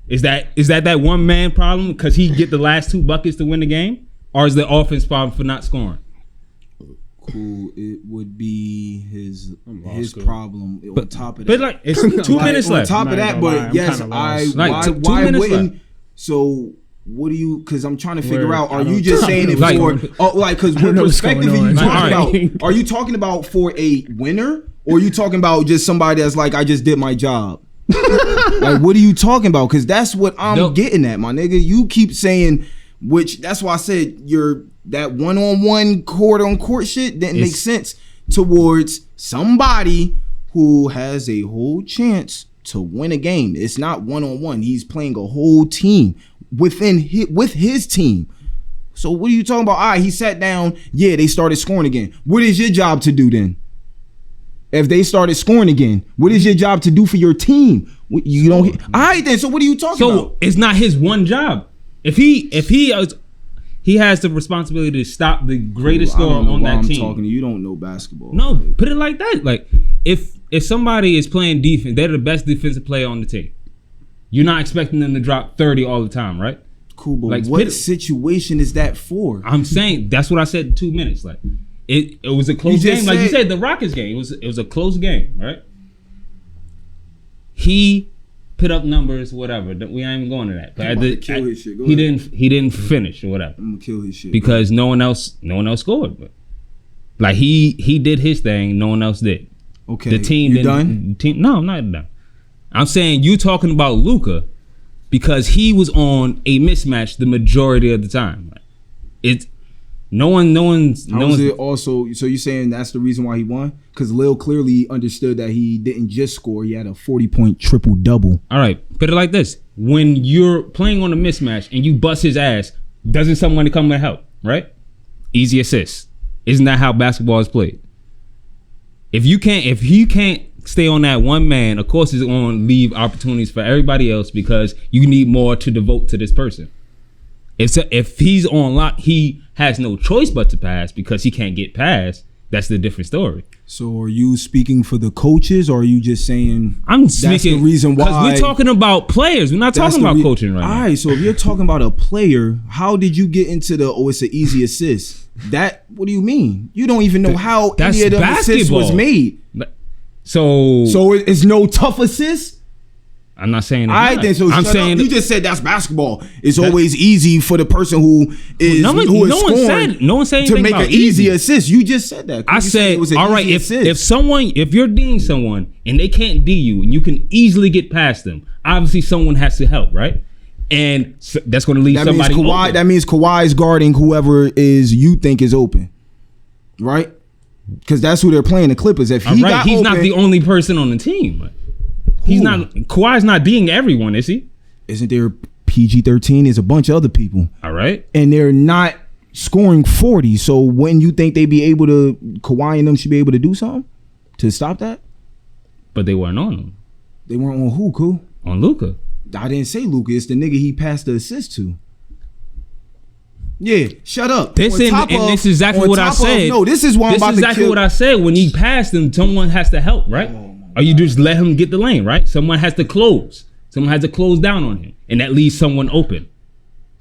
Is that one man problem because he get the last 2 buckets to win the game? Or is the offense problem for not scoring? Cool. It would be his problem. On top of that, but it's 2 minutes left. On top of that, but yes, why wouldn't? So what do you? Because I'm trying to figure out. Are you just saying it for? Because what perspective are you talking about? Are you talking about for a winner, or are you talking about just somebody that's I just did my job? What are you talking about? Because that's what I'm getting at, my nigga. You keep saying, which that's why I said that one-on-one court-on-court shit didn't make sense towards somebody who has a whole chance to win a game. It's not one-on-one. He's playing a whole team with his team. So what are you talking about? He sat down. Yeah, they started scoring again. What is your job to do then? If they started scoring again, what is your job to do for your team? You don't. All right, then. So what are you talking about? So it's not his one job. If he has the responsibility to stop the greatest scorer on that team. I'm talking to you. Don't know basketball. No, put it like that. If somebody is playing defense, they're the best defensive player on the team. You're not expecting them to drop 30 all the time, right? Cool, but what situation is that for? I'm saying that's what I said in 2 minutes. It was a close game. You said, the Rockets game. It was a close game, right? He put up numbers, whatever. We ain't even going to that. But he didn't finish or whatever. I'm gonna kill his shit because no one else scored. But he did his thing. No one else did. Okay, the team you done? No, I'm not done. I'm saying you talking about Luka because he was on a mismatch the majority of the time. No one's. It also? So you're saying that's the reason why he won? Because Lil clearly understood that he didn't just score; he had a 40-point triple double. All right, put it like this: when you're playing on a mismatch and you bust his ass, doesn't someone come and help? Right? Easy assist. Isn't that how basketball is played? If you can't stay on that one man, of course, it's going to leave opportunities for everybody else because you need more to devote to this person. If he's on lock, he has no choice but to pass because he can't get past. that's the different story. So are you speaking for the coaches, or are you just saying I'm that's the speaking reason why? Because we're talking about players. We're not talking about coaching right now. All right, so if you're talking about a player, how did you get into it's an easy assist? What do you mean? You don't even know how any of them assists was made. So it's no tough assist? I'm not saying I think so. I'm saying you just said that's basketball. It's always easy for the person who is no one said to make an easy assist. You just said that. I said, all right, if you're D'ing someone and they can't D you and you can easily get past them, obviously someone has to help, right? And so that's going to leave somebody open. That means Kawhi is guarding whoever you think is open, right? Because that's who they're playing, the Clippers. If he's not the only person on the team. Kawhi's not D'ing everyone, is he? Isn't there PG-13? There's a bunch of other people. All right. And they're not scoring 40. So when you think Kawhi and them should be able to do something to stop that? But they weren't on him. They weren't on who, Cool? On Luka. I didn't say Luka. It's the nigga he passed the assist to. Yeah, shut up. This is exactly what I said. This is why I'm about to kill. This is exactly what I said. When he passed him, someone has to help, right? Or you just let him get the lane, right? Someone has to close. Someone has to close down on him. And that leaves someone open.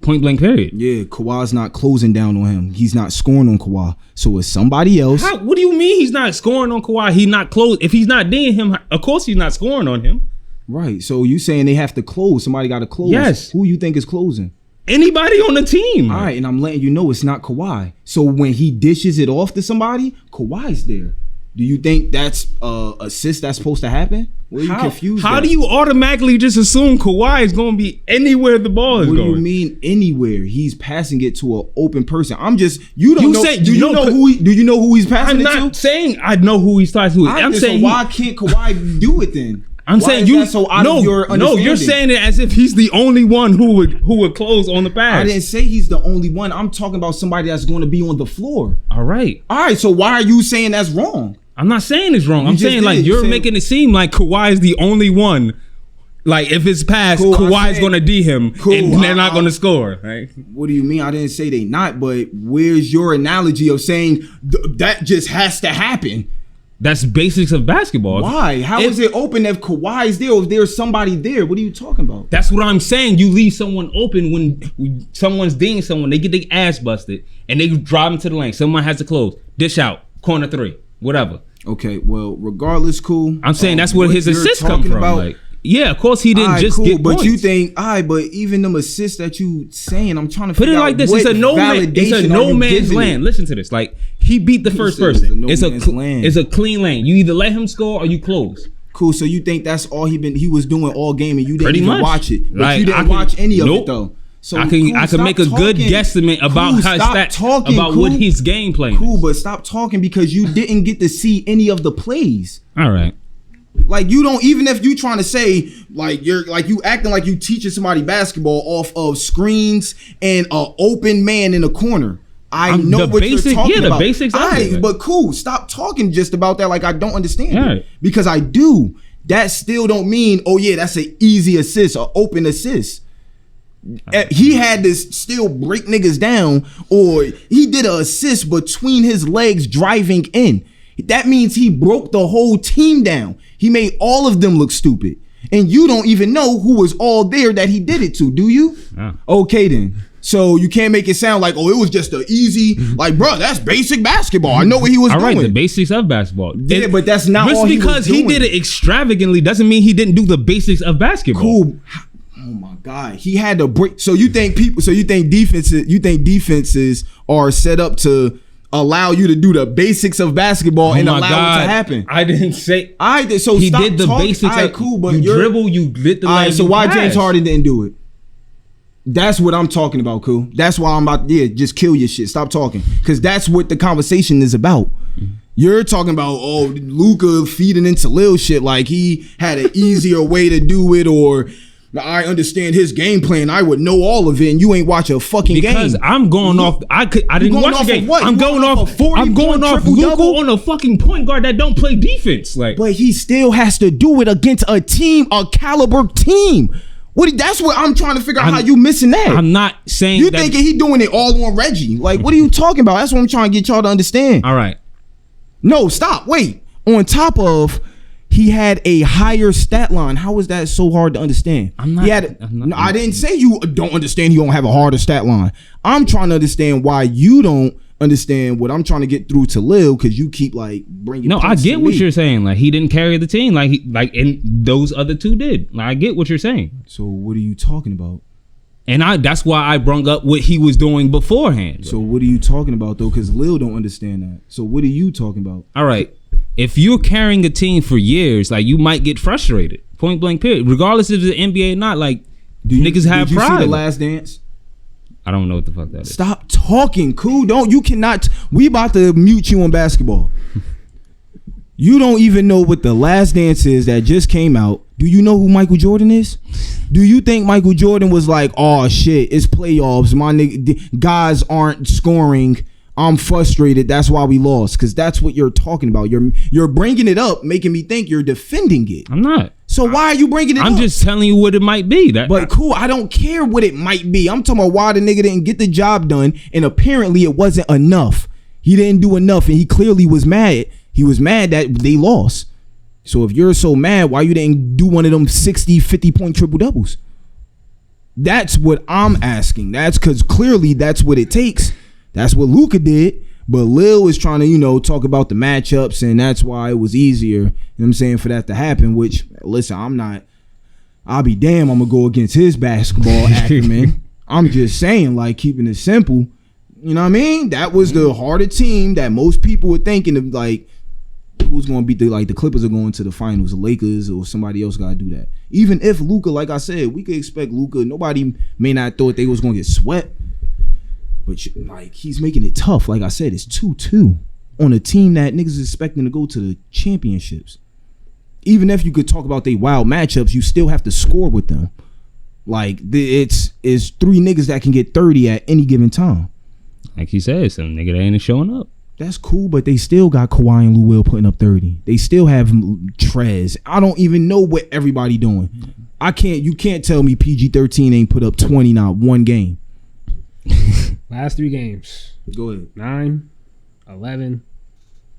Point blank period. Yeah, Kawhi's not closing down on him. He's not scoring on Kawhi. So it's somebody else. What do you mean he's not scoring on Kawhi? He's not close. If he's not D'ing him, of course he's not scoring on him. Right. So you saying they have to close. Somebody got to close. Yes. Who you think is closing? Anybody on the team. All right, and I'm letting you know it's not Kawhi. So when he dishes it off to somebody, Kawhi's there. Do you think that's assist that's supposed to happen? Where you confused? How do you automatically just assume Kawhi is going to be anywhere the ball is going? What do you mean anywhere? He's passing it to an open person. Do you know who he's passing it to? I'm not saying I know who he's passing to. I'm saying why can't Kawhi do it then? I'm saying you're saying it as if he's the only one who would close on the pass. I didn't say he's the only one. I'm talking about somebody that's going to be on the floor. All right. So why are you saying that's wrong? I'm not saying it's wrong. I'm saying you're making it seem like Kawhi is the only one. Like if it's passed, Kawhi's going to D him and they're not going to score. Right? What do you mean? I didn't say they not, but where's your analogy of saying that just has to happen? That's basics of basketball. Why? How is it open if Kawhi's there or if there's somebody there? What are you talking about? That's what I'm saying. You leave someone open when someone's D'ing someone. They get their ass busted and they drive into the lane. Someone has to close. Dish out. Corner three. Whatever. Okay, well, regardless, cool. I'm saying that's where his assists come from. Like, yeah, of course he didn't just get points. But you think, but even them assists that you saying, I'm trying to put it like this: it's a no man's land. Listen to this: like he beat the first person. It's a clean lane. You either let him score or you close. Cool. So you think that's all he was doing all game, and you didn't even watch it, but like, you didn't watch any of it though. So I can make a good guesstimate about what his game plan is. Cool, but stop talking because you didn't get to see any of the plays. All right. Like you don't, even if you trying to say like you acting like you teaching somebody basketball off of screens and an open man in a corner. I know what you're talking about. The basics. But cool, stop talking just about that like I don't understand it. Because I do. That still don't mean, oh yeah, that's an easy assist, an open assist. He had to still break niggas down, or he did an assist between his legs driving in. That means he broke the whole team down. He made all of them look stupid. And you don't even know who was all there that he did it to, do you? No. Okay then. So you can't make it sound like, oh, it was just an easy, like, bro, that's basic basketball. I know what he was doing. All right, the basics of basketball. Yeah, but that's not all he was doing. Just because he did it extravagantly doesn't mean he didn't do the basics of basketball. Cool. Oh my God, he had to break. So you think defenses are set up to allow you to do the basics of basketball and allow it to happen? I didn't say I did. So he did the basics. All right, cool, but you dribble, you lit the line. So why James Harden didn't do it? That's what I'm talking about, cool. That's why I'm about just kill your shit. Stop talking, because that's what the conversation is about. You're talking about Luka feeding into Lil shit like he had an easier way to do it, or I understand his game plan. I would know all of it, and you ain't watch a fucking game. Because I'm going off. I didn't watch the game. I'm going off Luka on a fucking point guard that don't play defense. Like, but he still has to do it against a caliber team. That's what I'm trying to figure out. How you missing that? I'm not saying you thinking he doing it all on Reggie. Like, what are you talking about? That's what I'm trying to get y'all to understand. All right. No, stop. Wait. On top of, he had a higher stat line. How is that so hard to understand? I didn't say you don't understand. You don't have a harder stat line. I'm trying to understand why you don't understand what I'm trying to get through to Lil, because you keep like bringing. No, I get what you're saying. Like, he didn't carry the team. And those other two did. Like, I get what you're saying. So what are you talking about? And that's why I brung up what he was doing beforehand. So what are you talking about though? Because Lil don't understand that. So what are you talking about? All right. If you're carrying a team for years, like, you might get frustrated. Point blank period. Regardless if it's the NBA or not, like, niggas have pride. Did you see The Last Dance? I don't know what the fuck that is. Stop talking, cool. You cannot. We about to mute you on basketball. You don't even know what The Last Dance is that just came out. Do you know who Michael Jordan is? Do you think Michael Jordan was like, oh shit, it's playoffs, my nigga, guys aren't scoring, I'm frustrated, that's why we lost? Because that's what you're talking about. You're bringing it up, making me think you're defending it. I'm not. So why are you bringing it up? I'm just telling you what it might be. But cool, I don't care what it might be. I'm talking about why the nigga didn't get the job done, and apparently it wasn't enough. He didn't do enough, and he clearly was mad. He was mad that they lost. So if you're so mad, why you didn't do one of them 60, 50-point triple-doubles? That's what I'm asking. That's because clearly that's what it takes. That's what Luka did. But Lil is trying to, talk about the matchups, and that's why it was easier, you know what I'm saying, for that to happen, which, listen, I'll be damned I'm going to go against his basketball acumen. I'm just saying, like, keeping it simple. You know what I mean? That was the harder team that most people were thinking of, like, who's going to beat the Clippers are going to the finals, the Lakers or somebody else got to do that. Even if Luka, like I said, we could expect Luka. Nobody may not thought they was going to get swept. But like, he's making it tough. Like I said, it's 2-2 on a team that niggas is expecting to go to the championships. Even if you could talk about they wild matchups, you still have to score with them. Like, it's three niggas that can get 30 at any given time. Like he said, some nigga that ain't showing up. That's cool, but they still got Kawhi and Lou Will putting up 30. They still have Trez. I don't even know what everybody doing. You can't tell me PG-13 ain't put up 20 not one game. Last 3 games. Go ahead. 9, 11,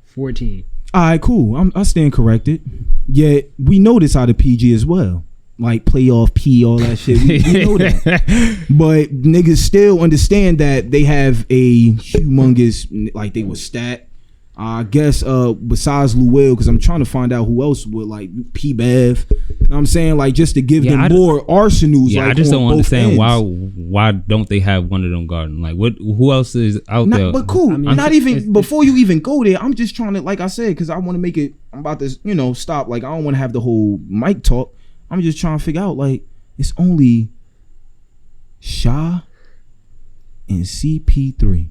14. All right, cool. I stand corrected. Yet we know this out of PG as well. Like playoff P, all that shit. We know that. But niggas still understand that they have a humongous, like they were stat. I guess besides Lou, because I'm trying to find out who else would, like P-Bev. You know what I'm saying? Like, just to give them more arsenals. Yeah, like, I just don't understand ends. why don't they have one of them guarding? Like, who else is out there? But cool. I mean, not even before you even go there. I'm just trying to, like I said, because I want to make it. I'm about to, stop. Like, I don't want to have the whole mic talk. I'm just trying to figure out, like, it's only Sha and CP3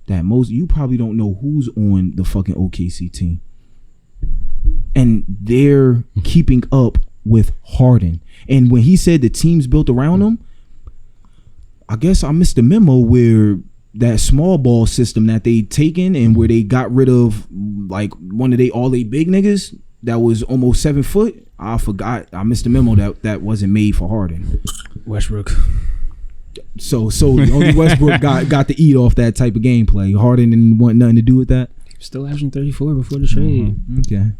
that you probably don't know who's on the fucking OKC team. And they're keeping up with Harden. And when he said the team's built around him, I guess I missed the memo where that small ball system that they taken and where they got rid of, like, one of all they big niggas that was almost 7 foot. I forgot. I missed the memo that wasn't made for Harden. Westbrook. So only Westbrook got to eat off that type of gameplay. Harden didn't want nothing to do with that. Still averaging 34 before the trade. Okay.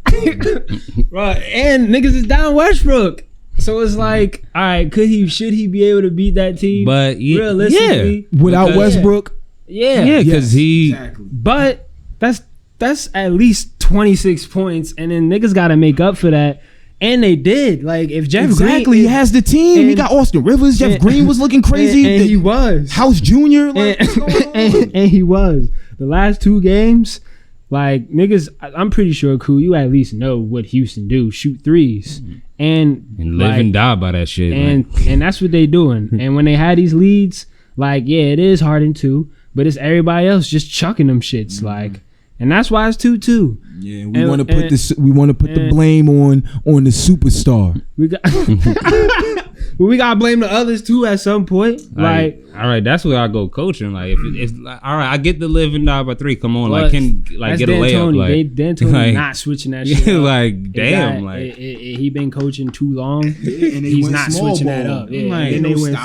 Right, and niggas is down Westbrook. So it's like, all right, should he be able to beat that team? But realistically, without Westbrook, yeah, because exactly. But that's at least 26 points, and then niggas got to make up for that. And they did. Like, if Jeff Green, he has the team. He got Austin Rivers. Jeff Green was looking crazy. And he was House Jr. Like, what's going on? And he was. The last 2 games, like, niggas, I'm pretty sure, cool, you at least know what Houston do. Shoot threes. And live and die by that shit. And that's what they doing. And when they had these leads, like, yeah, it is Harden too, but it's everybody else just chucking them shits. Like, and that's why it's 2-2. Yeah, we want to put this. We want to put the blame on the superstar. We gotta blame the others too at some point. Like, all right, that's where I go coaching. Like, if like, all right, I get the live and die by 3. Come on, like, can like get a layup. Like, D'Antoni like, not switching that shit. Like, damn, like he been coaching too long. And he's not switching that up. Yeah, like, and they went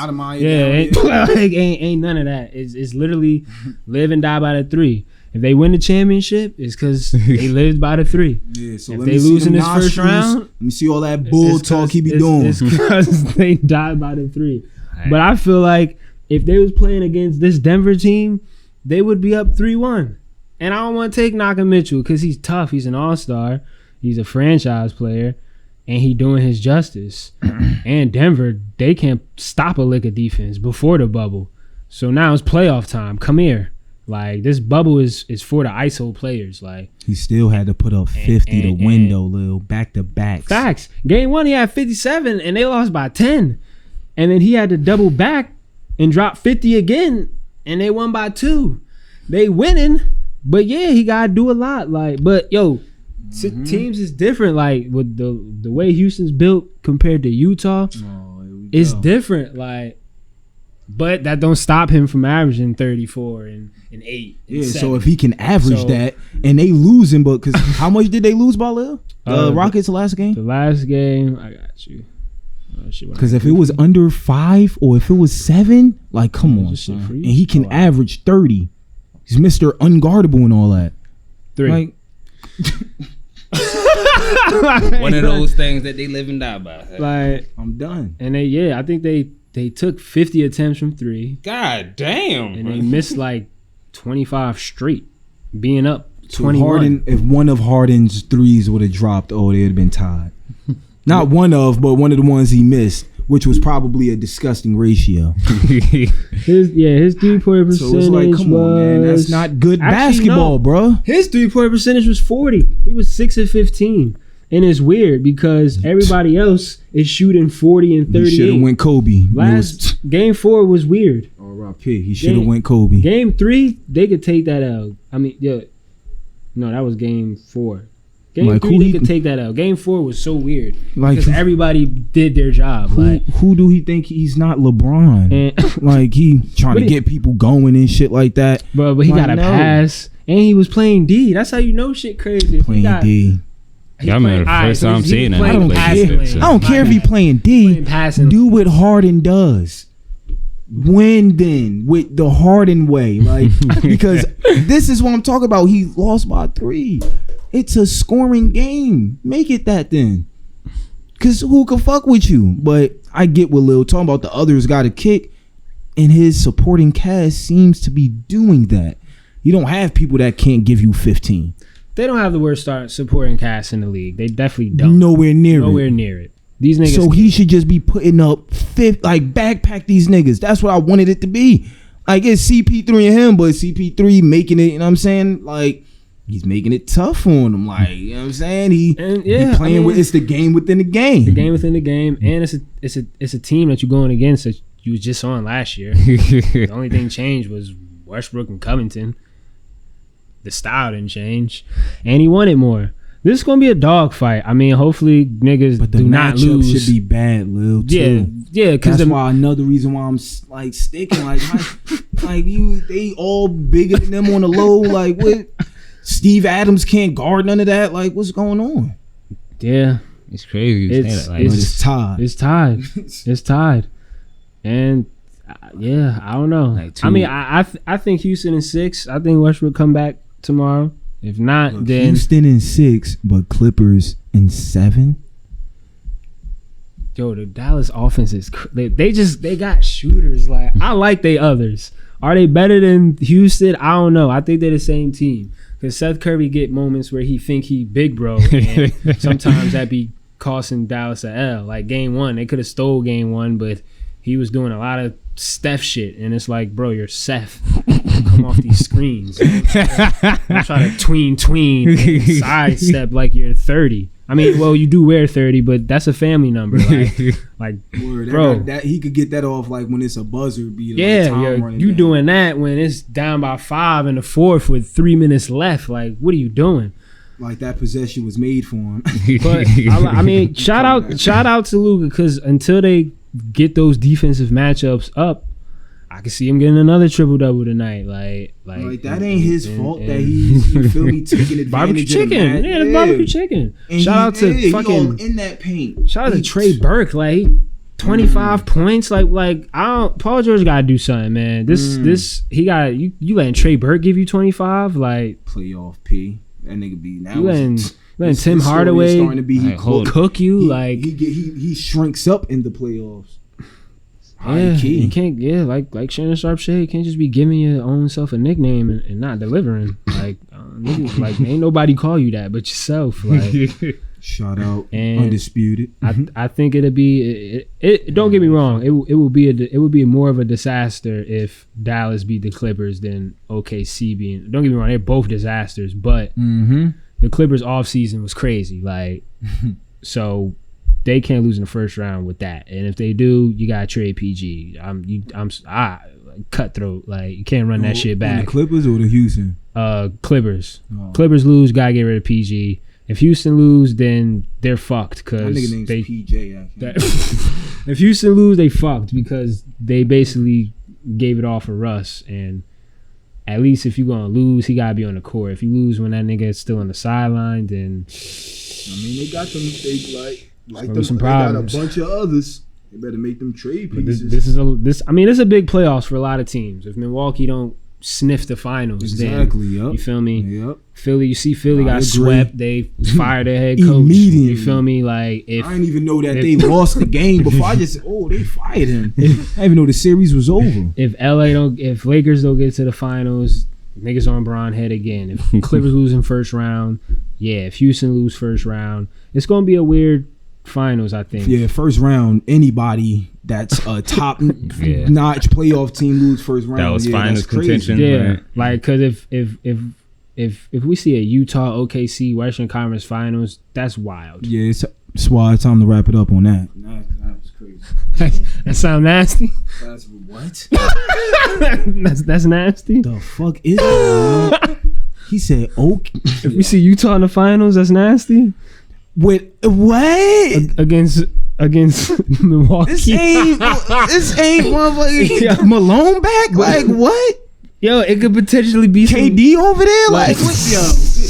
ain't none of that. It's literally live and die by the 3. If they win the championship, it's because they lived by the 3. Yeah, so if they lose in this first round, let me see all that bull talk he be doing. It's because they died by the 3. Right. But I feel like if they was playing against this Denver team, they would be up 3-1. And I don't want to take Naka Mitchell because he's tough. He's an all-star. He's a franchise player. And he doing his justice. And Denver, they can't stop a lick of defense before the bubble. So now it's playoff time. Come here. Like, this bubble is for the ISO players. Like, he still had to put up 50 to win, though, Lil. Back-to-backs. Facts. Game 1, he had 57, and they lost by 10. And then he had to double back and drop 50 again, and they won by 2. They winning, but yeah, he got to do a lot. Like, but, yo, teams is different. Like, with the way Houston's built compared to Utah, it's different. Like, but that don't stop him from averaging 34 and 8. And 7. So if he can average that, and they losing, but because how much did they lose by, Lil? Rockets last game? The last game, I got you. Because if it was under 5 or if it was 7, like, come on, son. And he can average 30. He's Mr. Unguardable and all that. 3. Like, one of those things that they live and die by. Like, I'm done. And I think they took 50 attempts from 3. God damn. And they missed like 25 straight, being up 21. If one of Harden's threes would have dropped, they'd have been tied. Not one of, but one of the ones he missed, which was probably a disgusting ratio. his 3-point percentage. So it's like, come on, man, that's not good basketball, bro. His 3-point percentage was 40. He was 6 of 15, and it's weird because everybody else is shooting 40 and 38. He should have went Kobe. Game 4 was weird. R.I.P. He should have went Kobe. Game 3, they could take that L. I mean, no, that was game 4. Game 3, they could take that out. Game 4 was so weird because everybody did their job. Who do he think he's not LeBron? Like, he trying to get people going and shit like that. But he got a pass, and he was playing D. That's how you know shit crazy. Playing D. Yeah, I remember the first time seeing that. I don't care if he playing D. Do what Harden does. Win then with the Harden way, like, because this is what I'm talking about. He lost by 3. It's a scoring game. Make it that then. Because who can fuck with you? But I get what Lil talking about. The others got a kick, and his supporting cast seems to be doing that. You don't have people that can't give you 15. They don't have the worst supporting cast in the league. They definitely don't. Nowhere near it. These niggas. So he should just be putting up backpack these niggas. That's what I wanted it to be. Like, it's CP3 and him, but CP3 making it, you know what I'm saying? Like, he's making it tough on him. Like, you know what I'm saying? He playing with, it's the game within the game. The game within the game. And it's a team that you're going against that you was just on last year. The only thing changed was Westbrook and Covington. The style didn't change. And he wanted more. This is gonna be a dog fight. I mean, hopefully niggas do not lose. Should be bad, Lil. Too. Yeah. Because that's why another reason why I'm like sticking. Like they all bigger than them on the low. Like, what? Steve Adams can't guard none of that. Like, what's going on? Yeah, it's crazy. It's tied. It's tied. And yeah, I don't know. I mean, I think Houston in 6. I think Westbrook come back tomorrow. If not, then Houston in 6, but Clippers in 7. Yo, the Dallas offense is they got shooters. Like, I like they others. Are they better than Houston? I don't know. I think they're the same team. Because Seth Curry get moments where he think he big bro, and sometimes that be costing Dallas a L. Like game 1, they could have stole game 1, but he was doing a lot of Steph shit, and it's like, bro, you're Seth. Come off these screens. Don't try to tween and sidestep like you're 30. I mean, well, you do wear 30, but that's a family number. Like word, bro, that he could get that off like when it's a buzzer beat. Yeah, like you doing that when it's down by 5 in the 4th with 3 minutes left. Like, what are you doing? Like that possession was made for him. But I mean, shout out to Luka, because until they get those defensive matchups up, I can see him getting another triple-double tonight. Like that ain't his fault that he's, you feel me, taking advantage barbecue chicken. Of Yeah, barbecue chicken. And shout out to fucking in that paint. Shout out to Trey Burke. Like, 25 points. Like I don't. Paul George gotta do something, man. This he got you letting Trey Burke give you 25 like playoff P. That nigga be now. You letting Tim Hardaway starting to be cook you like he shrinks up in the playoffs. Yeah, you can't. Yeah, like Shannon Sharp said, you can't just be giving your own self a nickname and not delivering. Like, niggas, like ain't nobody call you that but yourself. Like, shout out, undisputed. I think it'll be. It don't get me wrong. It will be more of a disaster if Dallas beat the Clippers than OKC being. Don't get me wrong. They're both disasters, but the Clippers offseason was crazy. Like, so. They can't lose in the first round with that, and if they do, you gotta trade PG. I'm cutthroat. Like you can't run that shit back. The Clippers or the Houston? Clippers. Oh. Clippers lose, gotta get rid of PG. If Houston lose, then they're fucked because they PJ. If Houston lose, they fucked because they basically gave it all for Russ. And at least if you're gonna lose, he gotta be on the court. If you lose when that nigga is still on the sideline, then I mean they got them. They some problems. They got a bunch of others. They better make them trade pieces. This is a big playoffs for a lot of teams. If Milwaukee don't sniff the finals, then you feel me? Yep. Philly, you see Philly got swept. They fired their head coach. Immediately. You feel me? Like if I didn't even know that they lost the game before. I just said, they fired him. I didn't even know the series was over. If Lakers don't get to the finals, niggas on Bron head again. If Clippers lose in first round, if Houston lose first round, it's gonna be a weird finals, I think. Yeah, first round, anybody that's a top notch playoff team lose first round. That was finals contention. Yeah, right? Like because if we see a Utah OKC Western Conference Finals, that's wild. Yeah, it's Swod. Time to wrap it up on that. That was crazy. That sound nasty. That's what? that's nasty. The fuck is that? He said, "Okay." If we see Utah in the finals, that's nasty. With what? Against Milwaukee. This ain't motherfucking Malone back? Like what? Yo, it could potentially be KD over there. Like what?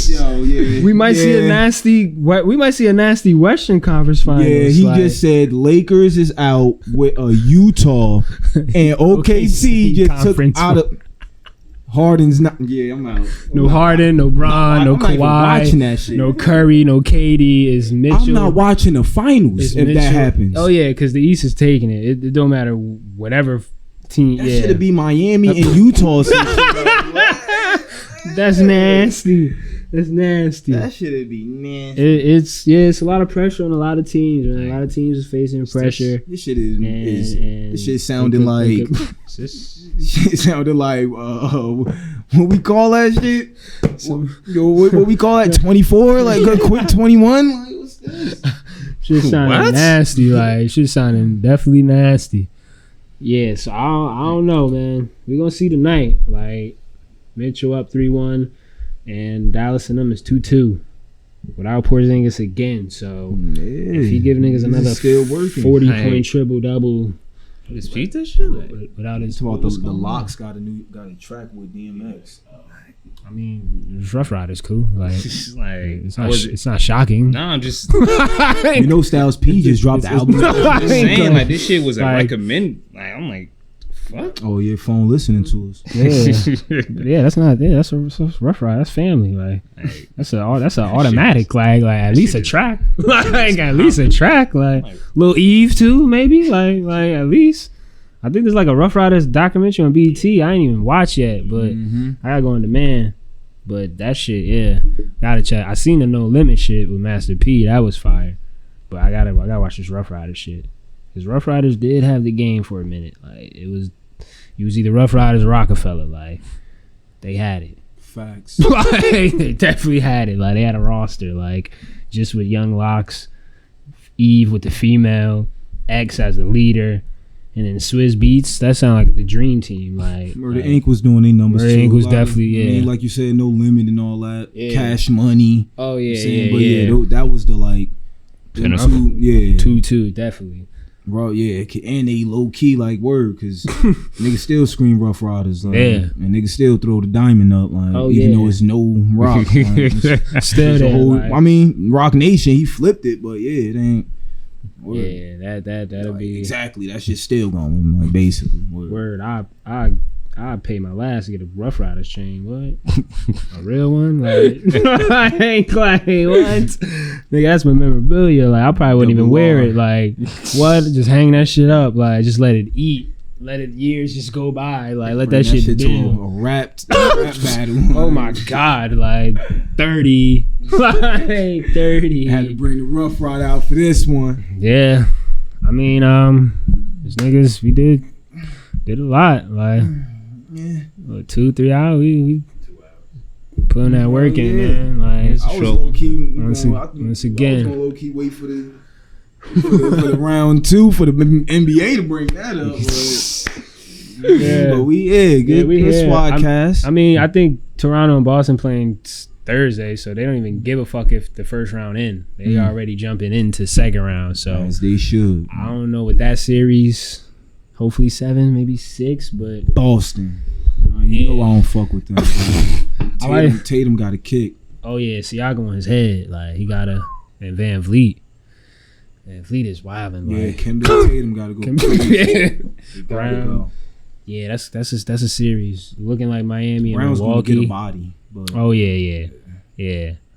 Yo, we might see a nasty Western Conference Finals. Yeah, he just said Lakers is out with a Utah and OKC just took out of. Harden's not. Yeah, I'm out. No Harden, no Bron, no Kawhi. Watching that shit. No Curry, no KD. Is Mitchell? I'm not watching the finals if that happens. Oh yeah, because the East is taking it. It don't matter whatever team. That should be Miami and Utah. That's nasty. That's nasty. That should be nasty. It's a lot of pressure on a lot of teams. Man. A lot of teams is facing pressure. This shit this shit sounding like. Shit sounded like what we call that shit? What we call that? 24? Like a quick 21? Like what's this? Shit sounding nasty. Like shit sounding definitely nasty. Yeah, so I don't know, man. We're gonna see tonight. Like Mitchell up 3-1, and Dallas and them is 2-2. Without Porzingis again, so if he give niggas another 40-point triple double. His pizza shit? Without his about the Locks got a track with DMX. I mean, Rough Rider's cool. Like it's not shocking. No, I'm just Styles P just dropped the album. I'm just saying like this shit was a recommend. Like I'm like, fuck. Oh, your phone listening to us. Yeah, that's Rough Rider. That's family. Like that's an automatic. Like at least a track. Like at least a track. Like Lil Eve too, maybe. Like at least. I think there's like a Rough Riders documentary on BET. I ain't even watched yet, but I gotta go on demand. But that shit, gotta check. I seen the No Limit shit with Master P. That was fire. But I gotta watch this Rough Riders shit. Because Rough Riders did have the game for a minute. Like it was either Rough Riders or Rockefeller. Like they had it. Facts. Like, they definitely had it. Like they had a roster. Like just with Young Locks, Eve with the female, X as the leader. And then Swizz Beats, that sound like the dream team. Like Murder Inc. was doing their numbers too. Murder Inc. was definitely, I mean, like you said, No Limit and all that. Yeah. Cash Money. Oh, yeah, that was the like... 2-2, definitely. Bro, yeah. And they low-key like word, because niggas still scream Rough Riders. Like, and niggas still throw the diamond up, like, even though it's no rock. Like, still there, I mean, Rock Nation, he flipped it, but yeah, it ain't... Yeah, that'll like, be exactly. That shit's still going, like basically. Word. I pay my last to get a Rough Riders chain. What? A real one? Like I ain't like what? Nigga, that's my memorabilia. Like I probably wouldn't even wear it. Like what? Just hang that shit up. Like just let it eat. Let it years just go by. Like let that shit to a rap battle. Oh my god! Like 30. Like 30. Had to bring the Rough Rider out for this one. Yeah. I mean, these niggas, we did a lot. Like, yeah, 2-3 hours. We putting that work in, man. Like, I was low key. Once again, I was low key wait for the round 2 for the NBA to bring that up. But good Swod cast. I mean, I think Toronto and Boston playing Thursday, so they don't even give a fuck if the first round in. They already jumping into second round, so as they should. I don't know with that series. Hopefully 7, maybe 6, but Boston. You know I don't fuck with them. Tatum got a kick. Oh yeah, Siakam on his head, like he got and Van Vliet. Van Vliet is wilding. Yeah, like, Kemba Tatum gotta go. Brown. Yeah, that's a series looking like Miami and Brown's Milwaukee. Gonna get a body. But. Oh yeah.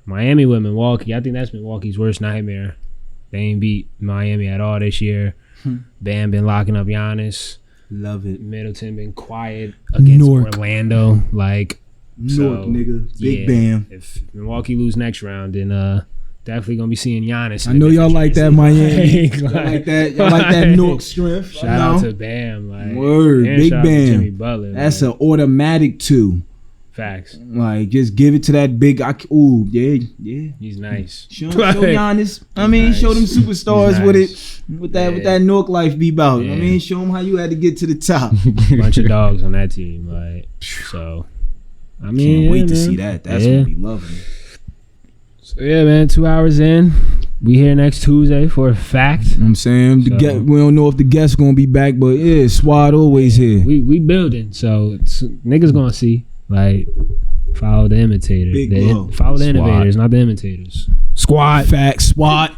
Miami with Milwaukee. I think that's Milwaukee's worst nightmare. They ain't beat Miami at all this year. Bam been locking up Giannis. Love it. Middleton been quiet against Orlando. Like nigga. Big Bam. If Milwaukee lose next round, then definitely gonna be seeing Giannis. I know y'all like that Miami. Y'all like that Newark strength. Shout out to Bam. Like, word. Big Bam. Jimmy Butler. That's an automatic 2. Facts. Like, just give it to that big. Yeah. He's nice. Show Giannis. Show them superstars with that Newark life be about. Yeah. Show them how you had to get to the top. Bunch of dogs on that team, like so. Can't wait to see that. That's gonna be lovely. So yeah, man. 2 hours in, we here next Tuesday for a fact. You know what I'm saying we don't know if the guest's gonna be back, but yeah, Swod always here. We building, so niggas gonna see. Like, follow the imitator. Follow the innovators, not the imitators. Squad. Facts. Swod.